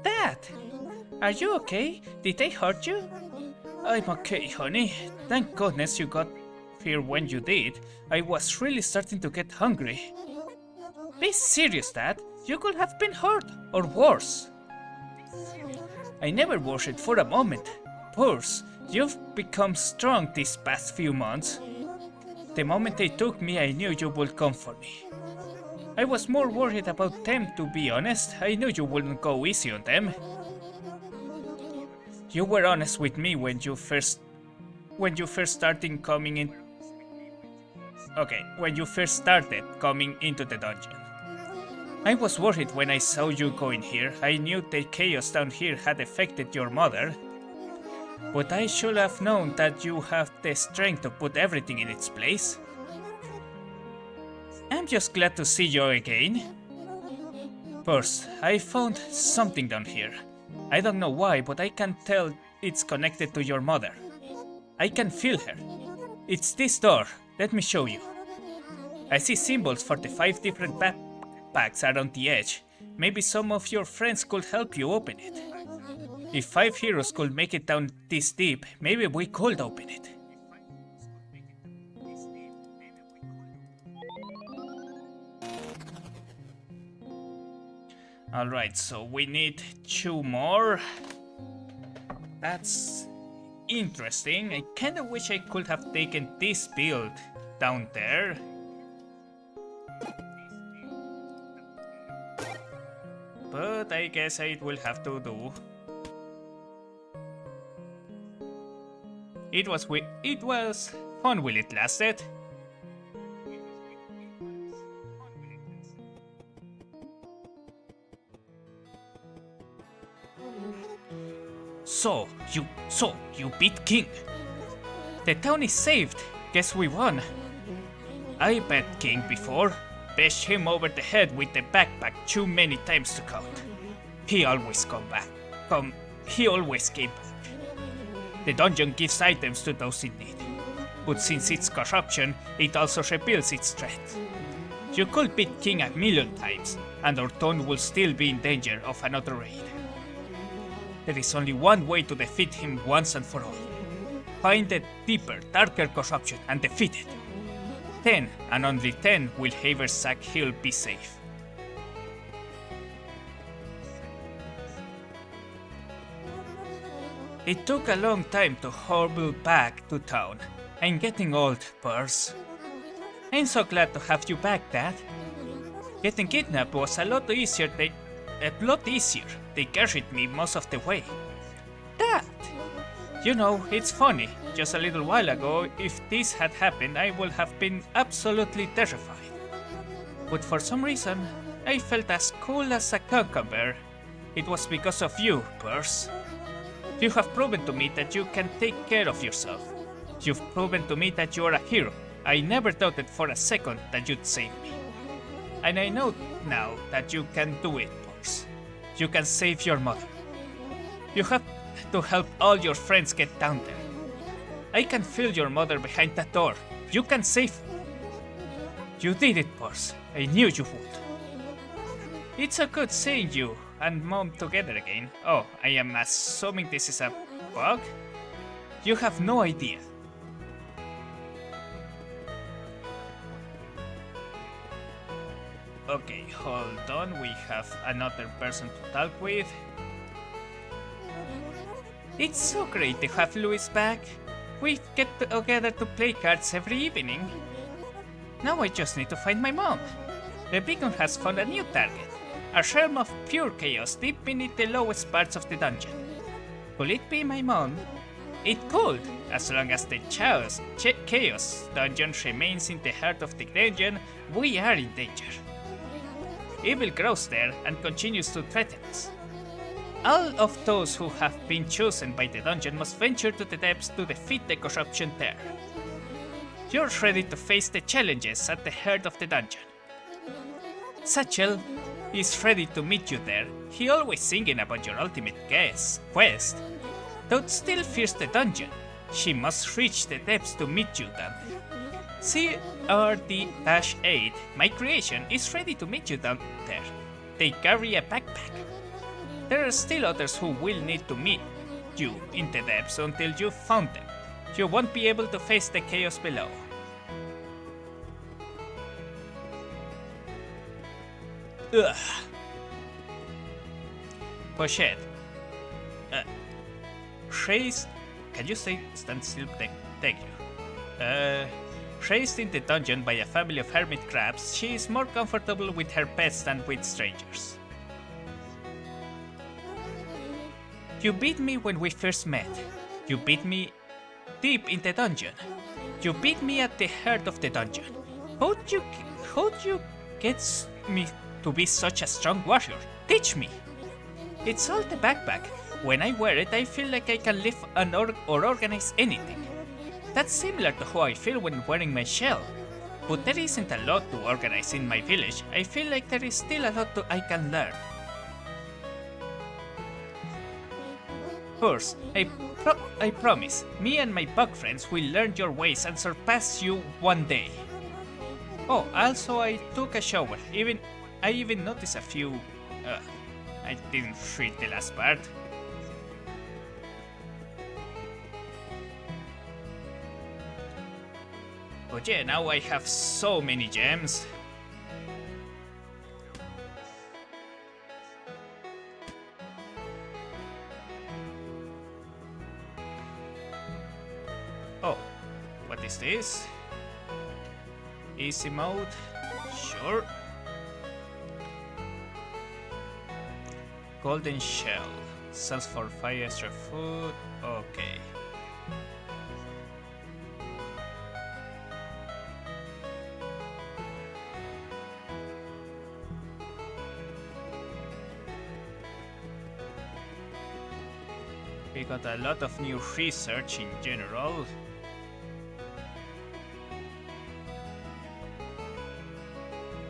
Dad! Are you okay? Did they hurt you? I'm okay, honey. Thank goodness you got here when you did. I was really starting to get hungry. Be serious, Dad. You could have been hurt, or worse. I never worried for a moment. Purse, you've become strong these past few months. The moment they took me, I knew you would come for me. I was more worried about them, to be honest. I knew you wouldn't go easy on them. You were honest with me when you first started coming into the dungeon. I was worried when I saw you going here. I knew the chaos down here had affected your mother. But I should have known that you have the strength to put everything in its place. I'm just glad to see you again. First, I found something down here. I don't know why, but I can tell it's connected to your mother. I can feel her. It's this door. Let me show you. I see symbols for the 5 different backpacks around the edge. Maybe some of your friends could help you open it. If 5 heroes could make it down this deep, maybe we could open it. Alright, so we need 2 more. That's interesting. I kinda wish I could have taken this build down there. But I guess I will have to do. It was fun while it lasted. So you beat King. The town is saved. Guess we won. I bet King before. Bashed him over the head with the backpack too many times to count. He always came back. The dungeon gives items to those in need. But since it's corruption, it also rebuilds its strength. You could beat King 1,000,000 times, and our town will still be in danger of another raid. There is only one way to defeat him once and for all. Find the deeper, darker corruption and defeat it. Then, and only then, will Haversack Hill be safe. It took a long time to hobble back to town. I'm getting old, Purse. I'm so glad to have you back, Dad. Getting kidnapped was a lot easier. They carried me most of the way. Dad! You know, it's funny. Just a little while ago, if this had happened, I would have been absolutely terrified. But for some reason, I felt as cool as a cucumber. It was because of you, Purse. You have proven to me that you can take care of yourself. You've proven to me that you are a hero. I never doubted for a second that you'd save me. And I know now that you can do it, Purse. You can save your mother. You have to help all your friends get down there. I can feel your mother behind that door. You can save her. You did it, Purse. I knew you would. It's so good seeing you and Mom together again. Oh, I am assuming this is a bug? You have no idea. Okay, hold on, we have another person to talk with. It's so great to have Louis back. We get together to play cards every evening. Now I just need to find my mom. The beacon has found a new target. A realm of pure chaos deep beneath the lowest parts of the dungeon. Could it be my mom? It could, as long as the chaos dungeon remains in the heart of the dungeon, we are in danger. Evil grows there and continues to threaten us. All of those who have been chosen by the dungeon must venture to the depths to defeat the corruption there. You're ready to face the challenges at the heart of the dungeon. Satchel is ready to meet you there. He always singing about your ultimate quest. Toad still fears the dungeon. She must reach the depths to meet you, Dante. CRD-8, my creation, is ready to meet you down there. They carry a backpack. There are still others who will need to meet you in the depths until you've found them. You won't be able to face the chaos below. Ugh. Pochette. Raised. Can you say stand still? Thank you. Raised in the dungeon by a family of hermit crabs, she is more comfortable with her pets than with strangers. You beat me when we first met. You beat me deep in the dungeon. You beat me at the heart of the dungeon. How'd you get me to be such a strong warrior? Teach me. It's all the backpack. When I wear it, I feel like I can lift or organize anything. That's similar to how I feel when wearing my shell. But there isn't a lot to organize in my village. I feel like there is still a lot I can learn. First, I promise, me and my bug friends will learn your ways and surpass you one day. Oh, also I took a shower. I even noticed a few... I didn't read the last part. But yeah, now I have so many gems. Oh, what is this? Easy mode? Sure. Golden shell. Sells for 5 extra food. Okay. We got a lot of new research in general.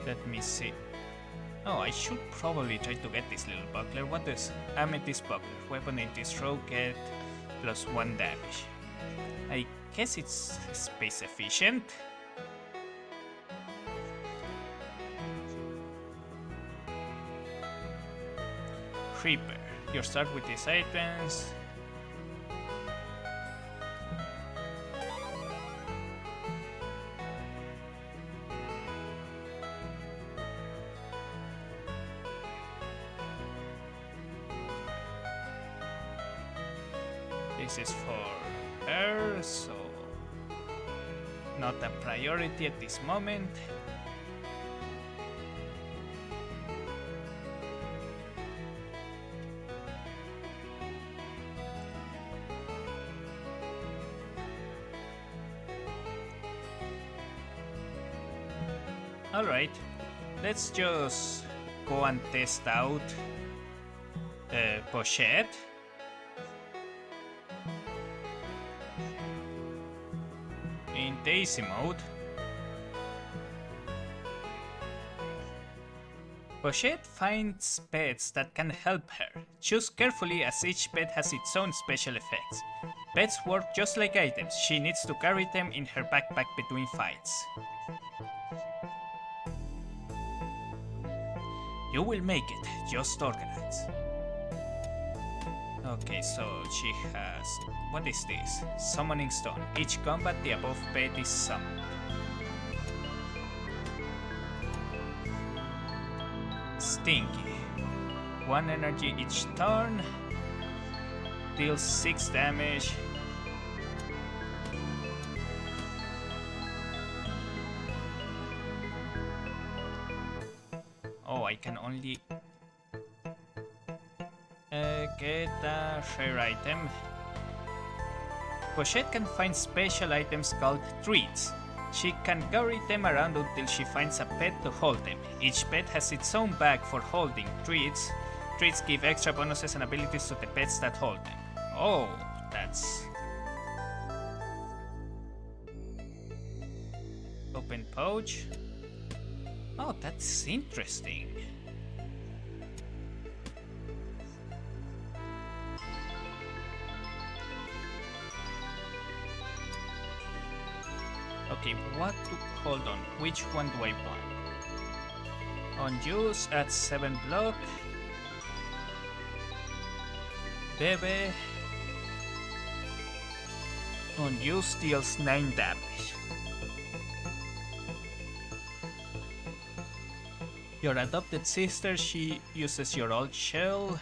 Let me see. Oh, I should probably try to get this little buckler. What is Amethyst buckler? Weapon in this row get +1 damage. I guess it's space efficient. Creeper. You start with these items. This is for her, so not a priority at this moment. Alright, let's just go and test out Pochette. In Daisy mode. Pochette finds pets that can help her. Choose carefully as each pet has its own special effects. Pets work just like items, she needs to carry them in her backpack between fights. You will make it, just organize. Okay, so she has... What is this? Summoning Stone. Each combat the above pet is summoned. Stinky. 1 energy each turn. Deals 6 damage. Oh, I can only get a rare item. Pochette can find special items called treats. She can carry them around until she finds a pet to hold them. Each pet has its own bag for holding treats. Treats give extra bonuses and abilities to the pets that hold them. Oh, that's... Open pouch. Oh, that's interesting. Okay, what to hold on? Which one do I want? On use at 7 block. Bebe. On use deals 9 damage. Your adopted sister, she uses your old shell.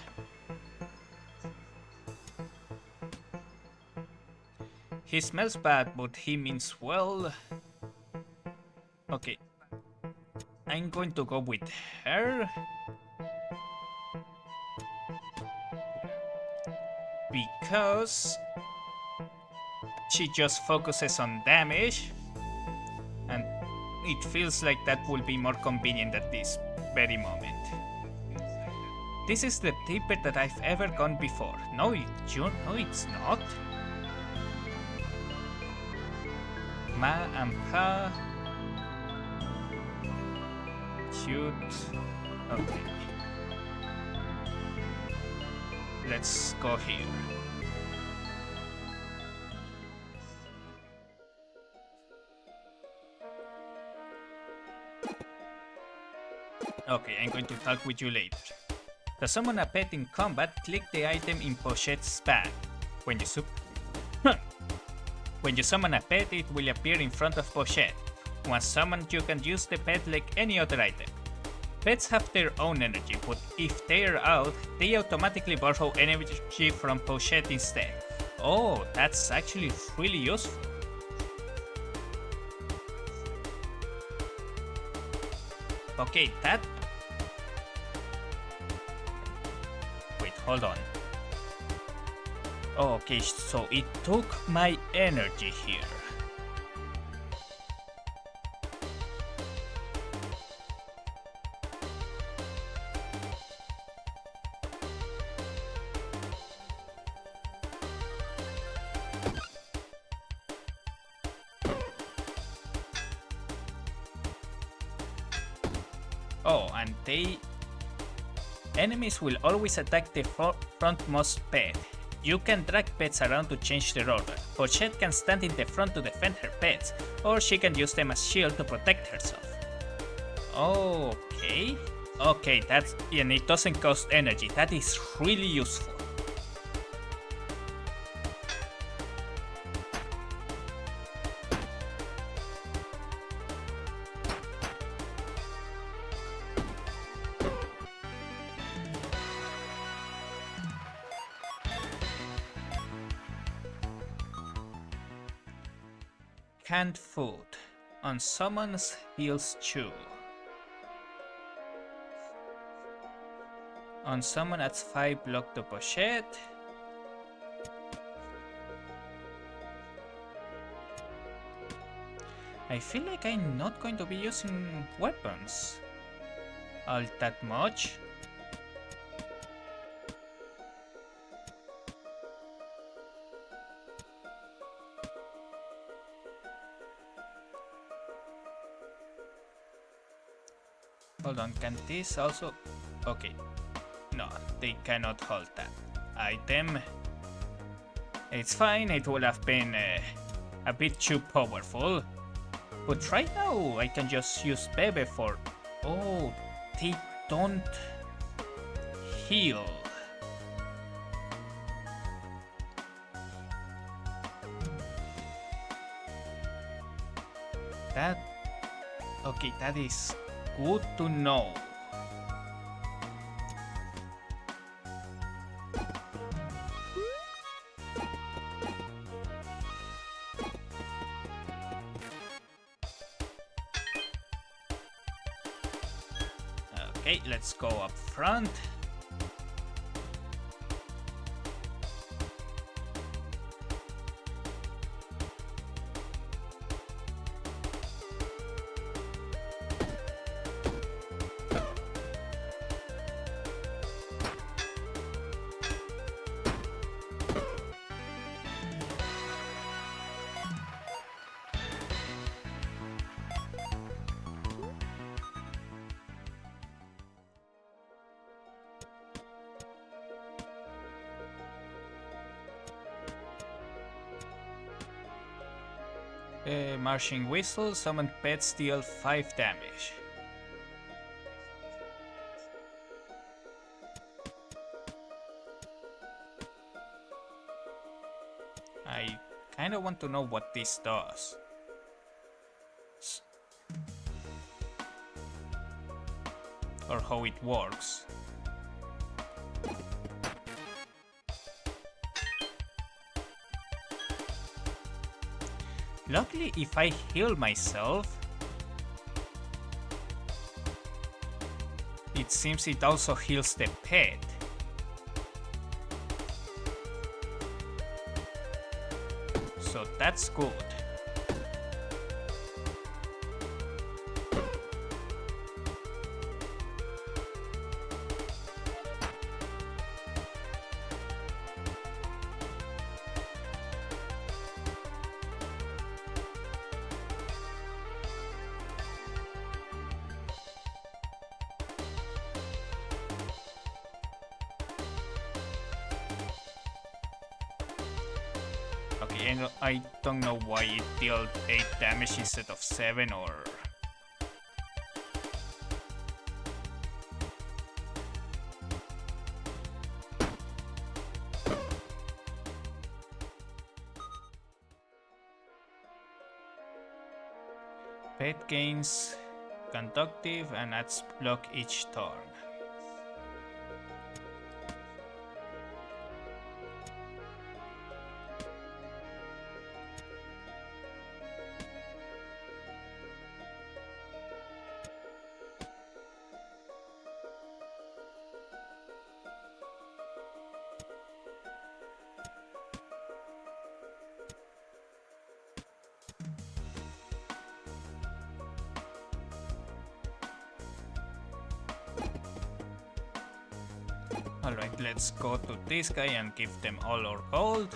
He smells bad, but he means well. Okay. I'm going to go with her. Because she just focuses on damage. And it feels like that will be more convenient at this very moment. This is the deepest that I've ever gone before. No, it's not. Ma and Pa. Shoot. Okay. Let's go here. Okay, I'm going to talk with you later. To summon a pet in combat, click the item in Pochette's bag. When you summon a pet, it will appear in front of Pochette. Once summoned, you can use the pet like any other item. Pets have their own energy, but if they are out, they automatically borrow energy from Pochette instead. Oh, that's actually really useful. Okay, that... Wait, hold on. Oh, okay, so it took my energy here. Oh, and enemies will always attack the frontmost pet. You can drag pets around to change their order. Pochette can stand in the front to defend her pets, or she can use them as shield to protect herself. Okay. Okay, that's... and it doesn't cost energy. That is really useful. Canned food. On summons, heals chew. On summon adds 5 block to Pochette. I feel like I'm not going to be using weapons all that much. Hold on, can this also... Okay. No, they cannot hold that item. It's fine, it would have been a bit too powerful. But right now, I can just use Bebe for... Oh, they don't heal. that... Okay, that is good to know. Okay, let's go up front. Marching Whistle, summon pets deal 5 damage. I kinda want to know what this does. Or how it works. Luckily, if I heal myself, it seems it also heals the pet. So that's good. Okay, I don't know why it dealt 8 damage instead of 7 or... Pet gains conductive and adds block each turn. Alright, let's go to this guy and give them all our gold.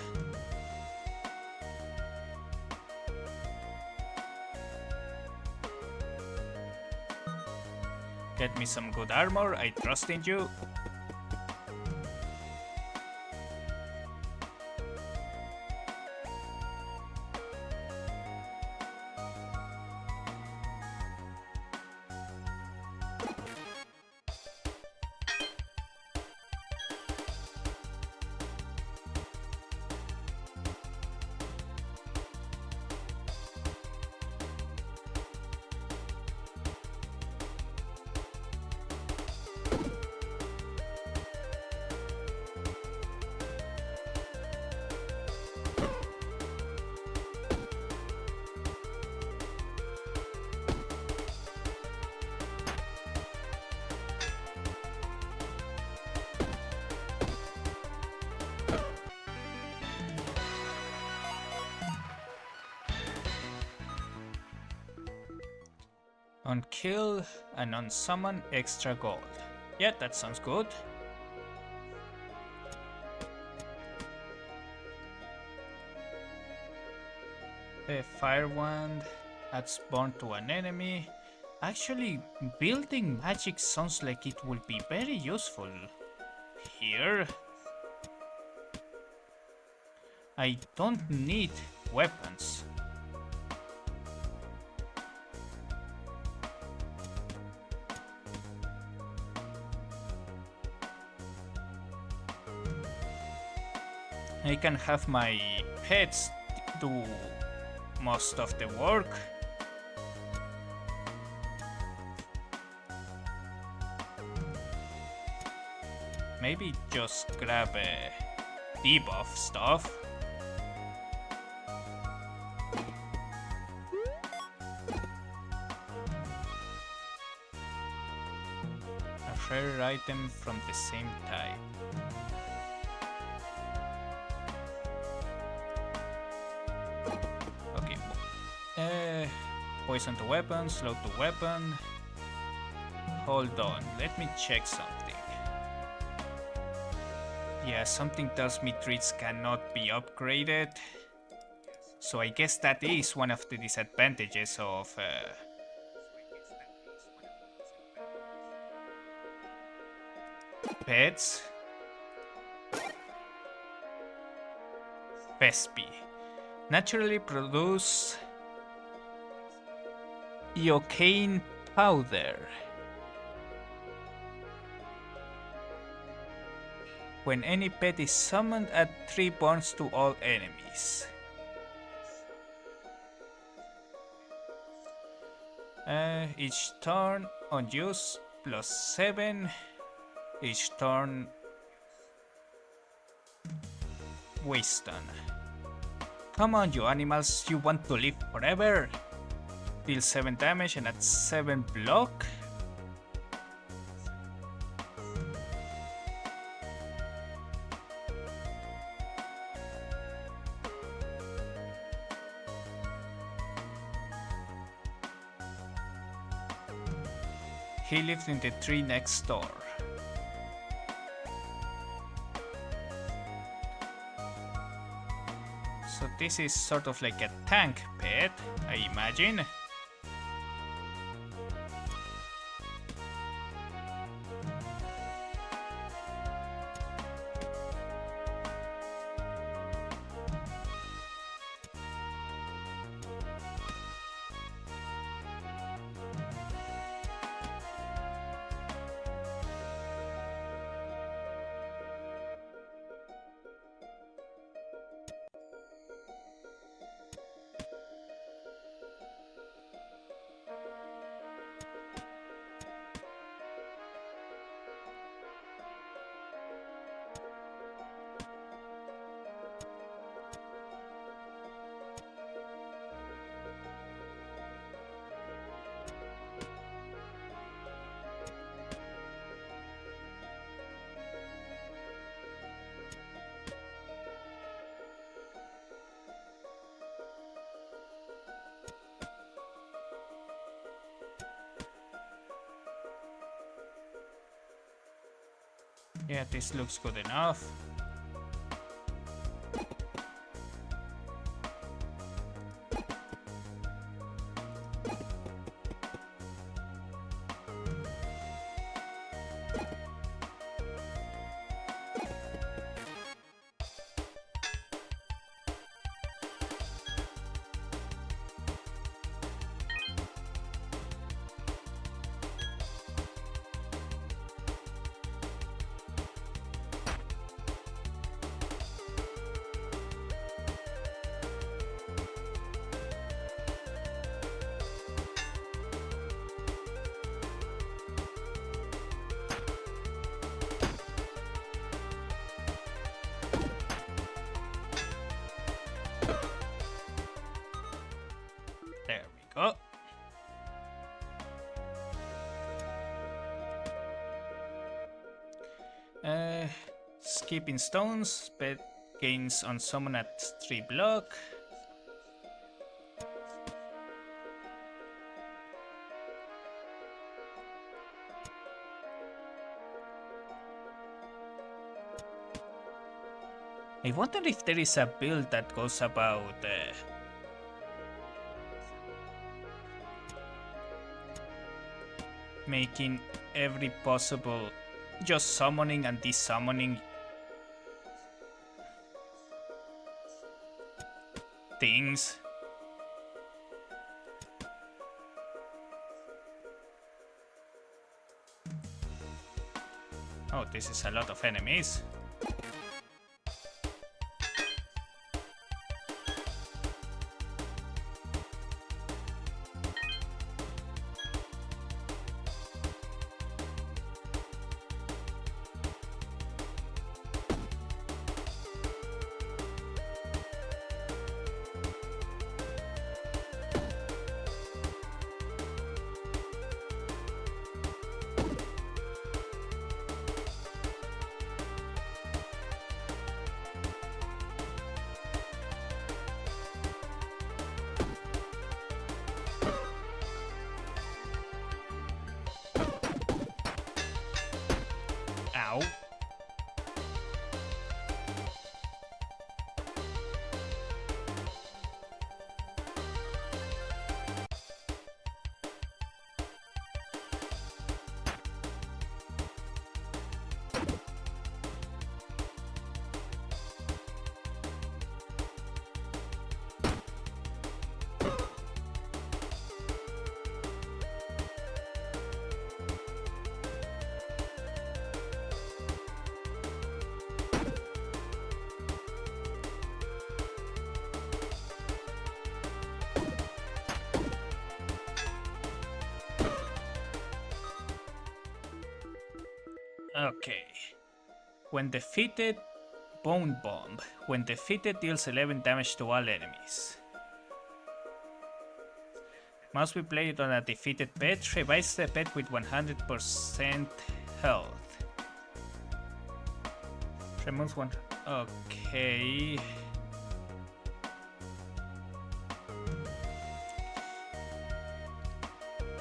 Get me some good armor, I trust in you. On kill and on summon extra gold. Yeah, that sounds good. A fire wand adds burn to an enemy. Actually, building magic sounds like it will be very useful here. I don't need weapons. I can have my pets do most of the work. maybe just grab a debuff stuff. A rare item from the same type. Okay. Poison to weapon, slow to weapon. Hold on, let me check something. Yeah, something tells me treats cannot be upgraded. So I guess that is one of the disadvantages of pets. Vespi. Naturally produce Yocaine powder. When any pet is summoned, add 3 burns to all enemies. Each turn on use plus 7. Each turn Waston. Come on, you animals, you want to live forever? Deal 7 damage and add 7 block. He lives in the tree next door. So this is sort of like a tank pet, I imagine. Yeah, this looks good enough. There we go. Skipping stones, pet gains on summon at 3 block. I wonder if there is a build that goes about making every possible just summoning and desummoning things. Oh, this is a lot of enemies. Okay. When defeated, Bone Bomb. When defeated, deals 11 damage to all enemies. Must be played on a defeated pet. Revives the pet with 100% health. Removes one. Okay.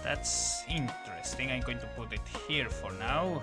That's interesting. I'm going to put it here for now.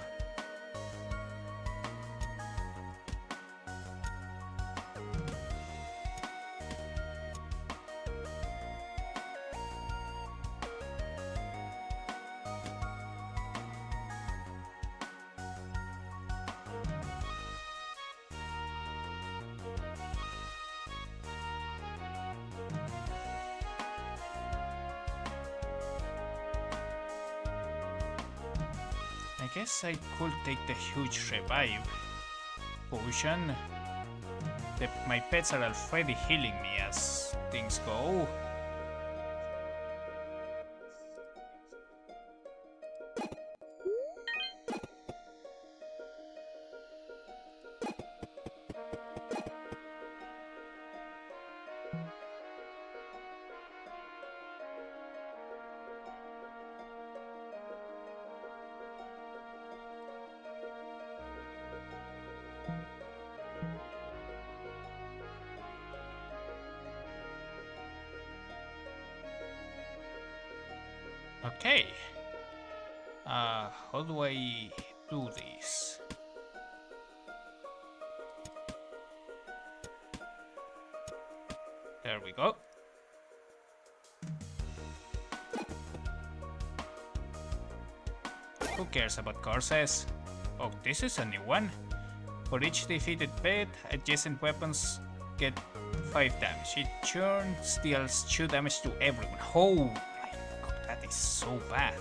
I guess I could take the huge revive potion. My pets are already healing me as things go. Okay. How do I do this? There we go. Who cares about courses? Oh, this is a new one. For each defeated pet, adjacent weapons get 5 damage. Each turn deals 2 damage to everyone. Oh my god, that is so bad.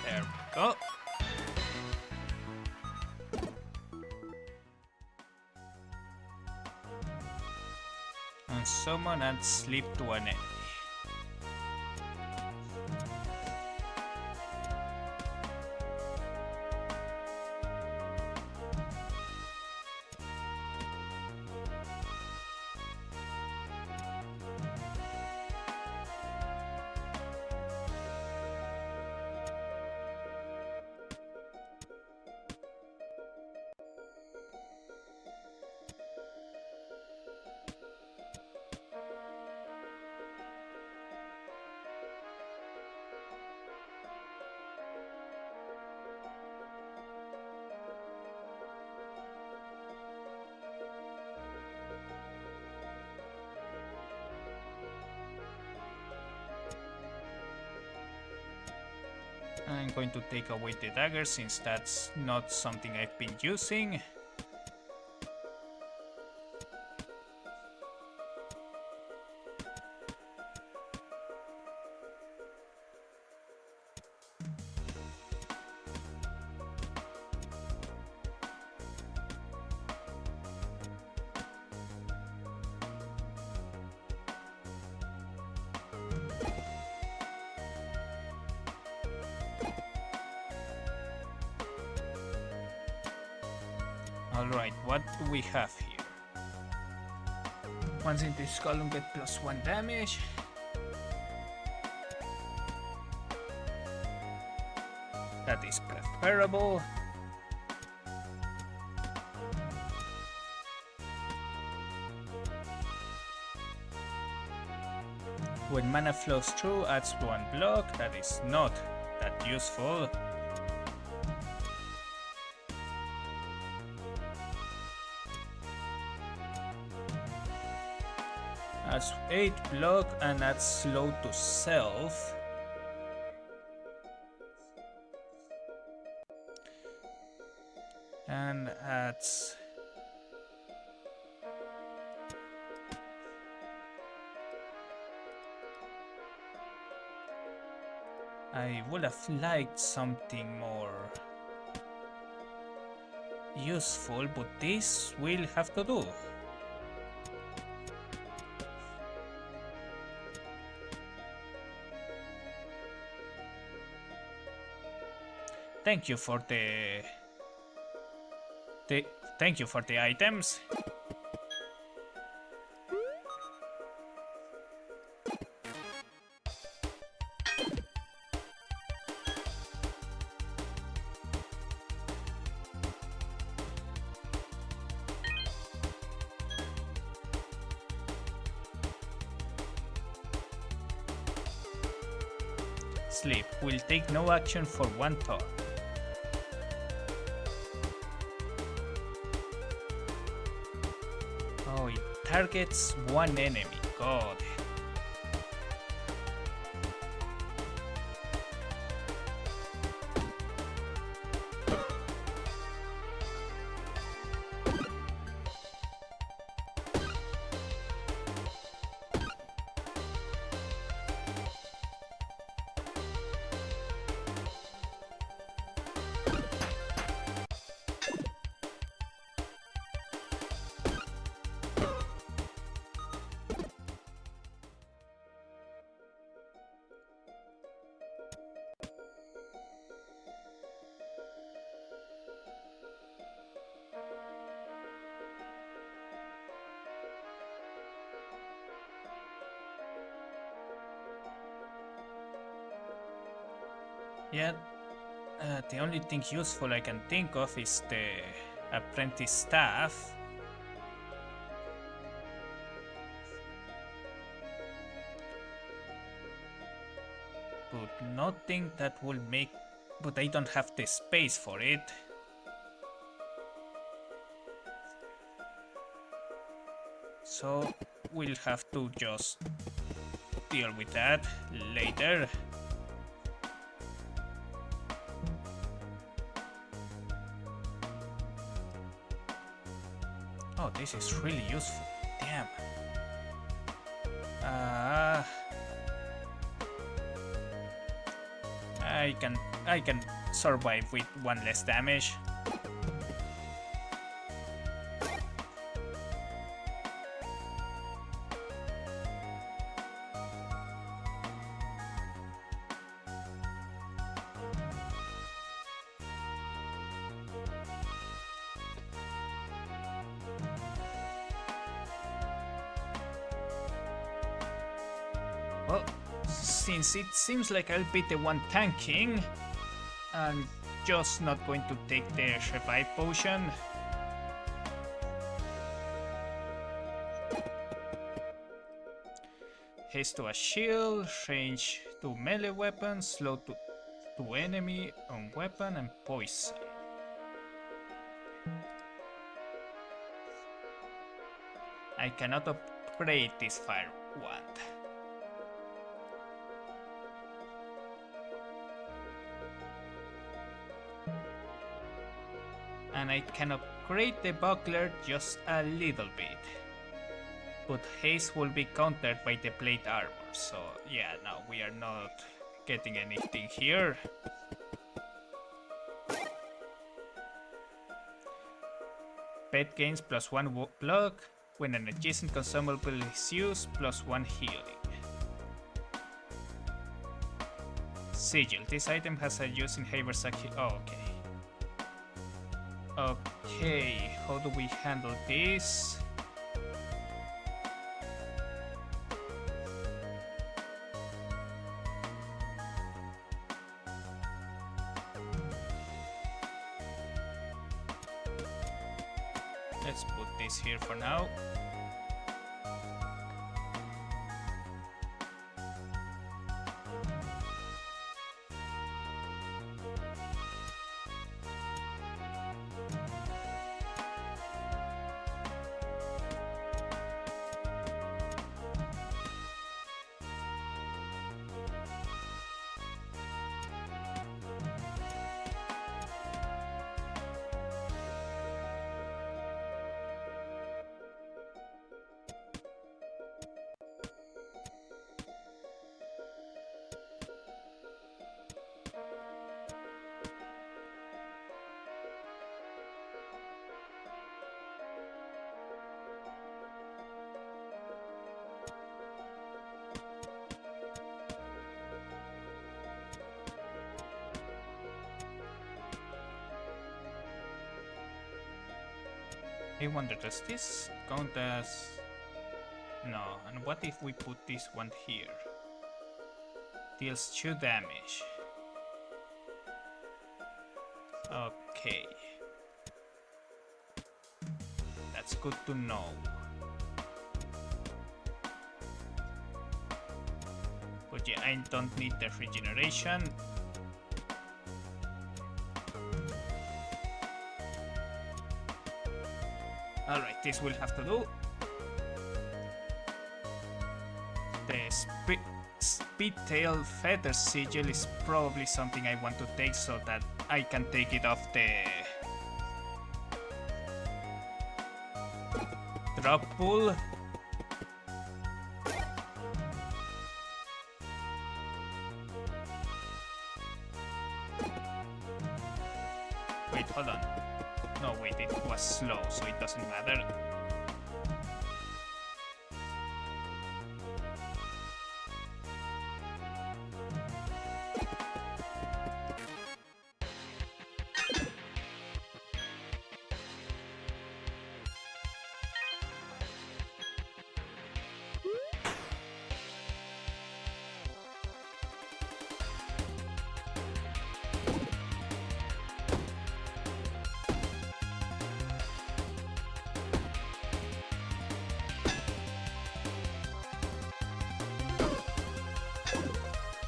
There we go. And summon and sleep to an enemy. going to take away the dagger since that's not something I've been using. Alright, what do we have here? Once in this column get +1 damage. That is preferable. When mana flows through, adds 1 block. That is not that useful. Adds 8 block and adds slow to self. And adds I would have liked something more useful, but this will have to do. Thank you for the items. Sleep will take no action for 1 turn. Oh, it targets 1 enemy. God. Yeah, the only thing useful I can think of is the apprentice staff. But nothing that will make... But I don't have the space for it. So we'll have to just deal with that later. Oh, this is really useful. Damn. I can survive with 1 less damage. Well, since it seems like I'll be the one tanking, I'm just not going to take the revive potion. Haste to a shield, range to melee weapons, slow to enemy on weapon, and poison. I cannot upgrade this fire wand. and I can upgrade the buckler just a little bit. But haste will be countered by the plate armor, so yeah, no, we are not getting anything here. Pet gains +1 block when an adjacent consumable is used, +1 healing. Sigil. This item has a use in Haversaki. Oh, okay. Okay, how do we handle this? Let's put this here for now. I wonder, does this count as... No, and what if we put this one here? Deals 2 damage. Okay. That's good to know. But yeah, I don't need the regeneration. Alright, this will have to do. The Speedtail Feather Sigil is probably something I want to take so that I can take it off the drop pool. Wait, hold on. No, wait, it was slow, so it doesn't matter.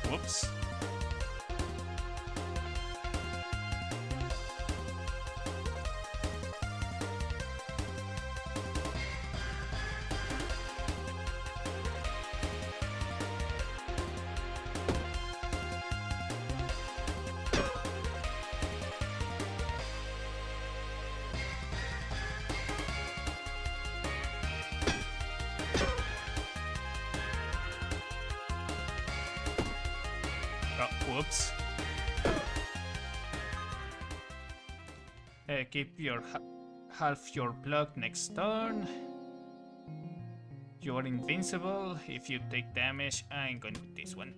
Whoops. Whoops. Keep your half your block next turn. You're invincible. If you take damage, I'm going with this one.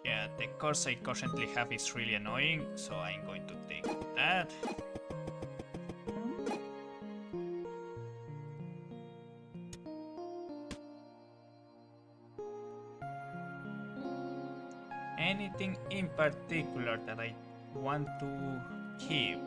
Yeah, the course I currently have is really annoying, so I'm going to take that. Anything in particular that I want to keep?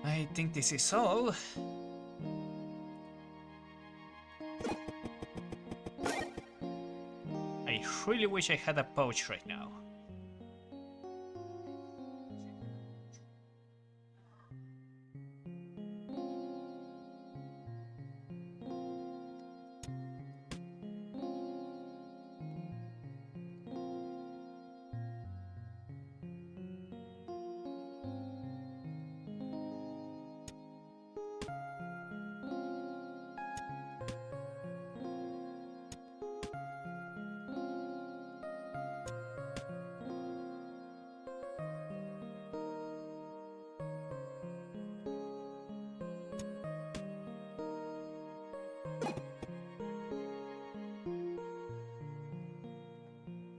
I think this is all. I really wish I had a pouch right now.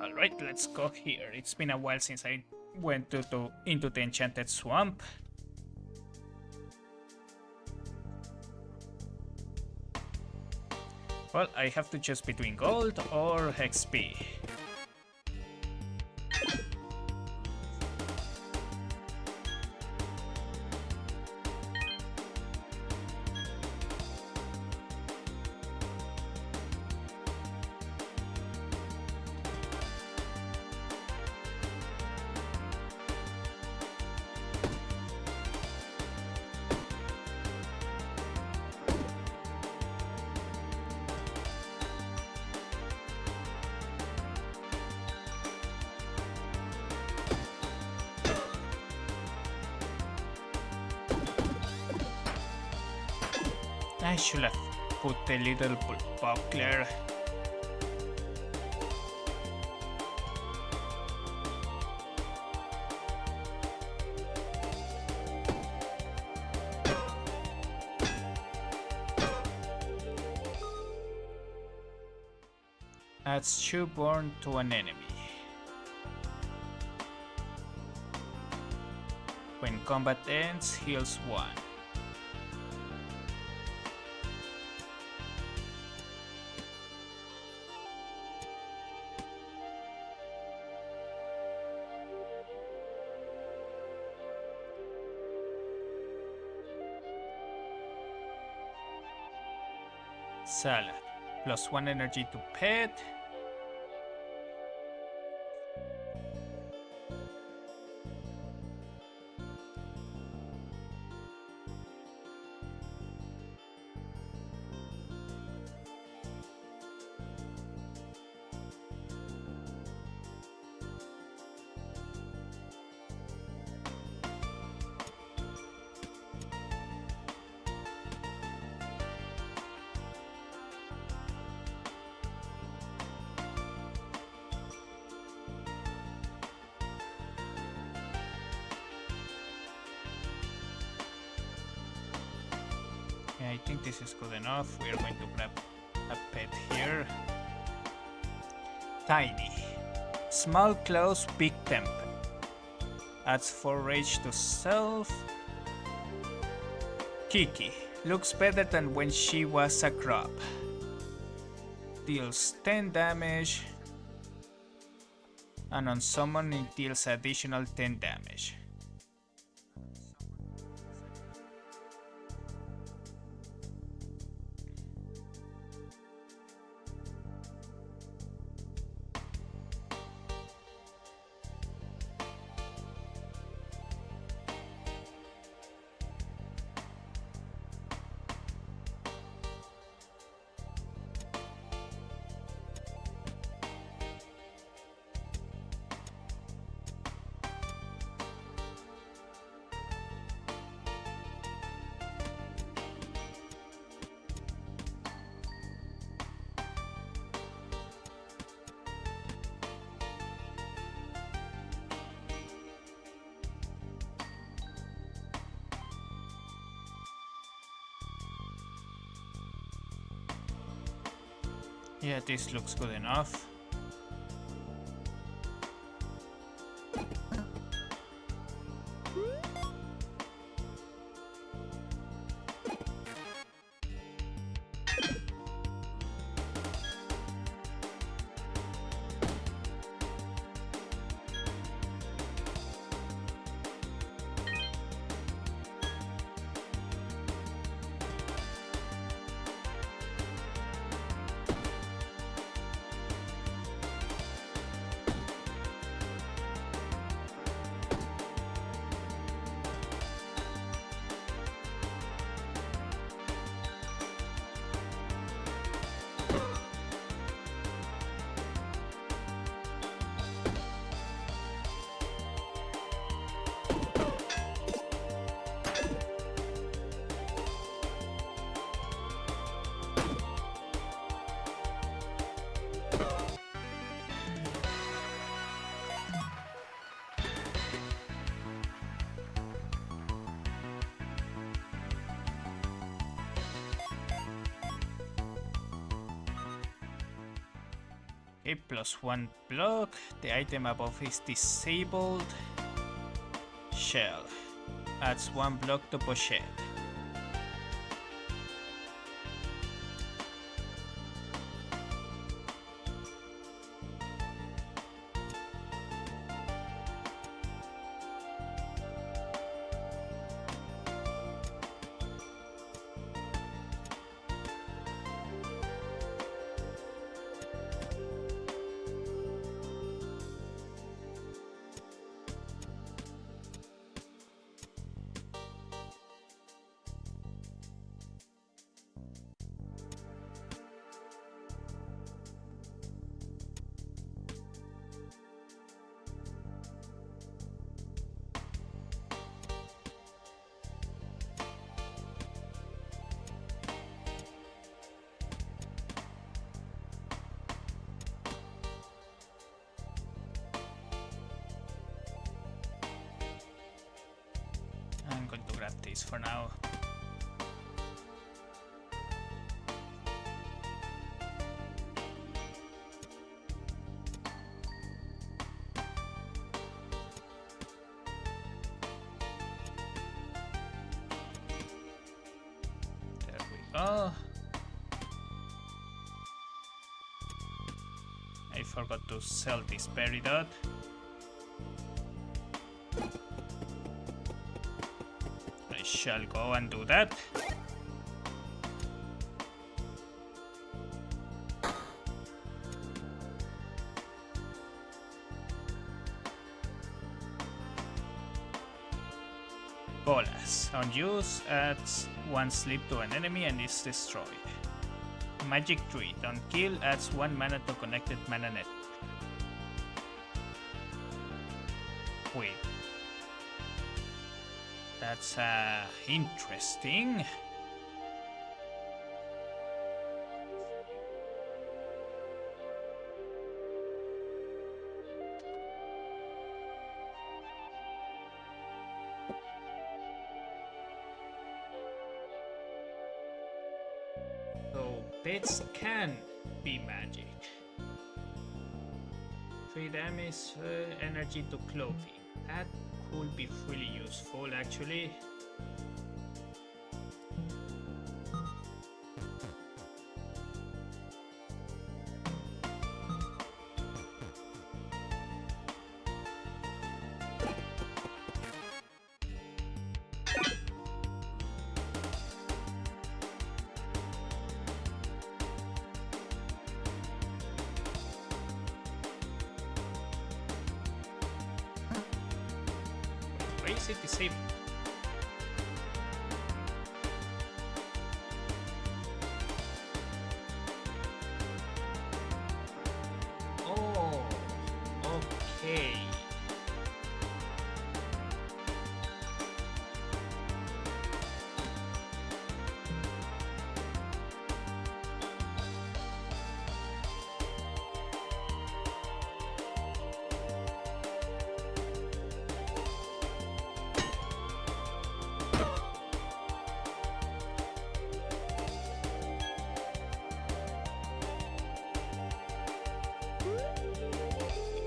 Alright, let's go here. It's been a while since I went into the Enchanted Swamp. Well, I have to choose between gold or XP. I should have put a little buckler. Adds Shoeborn to an enemy. When combat ends, heals 1. Salad. +1 energy to pet. I think this is good enough. We are going to grab a pet here. Tiny. Small claws, big temper. Adds 4 rage to self. Kiki. Looks better than when she was a crab. Deals 10 damage. And on summon it deals additional 10 damage. Yeah, this looks good enough. Okay, +1 block. The item above is disabled. Shell. Adds 1 block to pochette. I'm going to grab this for now. There we go. I forgot to sell this peridot. I shall go and do that. Bolas. On use, adds 1 sleep to an enemy and is destroyed. Magic Tree. On kill, adds 1 mana to connected mana network. Wait. That's interesting. So pets can be magic. 3 damage, energy to clothing. That could be really useful actually. Why is it disabled? Oh, okay.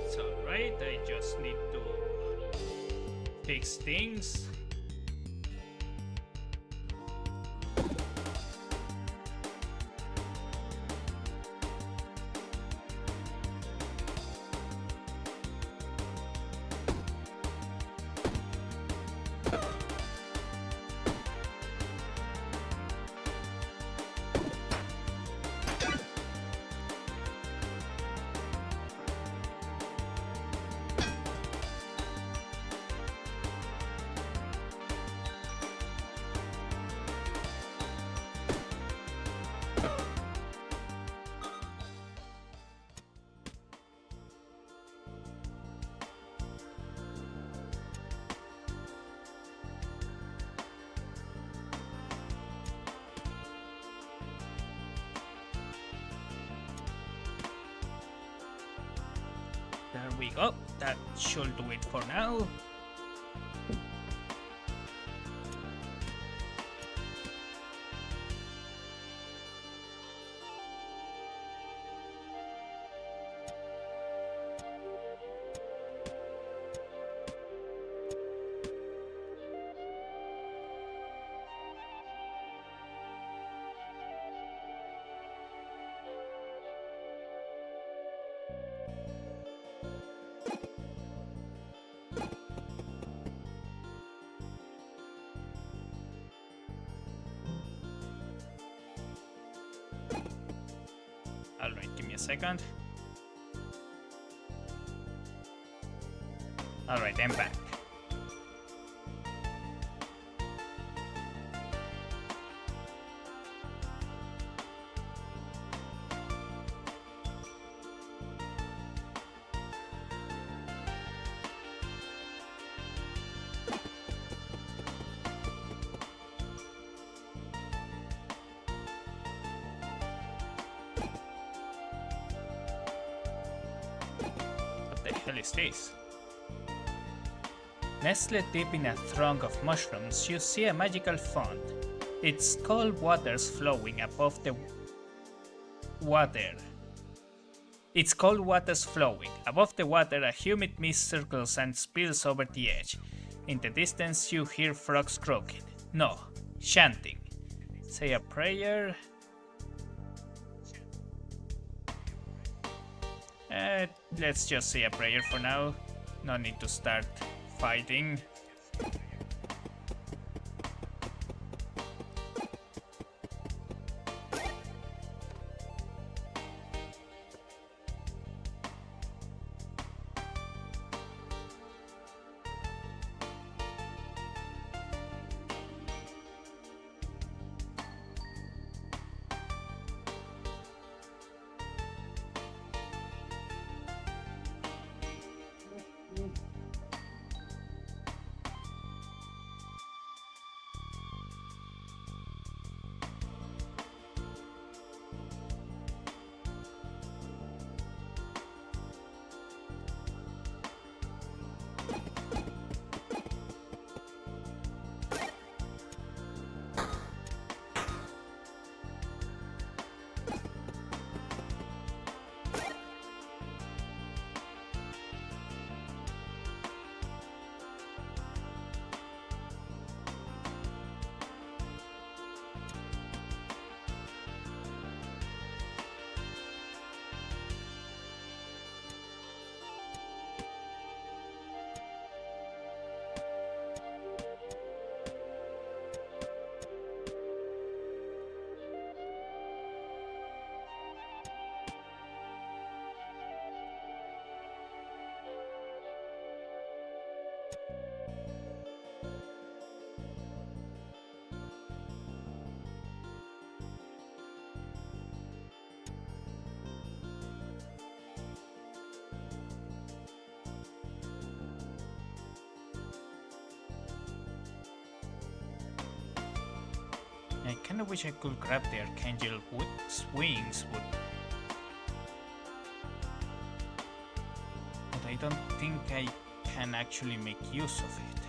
It's alright, I just need to fix things. There we go. That should do it for now. Alright, give me a second. Alright, I'm back. What the hell is this? Nestled deep in a throng of mushrooms, you see a magical font. It's cold waters flowing above the water. It's cold waters flowing. Above the water, a humid mist circles and spills over the edge. In the distance, you hear frogs croaking. No, chanting. Say a prayer. Let's just say a prayer for now. No need to start fighting. I kinda wish I could grab the Archangel wings, but I don't think I can actually make use of it.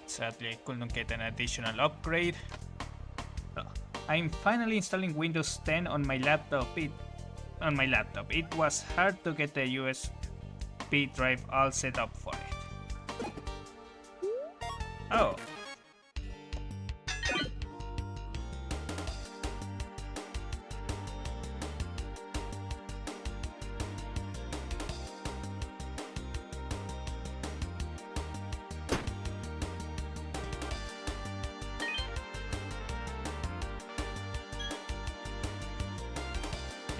Sadly, I couldn't get an additional upgrade. I'm finally installing Windows 10 on my laptop. It was hard to get the USB drive all set up for it. Oh.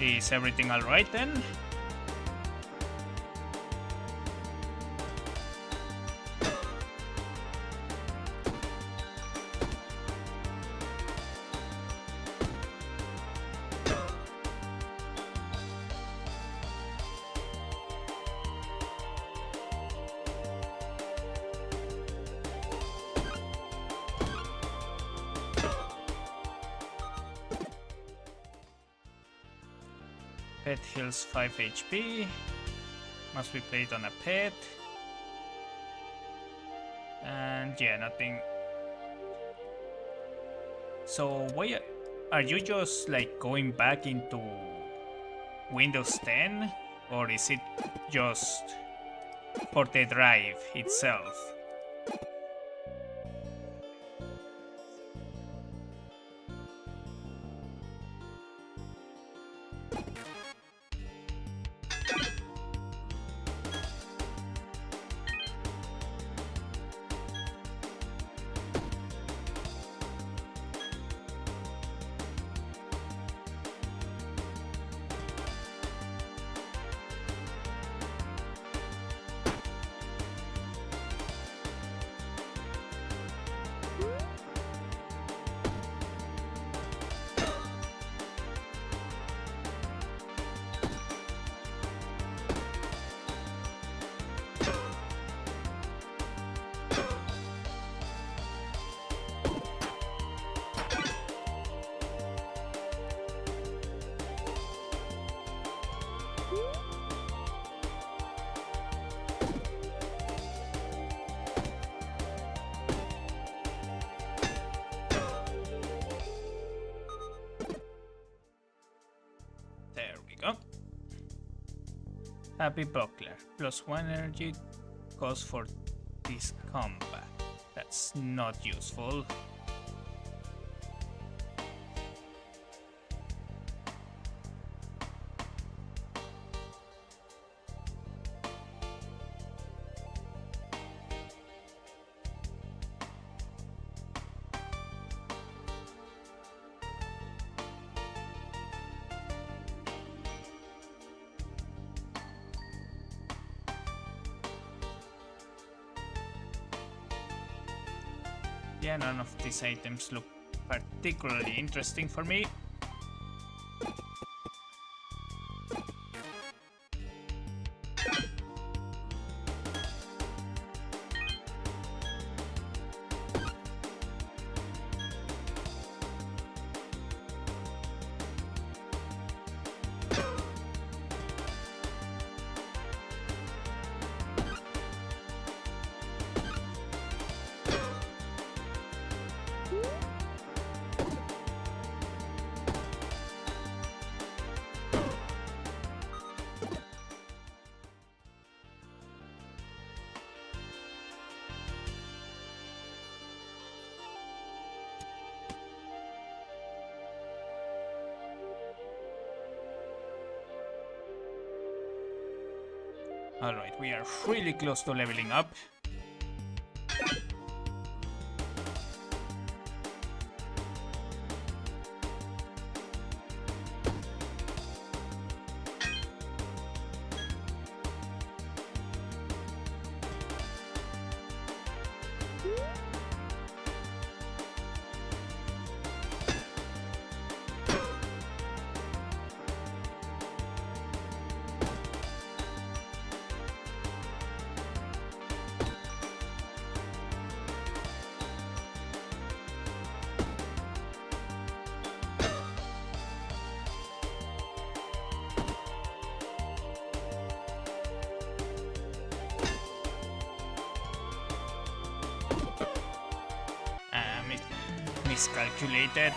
Is everything alright then? Pet heals 5 HP. Must be played on a pet. And yeah, nothing. So why are you just like going back into Windows 10? Or is it just for the drive itself? There we go. Happy Buckler. +1 energy cost for this combat. That's not useful. Yeah, none of these items look particularly interesting for me. Alright, we are really close to leveling up. Miscalculated.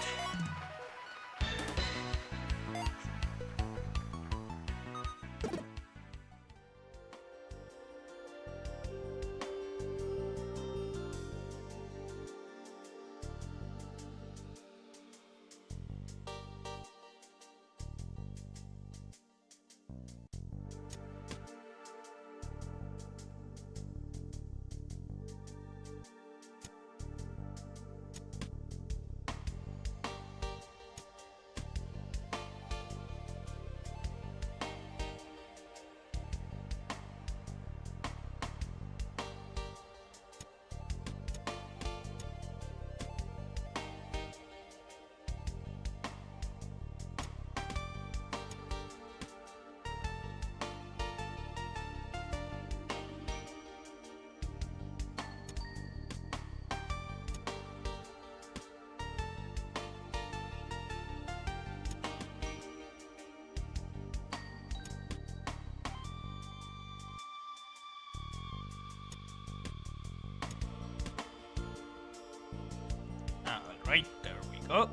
Alright, there we go.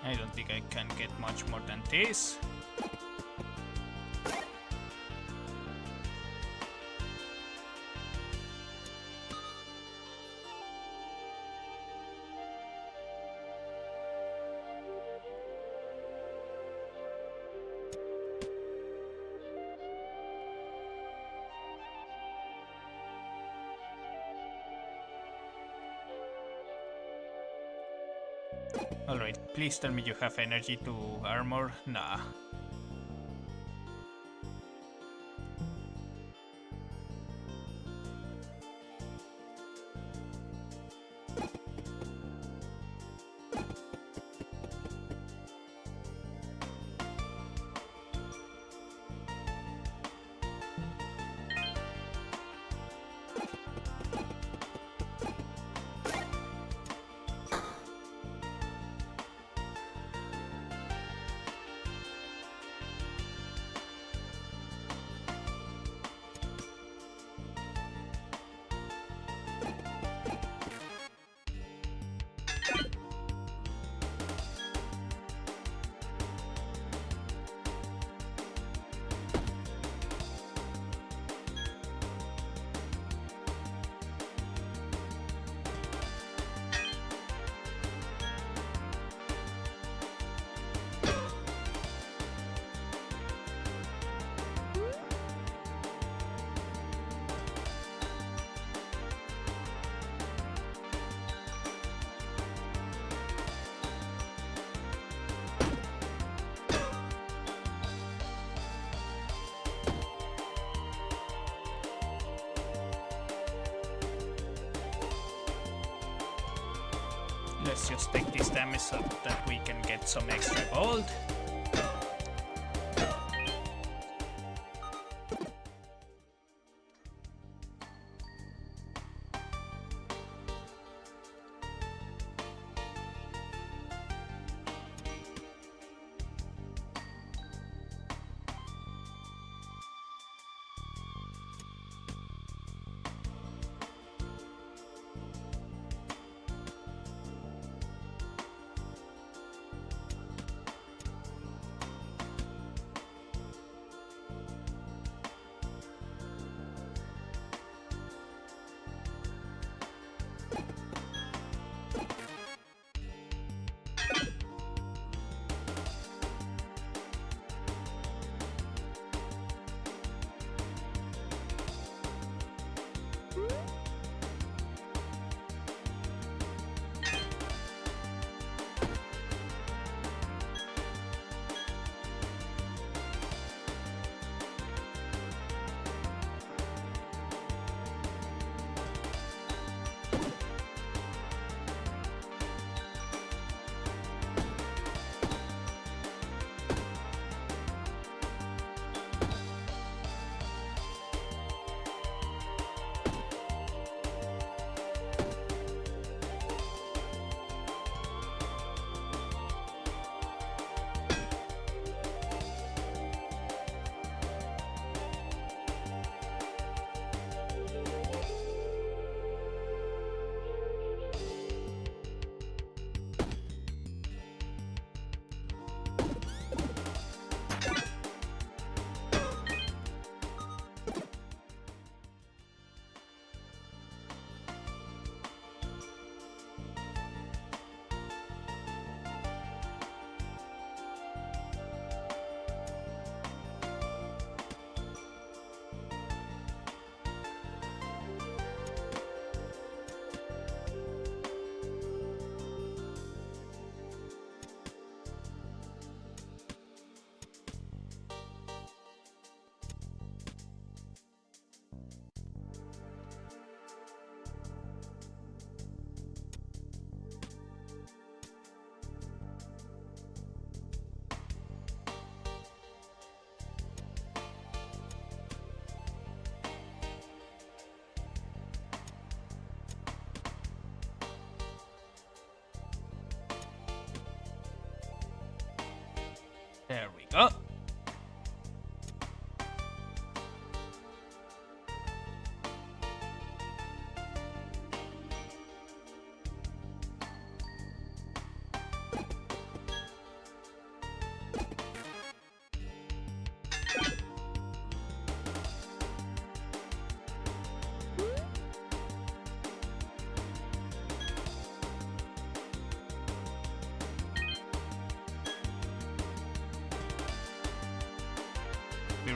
I don't think I can get much more than this. Alright, please tell me you have energy to armor. Nah. Let's just take this damage so that we can get some extra gold.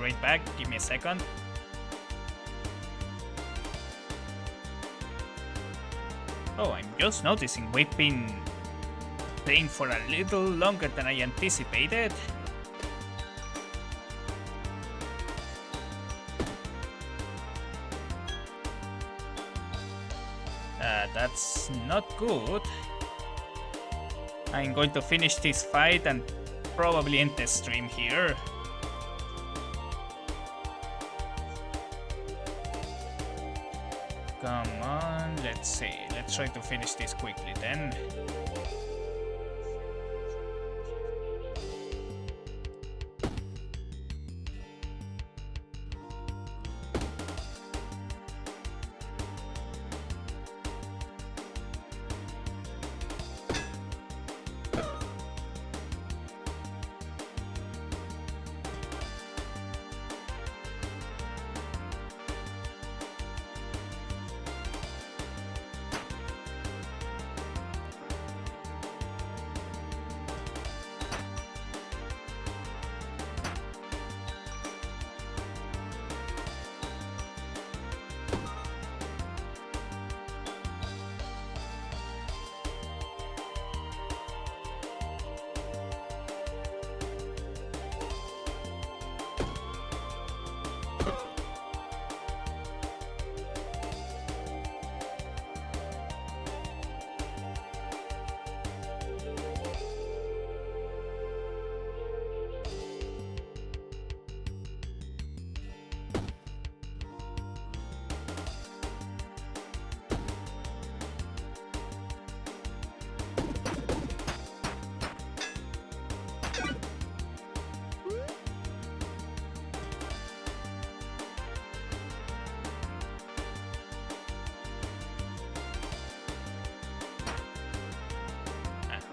right back. Give me a second. Oh, I'm just noticing we've been playing for a little longer than I anticipated. That's not good. I'm going to finish this fight and probably end the stream here. Come on, let's see. Let's try to finish this quickly then.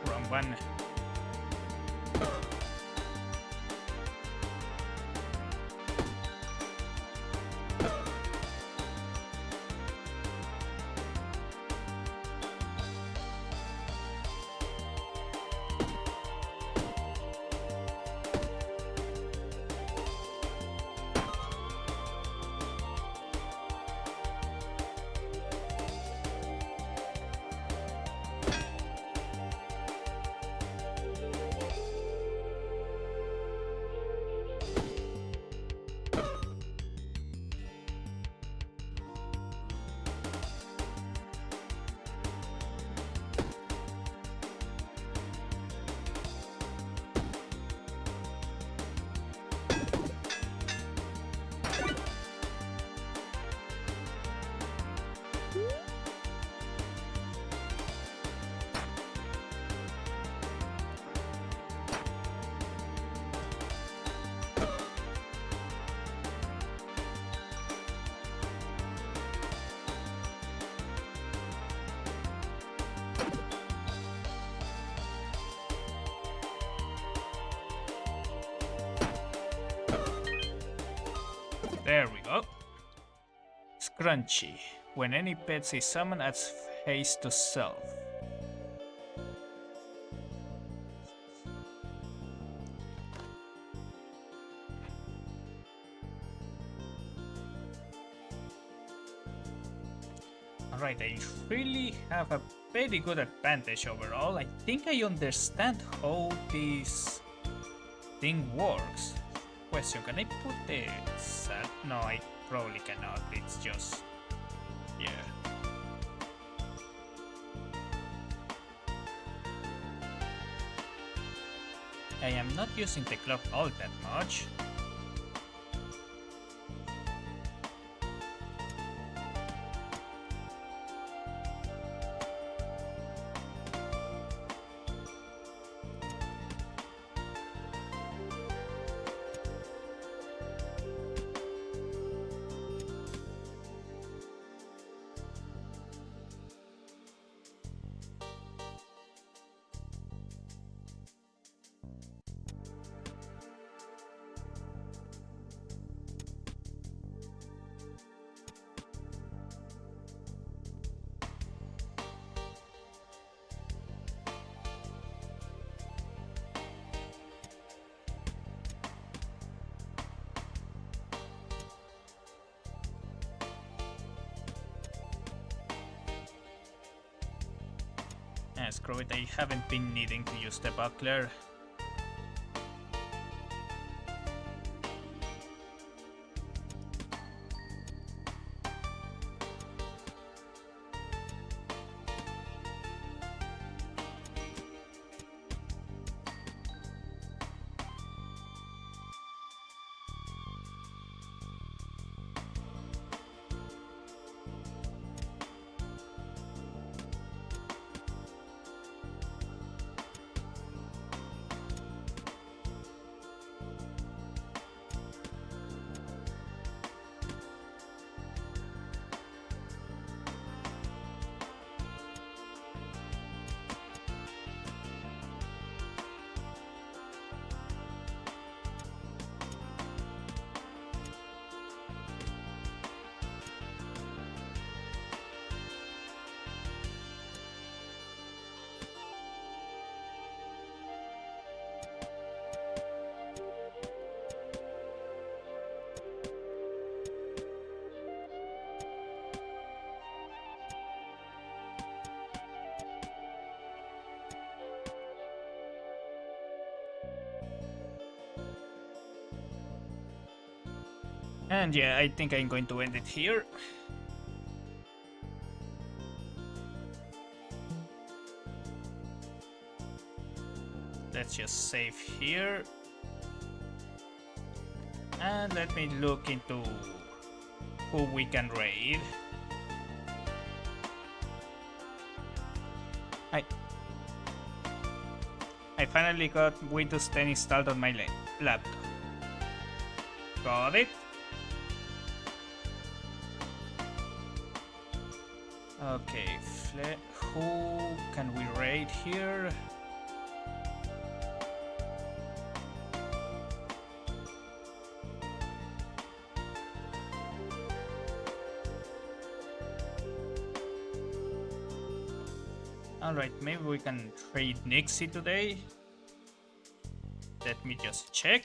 Wrong one. There we go. Scrunchy. When any pet is summoned, adds haste to self. Alright, I really have a very good advantage overall. I think I understand how this thing works. Question, can I put the sat? No, I probably cannot. It's just... yeah. I am not using the clock all that much. Screw it, I haven't been needing to use the buckler. And yeah, I think I'm going to end it here. Let's just save here. And let me look into who we can raid. I finally got Windows 10 installed on my laptop. Got it. Okay, who can we raid here? Alright, maybe we can trade Nixie today. Let me just check.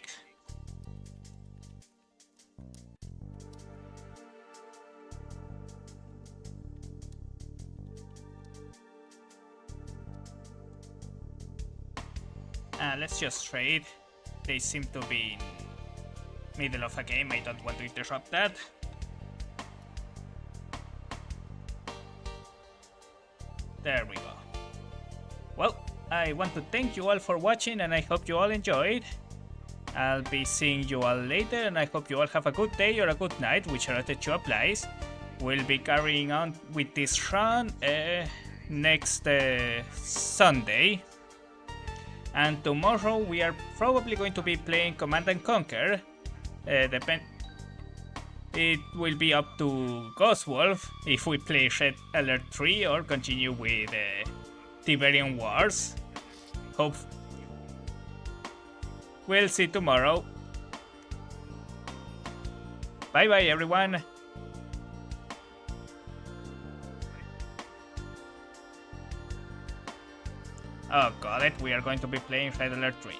Let's just trade. They seem to be in middle of a game. I don't want to interrupt that. There we go. Well, I want to thank you all for watching and I hope you all enjoyed. I'll be seeing you all later and I hope you all have a good day or a good night, whichever the two applies. We'll be carrying on with this run next Sunday. And tomorrow we are probably going to be playing Command and Conquer. It will be up to Ghostwolf if we play Red Alert 3 or continue with Tiberian Wars. Hope we'll see tomorrow. Bye bye everyone. Oh, got it. We are going to be playing Red Alert 3.